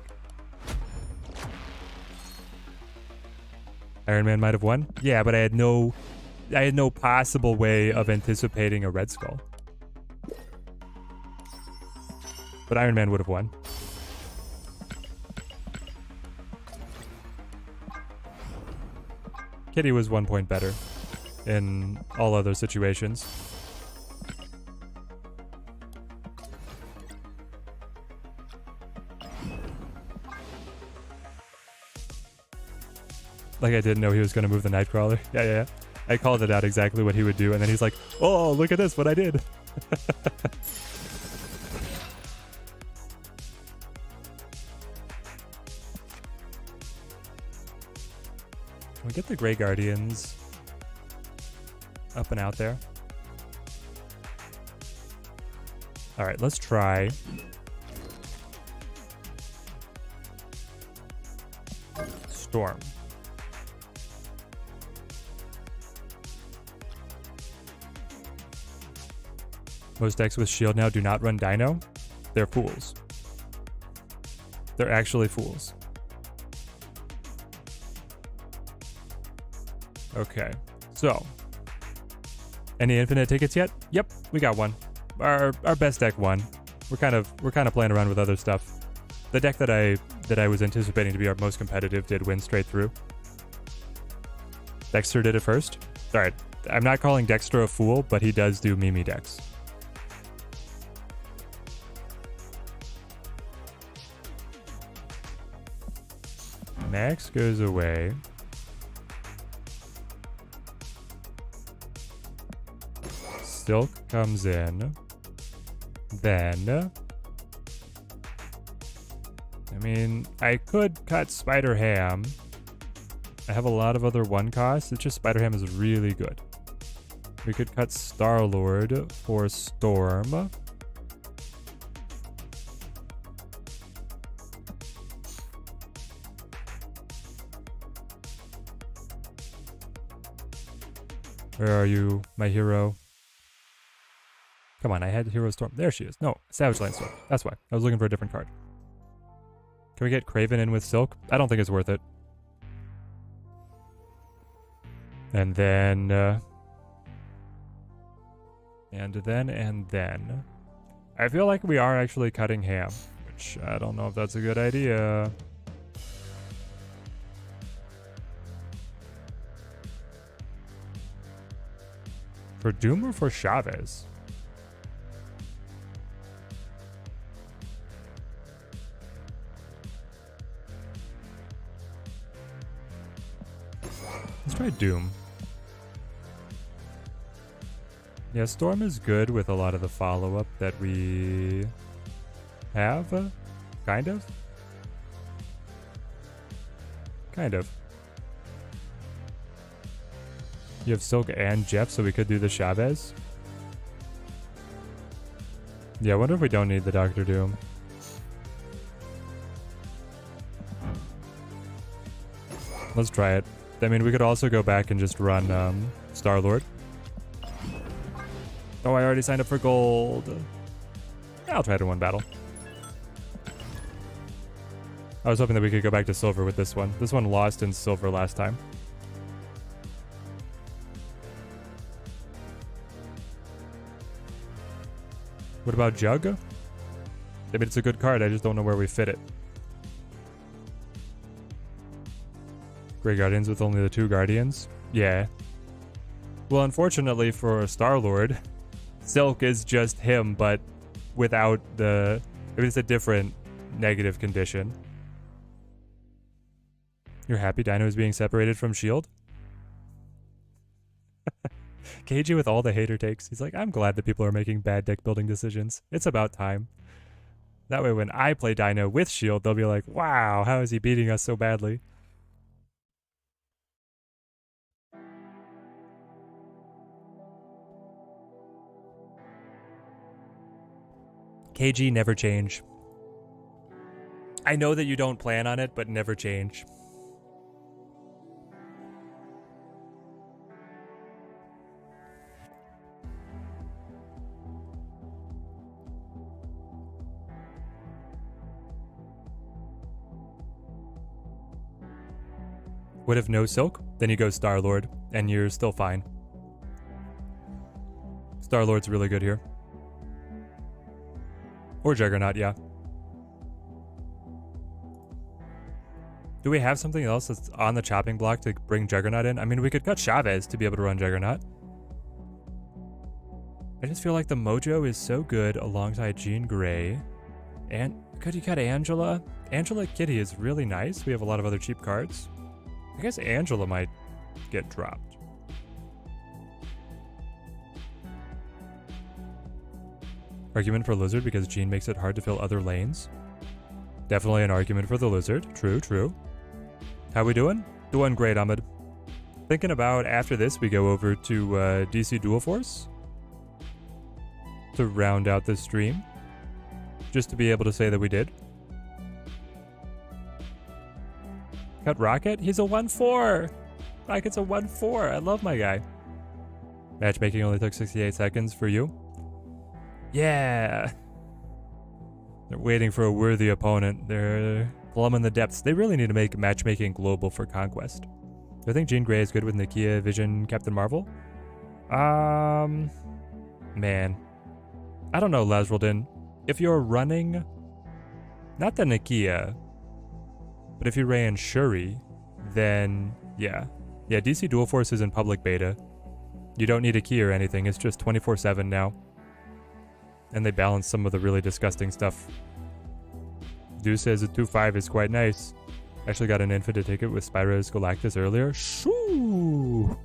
Iron Man might have won? Yeah, but I had no I had no possible way of anticipating a Red Skull. But Iron Man would have won. Kitty was 1 point better in all other situations. Like I didn't know he was going to move the Nightcrawler. Yeah. I called it out exactly what he would do, and then he's like, oh, look at this, what I did. Can we get the Grey Guardians up and out there? All right, let's try. Storm. Most decks with shield now do not run Dino. They're fools. They're actually fools. Okay, so any infinite tickets yet? Yep, we got one. Our best deck won. We're kind of playing around with other stuff. The deck that I was anticipating to be our most competitive did win straight through. Dexter did it first. All right, I'm not calling Dexter a fool, but he does do Mimi decks. Max goes away. Silk comes in. Then... I mean, I could cut Spider-Ham. I have a lot of other one costs. It's just Spider-Ham is really good. We could cut Star-Lord for Storm. Where are you, my hero? Come on, I had Hero Storm. There she is. No, Savage Land Storm. That's why. I was looking for a different card. Can we get Kraven in with Silk? I don't think it's worth it. And then... And then... I feel like we are actually cutting Ham, which I don't know if that's a good idea. For Doom or for Chavez? Let's try Doom. Yeah, Storm is good with a lot of the follow-up that we have, kind of. Kind of. You have Silk and Jeff, so we could do the Chavez. Yeah, I wonder if we don't need the Doctor Doom. Let's try it. I mean, we could also go back and just run Star-Lord. Oh, I already signed up for gold. Yeah, I'll try it in one battle. I was hoping that we could go back to silver with this one. This one lost in silver last time. What about Jug? I mean, it's a good card. I just don't know where we fit it. Grey Guardians with only the 2 Guardians? Yeah. Well, unfortunately for Star-Lord, Silk is just him, but without the... I mean, it's a different negative condition. You're happy Dino is being separated from S.H.I.E.L.D.? KG with all the hater takes. He's like, I'm glad that people are making bad deck building decisions. It's about time. That way when I play Dino with S.H.I.E.L.D., they'll be like, wow, how is he beating us so badly? KG, never change. I know that you don't plan on it, but never change. Would have no Silk? Then you go Star-Lord, and you're still fine. Star-Lord's really good here. Or Juggernaut, yeah. Do we have something else that's on the chopping block to bring Juggernaut in? I mean, we could cut Chavez to be able to run Juggernaut. I just feel like the mojo is so good alongside Jean Grey. And could you cut Angela? Angela Kitty is really nice. We have a lot of other cheap cards. I guess Angela might get dropped. Argument for Lizard because Jean makes it hard to fill other lanes. Definitely an argument for the Lizard. True, true. How we doing? Doing great, Ahmed. Thinking about after this we go over to DC Dual Force to round out this stream. Just to be able to say that we did. Cut Rocket? He's a 1-4! Rocket's a 1-4. I love my guy. Matchmaking only took 68 seconds for you. Yeah! They're waiting for a worthy opponent. They're plumbing the depths. They really need to make matchmaking global for Conquest. Do I think Jean Grey is good with Nakia, Vision, Captain Marvel? Man. I don't know, Lasraldin. If you're running, not the Nakia, but if you ran Shuri, then yeah. Yeah, DC Dual Force is in public beta. You don't need a key or anything, it's just 24/7 now. And they balance some of the really disgusting stuff. Dew says a 2-5 is quite nice. Actually got an infinite ticket with Spyro's Galactus earlier. Shoo!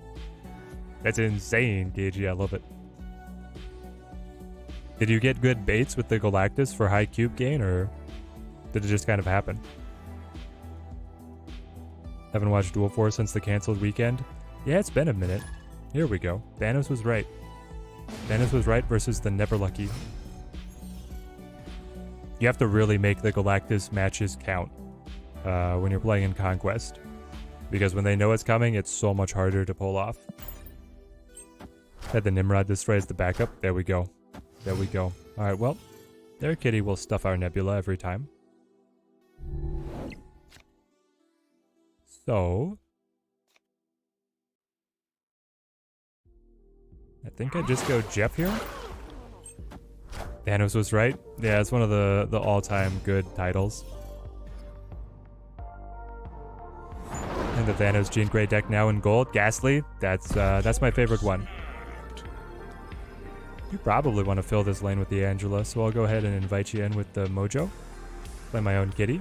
That's insane, Gagey, I love it. Did you get good baits with the Galactus for high cube gain, or did it just kind of happen? Haven't watched Dual Force since the canceled weekend. Yeah, it's been a minute. Here we go. Thanos was right. Thanos was right versus the Never Lucky. You have to really make the Galactus matches count when you're playing in Conquest. Because when they know it's coming, it's so much harder to pull off. Had the Nimrod destroys the backup. There we go. There we go. Alright, well, their kitty will stuff our Nebula every time. So, I think I just go Jeff here. Thanos was right. Yeah, it's one of the all-time good titles. And the Thanos Jean Grey deck now in gold. Ghastly, that's my favorite one. You probably want to fill this lane with the Angela, so I'll go ahead and invite you in with the Mojo. Play my own kitty.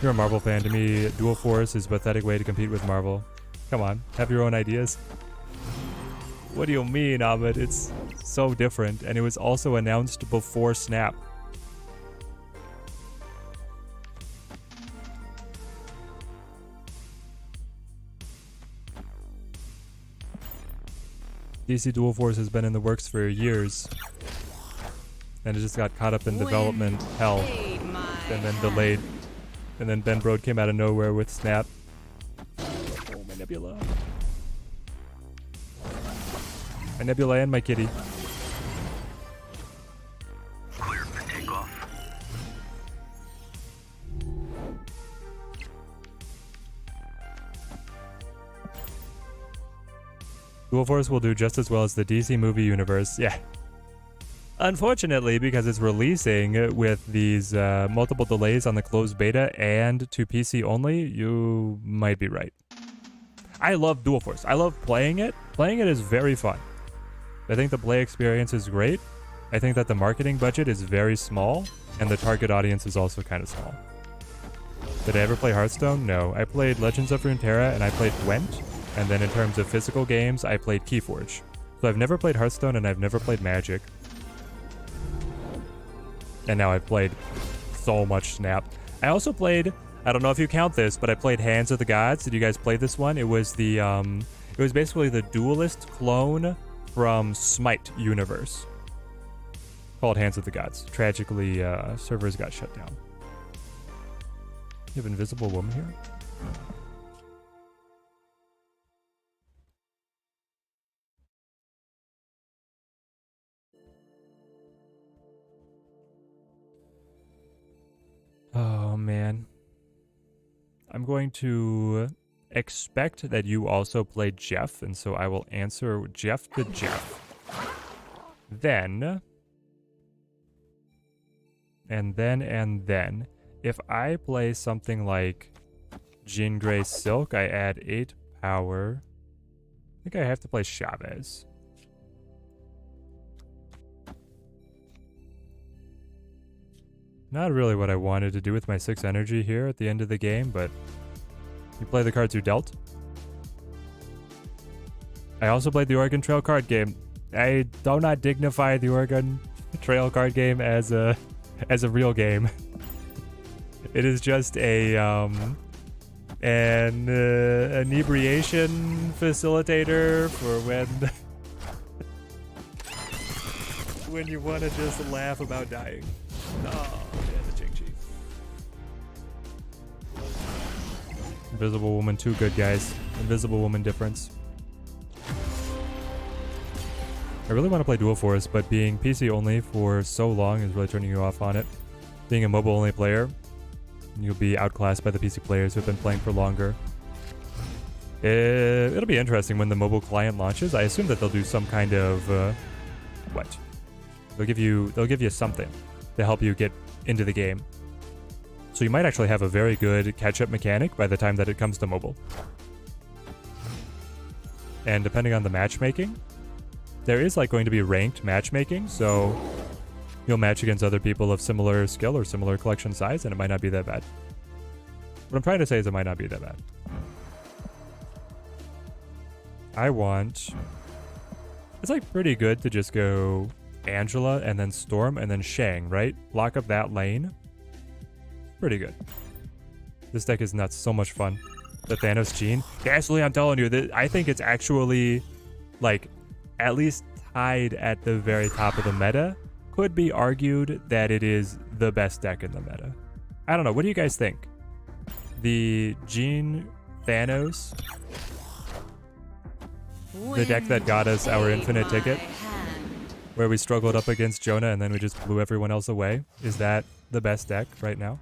You're a Marvel fan. To me, Dual Force is a pathetic way to compete with Marvel. Come on, have your own ideas. What do you mean, Ahmed? It's so different, and it was also announced before Snap. DC Dual Force has been in the works for years, and it just got caught up in development hell, and then delayed, and then Ben Brode came out of nowhere with Snap. Oh, my Nebula. My Nebula and my kitty. Clear for takeoff. Dual Force will do just as well as the DC movie universe. Yeah. Unfortunately, because it's releasing with these multiple delays on the closed beta and to PC only, you might be right. I love Dual Force. I love playing it. Playing it is very fun. I think the play experience is great. I think that the marketing budget is very small, and the target audience is also kind of small. Did I ever play Hearthstone? No. I played Legends of Runeterra, and I played Gwent, and then in terms of physical games, I played Keyforge. So I've never played Hearthstone, and I've never played Magic. And now I've played so much Snap. I also played, I don't know if you count this, but I played Hands of the Gods. Did you guys play this one? It was the, it was basically the Duelist clone from Smite universe, called Hands of the Gods. Tragically, servers got shut down. You have Invisible Woman here? Oh man. I'm going to expect that you also play Jeff, and so I will answer Jeff to Jeff. Then, and then, if I play something like Jean Grey Silk, I add 8 power. I think I have to play Chavez. Not really what I wanted to do with my 6 energy here at the end of the game, but you play the cards you dealt. I also played the Oregon Trail card game. I do not dignify the Oregon Trail card game as a real game. It is just a an inebriation facilitator for when you want to just laugh about dying. Oh, yeah, the Ching-Chi. Invisible Woman, too good, guys. Invisible Woman difference. I really want to play Dual Force, but being PC only for so long is really turning you off on it. Being a mobile only player, you'll be outclassed by the PC players who have been playing for longer. It'll be interesting when the mobile client launches. I assume that they'll do some kind of what? They'll give you something to help you get into the game. So you might actually have a very good catch-up mechanic by the time that it comes to mobile. And depending on the matchmaking, there is like going to be ranked matchmaking, so you'll match against other people of similar skill or similar collection size, and it might not be that bad. What I'm trying to say is it might not be that bad. It's like pretty good to just go Angela and then Storm and then Shang, right? Lock up that lane. Pretty good. This deck is nuts. So much fun. The Thanos Gene. Actually, I'm telling you, I think it's actually like at least tied at the very top of the meta. Could be argued that it is the best deck in the meta. I don't know. What do you guys think? The Gene Thanos, the deck that got us our infinite ticket, where we struggled up against Jonah and then we just blew everyone else away. Is that the best deck right now?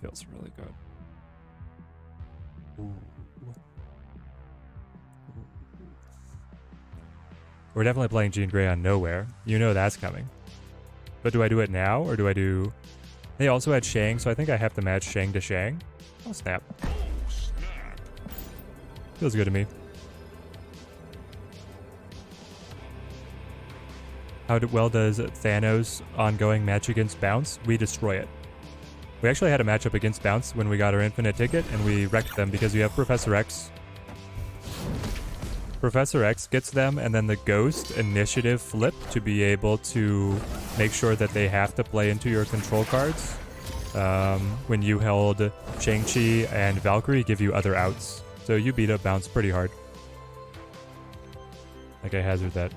Feels really good. Ooh. We're definitely playing Jean Grey on Nowhere. You know that's coming. But do I do it now, or do I do... They also had Shang, so I think I have to match Shang to Shang. Oh, snap. Feels good to me. How well does Thanos ongoing match against Bounce? We destroy it. We actually had a matchup against Bounce when we got our infinite ticket, and we wrecked them because you have Professor X. Professor X gets them, and then the Ghost initiative flip to be able to make sure that they have to play into your control cards. When you held Shang-Chi and Valkyrie, give you other outs. So you beat up Bounce pretty hard. Like I hazard that.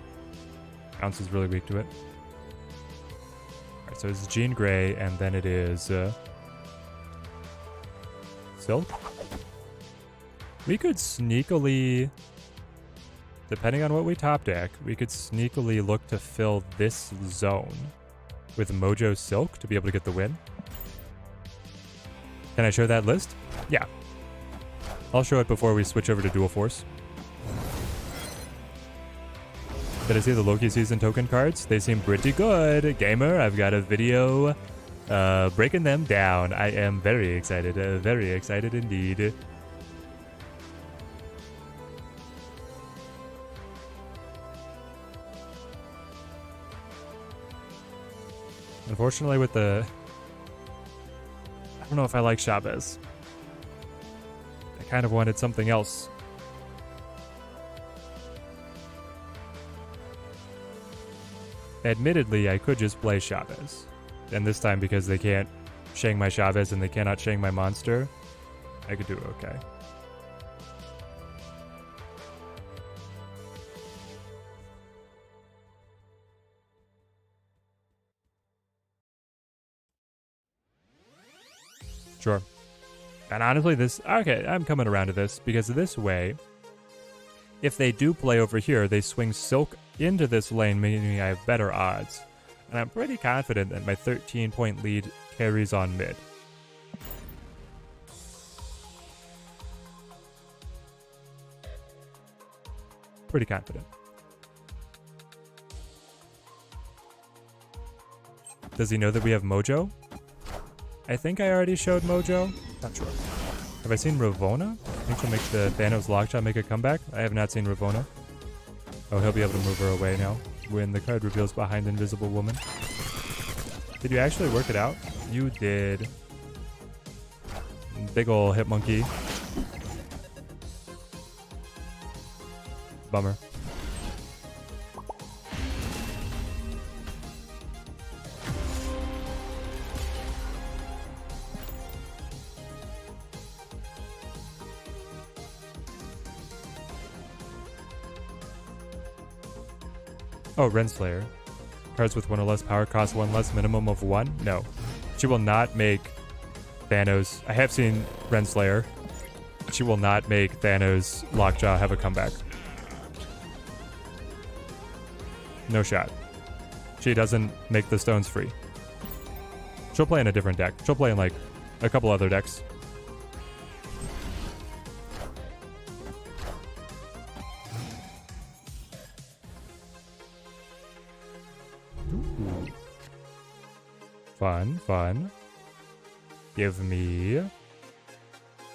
Bounce is really weak to it. Alright, so it's Jean Grey, and then it is Silk. We could sneakily, depending on what we top deck, we could sneakily look to fill this zone with Mojo Silk to be able to get the win. Can I show that list? Yeah. I'll show it before we switch over to Dual Force. Did I see the Loki season token cards? They seem pretty good. Gamer, I've got a video breaking them down. I am very excited indeed. Unfortunately with the... I don't know if I like Chavez. I kind of wanted something else. Admittedly, I could just play Chavez. And this time, because they can't Shang my Chavez and they cannot Shang my monster, I could do okay. Sure. And honestly, okay, I'm coming around to this, because this way, if they do play over here, they swing Silk into this lane, meaning I have better odds. And I'm pretty confident that my 13-point lead carries on mid. Pretty confident. Does he know that we have Mojo? I think I already showed Mojo. Not sure. Have I seen Ravona? I think she'll make the Thanos lockjaw make a comeback. I have not seen Ravona. Oh, he'll be able to move her away now when the card reveals behind Invisible Woman. Did you actually work it out? You did. Big ol' hit monkey. Bummer. Oh, Renslayer. Cards with 1 or less power cost 1 less, minimum of 1? No. She will not make Thanos. I have seen Renslayer. She will not make Thanos Lockjaw have a comeback. No shot. She doesn't make the stones free. She'll play in a different deck. She'll play in like a couple other decks. Ooh. Fun, fun. Give me...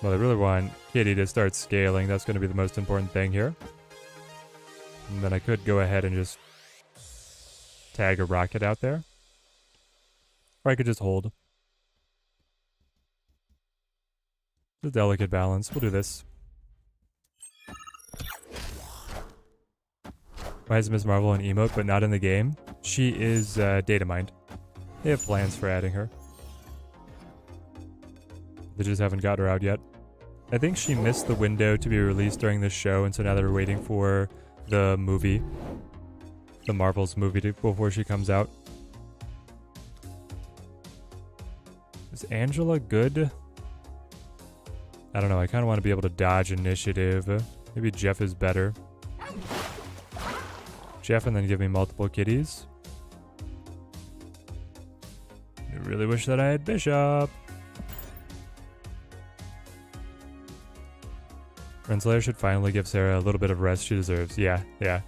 Well, I really want Kitty to start scaling. That's going to be the most important thing here. And then I could go ahead and just tag a rocket out there. Or I could just hold. It's a delicate balance. We'll do this. Why is Ms. Marvel an emote but not in the game? She is data mined. They have plans for adding her. They just haven't got her out yet. I think she missed the window to be released during the show, and so now they're waiting for the movie. The Marvel's movie before she comes out. Is Angela good? I don't know. I kind of want to be able to dodge initiative. Maybe Jeff is better. Jeff and then give me multiple kitties. I really wish that I had Bishop. Renslayer should finally give Sarah a little bit of rest she deserves. Yeah, yeah.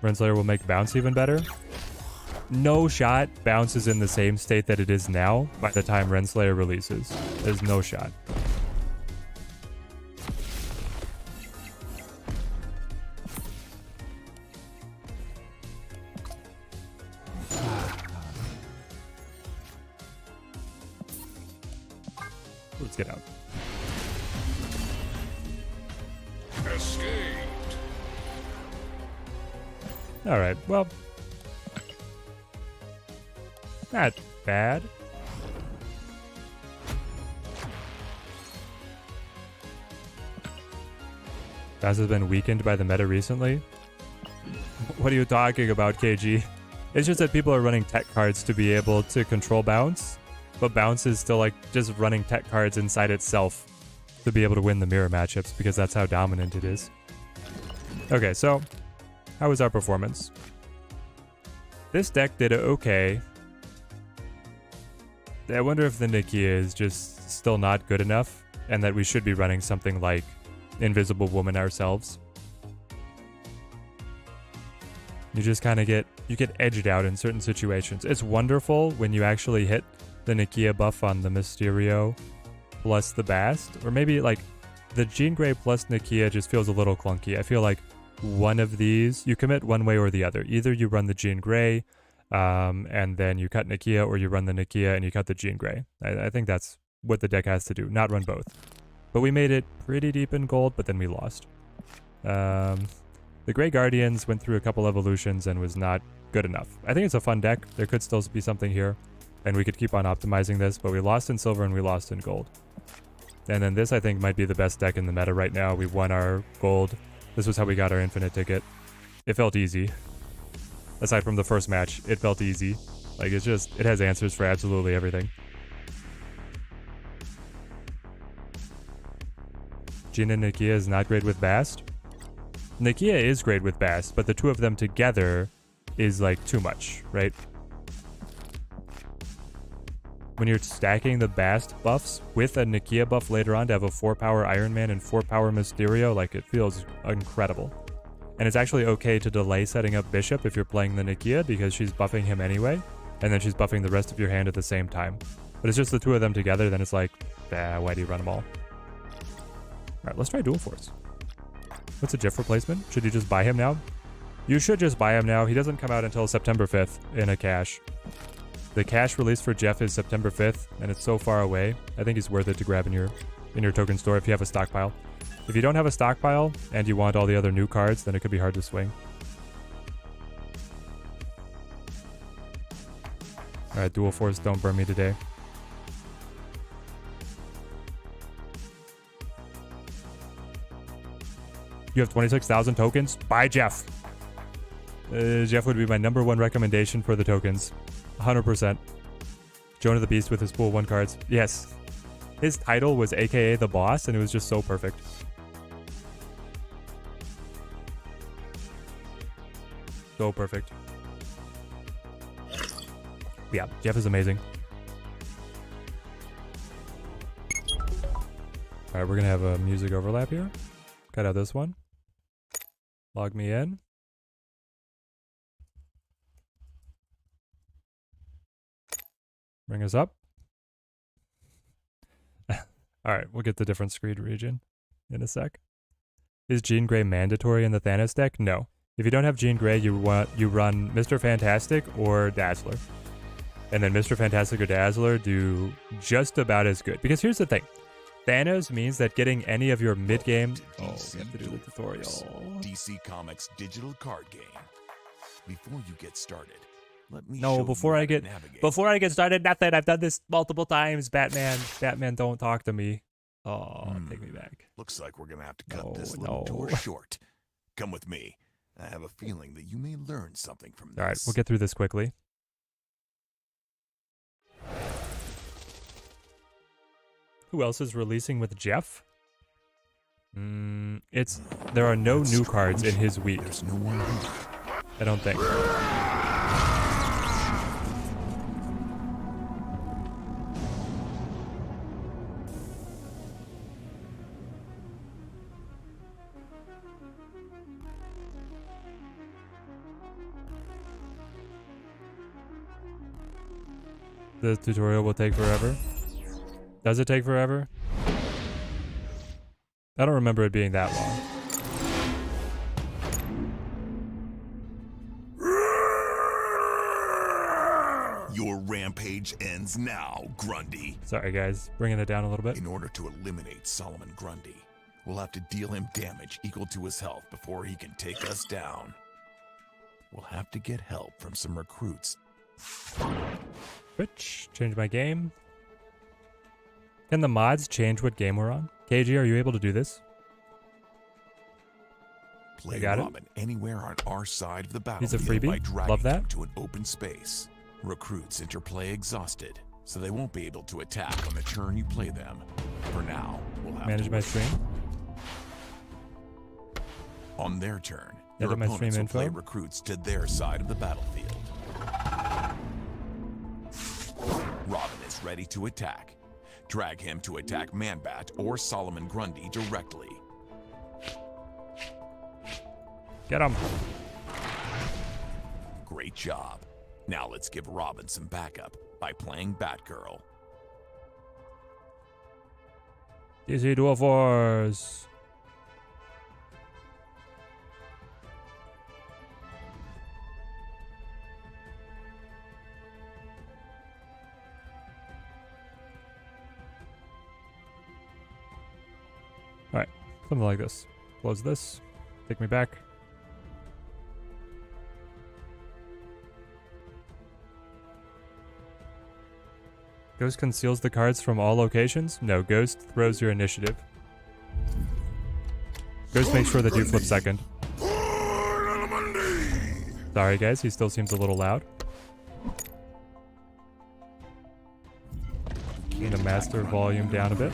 Renslayer will make Bounce even better. No shot Bounce is in the same state that it is now by the time Renslayer releases. There's no shot. Let's get out. Escaped. Alright, well. Not bad. Bounce has been weakened by the meta recently. What are you talking about, KG? It's just that people are running tech cards to be able to control Bounce, but Bounce is still like just running tech cards inside itself to be able to win the mirror matchups because that's how dominant it is. Okay, so how was our performance? This deck did okay. I wonder if the Nakia is just still not good enough and that we should be running something like Invisible Woman ourselves. You just kind of get edged out in certain situations. It's wonderful when you actually hit the Nakia buff on the Mysterio plus the Bast, or maybe like the Jean Grey plus Nakia just feels a little clunky. I feel like one of these, you commit one way or the other. Either you run the Jean Grey and then you cut Nakia, or you run the Nakia and you cut the Jean Grey. I think that's what the deck has to do, not run both. But we made it pretty deep in gold, but then we lost. The Grey Guardians went through a couple evolutions and was not good enough. I think it's a fun deck. There could still be something here, and we could keep on optimizing this, but we lost in silver and we lost in gold. And then this, I think, might be the best deck in the meta right now. We won our gold. This was how we got our infinite ticket. It felt easy. Aside from the first match, it felt easy. Like, it's just, it has answers for absolutely everything. Jin and Nakia is not great with Bast. Nakia is great with Bast, but the two of them together is like too much, right? when you're stacking the Bast buffs with a Nakia buff later on to have a 4-power Iron Man and 4-power Mysterio, like, it feels incredible. And it's actually okay to delay setting up Bishop if you're playing the Nakia because she's buffing him anyway, and then she's buffing the rest of your hand at the same time. But it's just the two of them together, then it's like, why do you run them all? Alright, let's try Dual Force. What's a GIF replacement? Should you just buy him now? You should just buy him now. He doesn't come out until September 5th in a cache. The cache release for Jeff is September 5th, and it's so far away. I think he's worth it to grab in your token store if you have a stockpile. If you don't have a stockpile and you want all the other new cards, then it could be hard to swing. Alright, Dual Force, don't burn me today. You have 26,000 tokens? Buy Jeff. Jeff would be my #1 recommendation for the tokens. 100%. Jonah the Beast with his pool 1 cards. Yes. His title was AKA the boss, and it was just so perfect. So perfect. Yeah, Jeff is amazing. Alright, we're gonna have a music overlap here. Cut out this one. Log me in. Bring us up. Alright, we'll get the different screen region in a sec. Is Jean Grey mandatory in the Thanos deck? No. If you don't have Jean Grey, you run Mr. Fantastic or Dazzler. And then Mr. Fantastic or Dazzler do just about as good. Because here's the thing. Thanos means that getting any of your mid-game... Oh, we have to do the tutorial. DC Comics digital card game. Before you get started, let me No, before I get started, nothing. I've done this multiple times. Batman, don't talk to me. Oh, take me back. Looks like we're gonna have to cut this little tour short. Come with me. I have a feeling that you may learn something from this. All right, we'll get through this quickly. Who else is releasing with Jeff? There are no new cards in his week. There's no one here. I don't think. The tutorial will take forever. Does it take forever? I don't remember it being that long. Your rampage ends now, Grundy. Sorry guys, bringing it down a little bit. In order to eliminate Solomon Grundy, we'll have to deal him damage equal to his health before he can take us down. We'll have to get help from some recruits. Switch, change my game. Can the mods change what game we're on? KG, are you able to do this? Play got it. Robin anywhere on our side of the He's a battlefield by freebie. dragging Love that. him to an open space. Recruits interplay exhausted, so they won't be able to attack on the turn you play them. For now, we'll have Manage to my wait. stream. On their turn, Yeah, your my stream opponents will play info. recruits to their side of the battlefield. Robin is ready to attack. Drag him to attack Manbat or Solomon Grundy directly. Get him. Great job. Now let's give Robin some backup by playing Batgirl. DC Dual Force. Alright, something like this. Close this. Take me back. Ghost conceals the cards from all locations? No, Ghost throws your initiative. Ghost makes sure that you flip second. Sorry guys, he still seems a little loud. Need to master volume down a bit.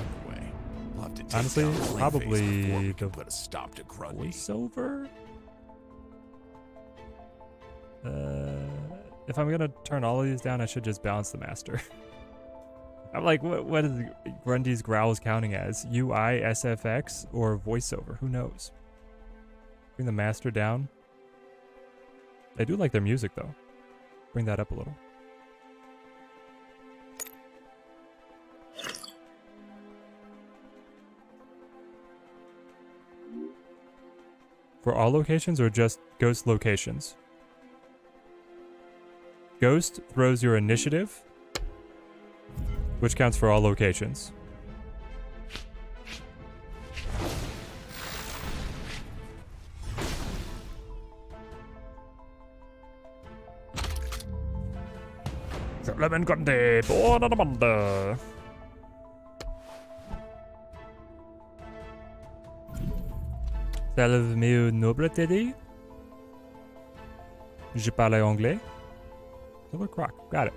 Honestly, probably the put a stop to Grundy. voiceover. If I'm gonna turn all of these down, I should just balance the master. I'm like, what is Grundy's growls counting as? UI, SFX, or voiceover? Who knows? Bring the master down. I do like their music though. Bring that up a little. For all locations or just ghost locations? Ghost throws your initiative, which counts for all locations. Lemon Grundy, born on a Monday. Salve meu noble Teddy. Je parle anglais. Silver Croc, got it.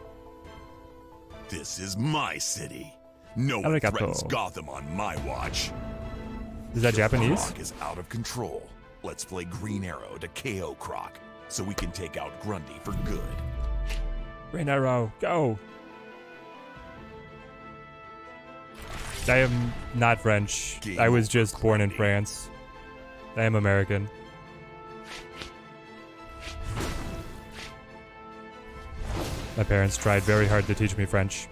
This is my city. No one Arigato. threatens Gotham on my watch. Is that Japanese? Croc is out of control. Let's play Green Arrow to KO Croc, so we can take out Grundy for good. Green Arrow, go! I am not French. I was just born in France. I am American. My parents tried very hard to teach me French.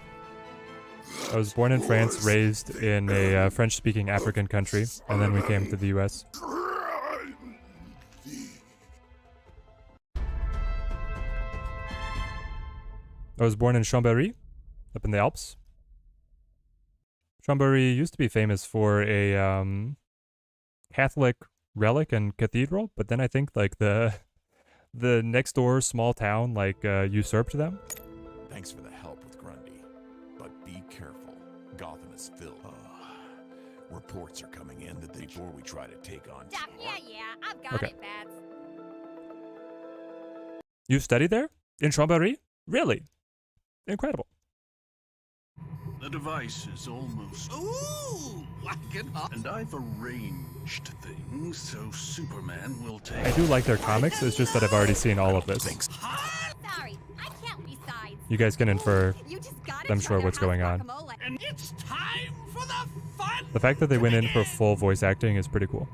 I was born in France, raised in a French-speaking African country, and then we came to the US. I was born in Chambéry, up in the Alps. Chambéry used to be famous for a Catholic relic and cathedral, but then I think like the next door small town like usurped them. Thanks for the help with Grundy, but be careful. Gotham is filled. Reports are coming in that before we try to take on. Yeah, I've got Okay. it, Bats. You studied there? In Chambéry? Really? Incredible. The device is almost. Ooh! And I've arranged things so Superman will take. I do like their comics, it's just that I've already seen all of this. Sorry, I can't besides. You guys can infer, You just gotta I'm sure, try what's their going house on. guacamole. And it's time for the fun! The fact that they went in for full voice acting is pretty cool.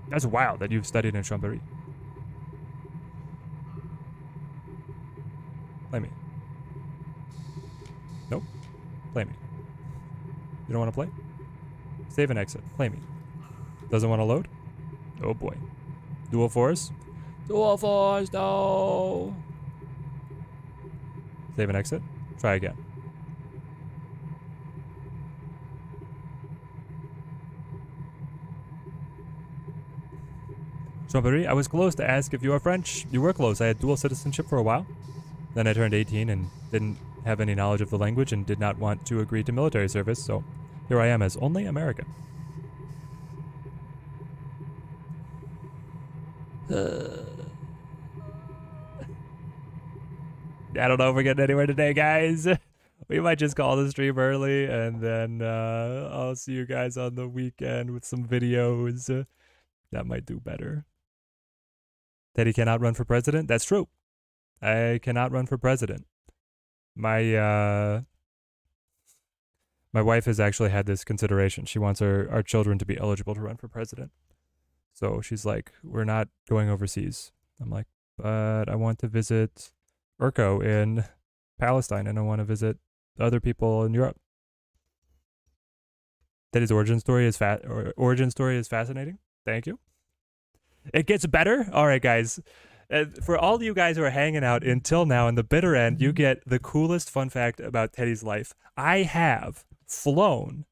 That's wild that you've studied in Chambéry. Play me. Nope. Play me. You don't want to play? Save and exit. Play me. Doesn't want to load? Oh boy. Dual force? Dual force, no! Save and exit. Try again. Chambéry, I was close to ask if you are French. You were close. I had dual citizenship for a while. Then I turned 18 and didn't have any knowledge of the language and did not want to agree to military service, so here I am as only American. I don't know if we're getting anywhere today, guys. We might just call the stream early, and then I'll see you guys on the weekend with some videos. That might do better. Teddy cannot run for president? That's true. I cannot run for president. My wife has actually had this consideration. She wants our children to be eligible to run for president. So she's like, we're not going overseas. I'm like, but I want to visit Urko in Palestine, and I want to visit other people in Europe. Teddy's origin story is fascinating. Thank you. It gets better. All right, guys. For all of you guys who are hanging out until now, in the bitter end, you get the coolest fun fact about Teddy's life. I have flown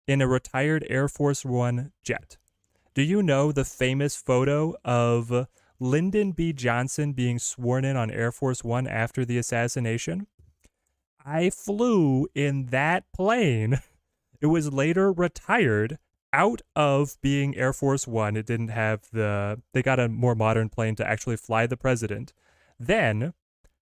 in a retired Air Force One jet. Do you know the famous photo of Lyndon B. Johnson being sworn in on Air Force One after the assassination? I flew in that plane. It was later retired out of being Air Force One. It didn't have they got a more modern plane to actually fly the president. Then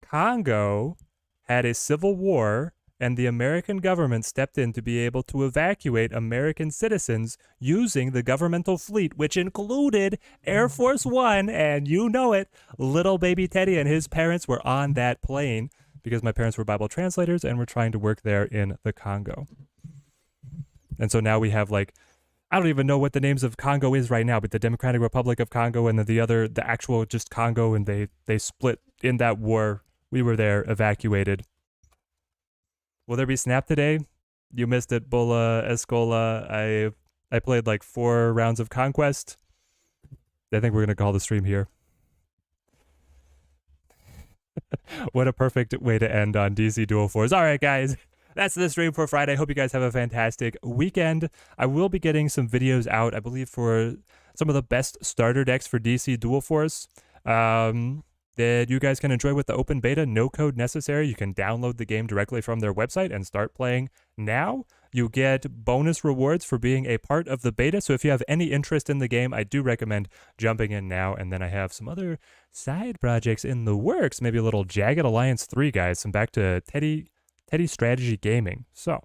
Congo had a civil war, and the American government stepped in to be able to evacuate American citizens using the governmental fleet, which included Air Force One, and you know it, little baby Teddy and his parents were on that plane. because my parents were Bible translators and were trying to work there in the Congo. And so now we have like, I don't even know what the names of Congo is right now, but the Democratic Republic of Congo and then the actual just Congo, and they split in that war. We were there, evacuated. Will there be Snap today? You missed it, Bola Escola. I played like 4 rounds of Conquest. I think we're going to call the stream here. What a perfect way to end on DC Dual Force. All right, guys. That's the stream for Friday. Hope you guys have a fantastic weekend. I will be getting some videos out, I believe, for some of the best starter decks for DC Dual Force that you guys can enjoy with the open beta. No code necessary. You can download the game directly from their website and start playing now. You get bonus rewards for being a part of the beta. So if you have any interest in the game, I do recommend jumping in now. And then I have some other side projects in the works. Maybe a little Jagged Alliance 3, guys. Some back to Teddy Strategy Gaming. So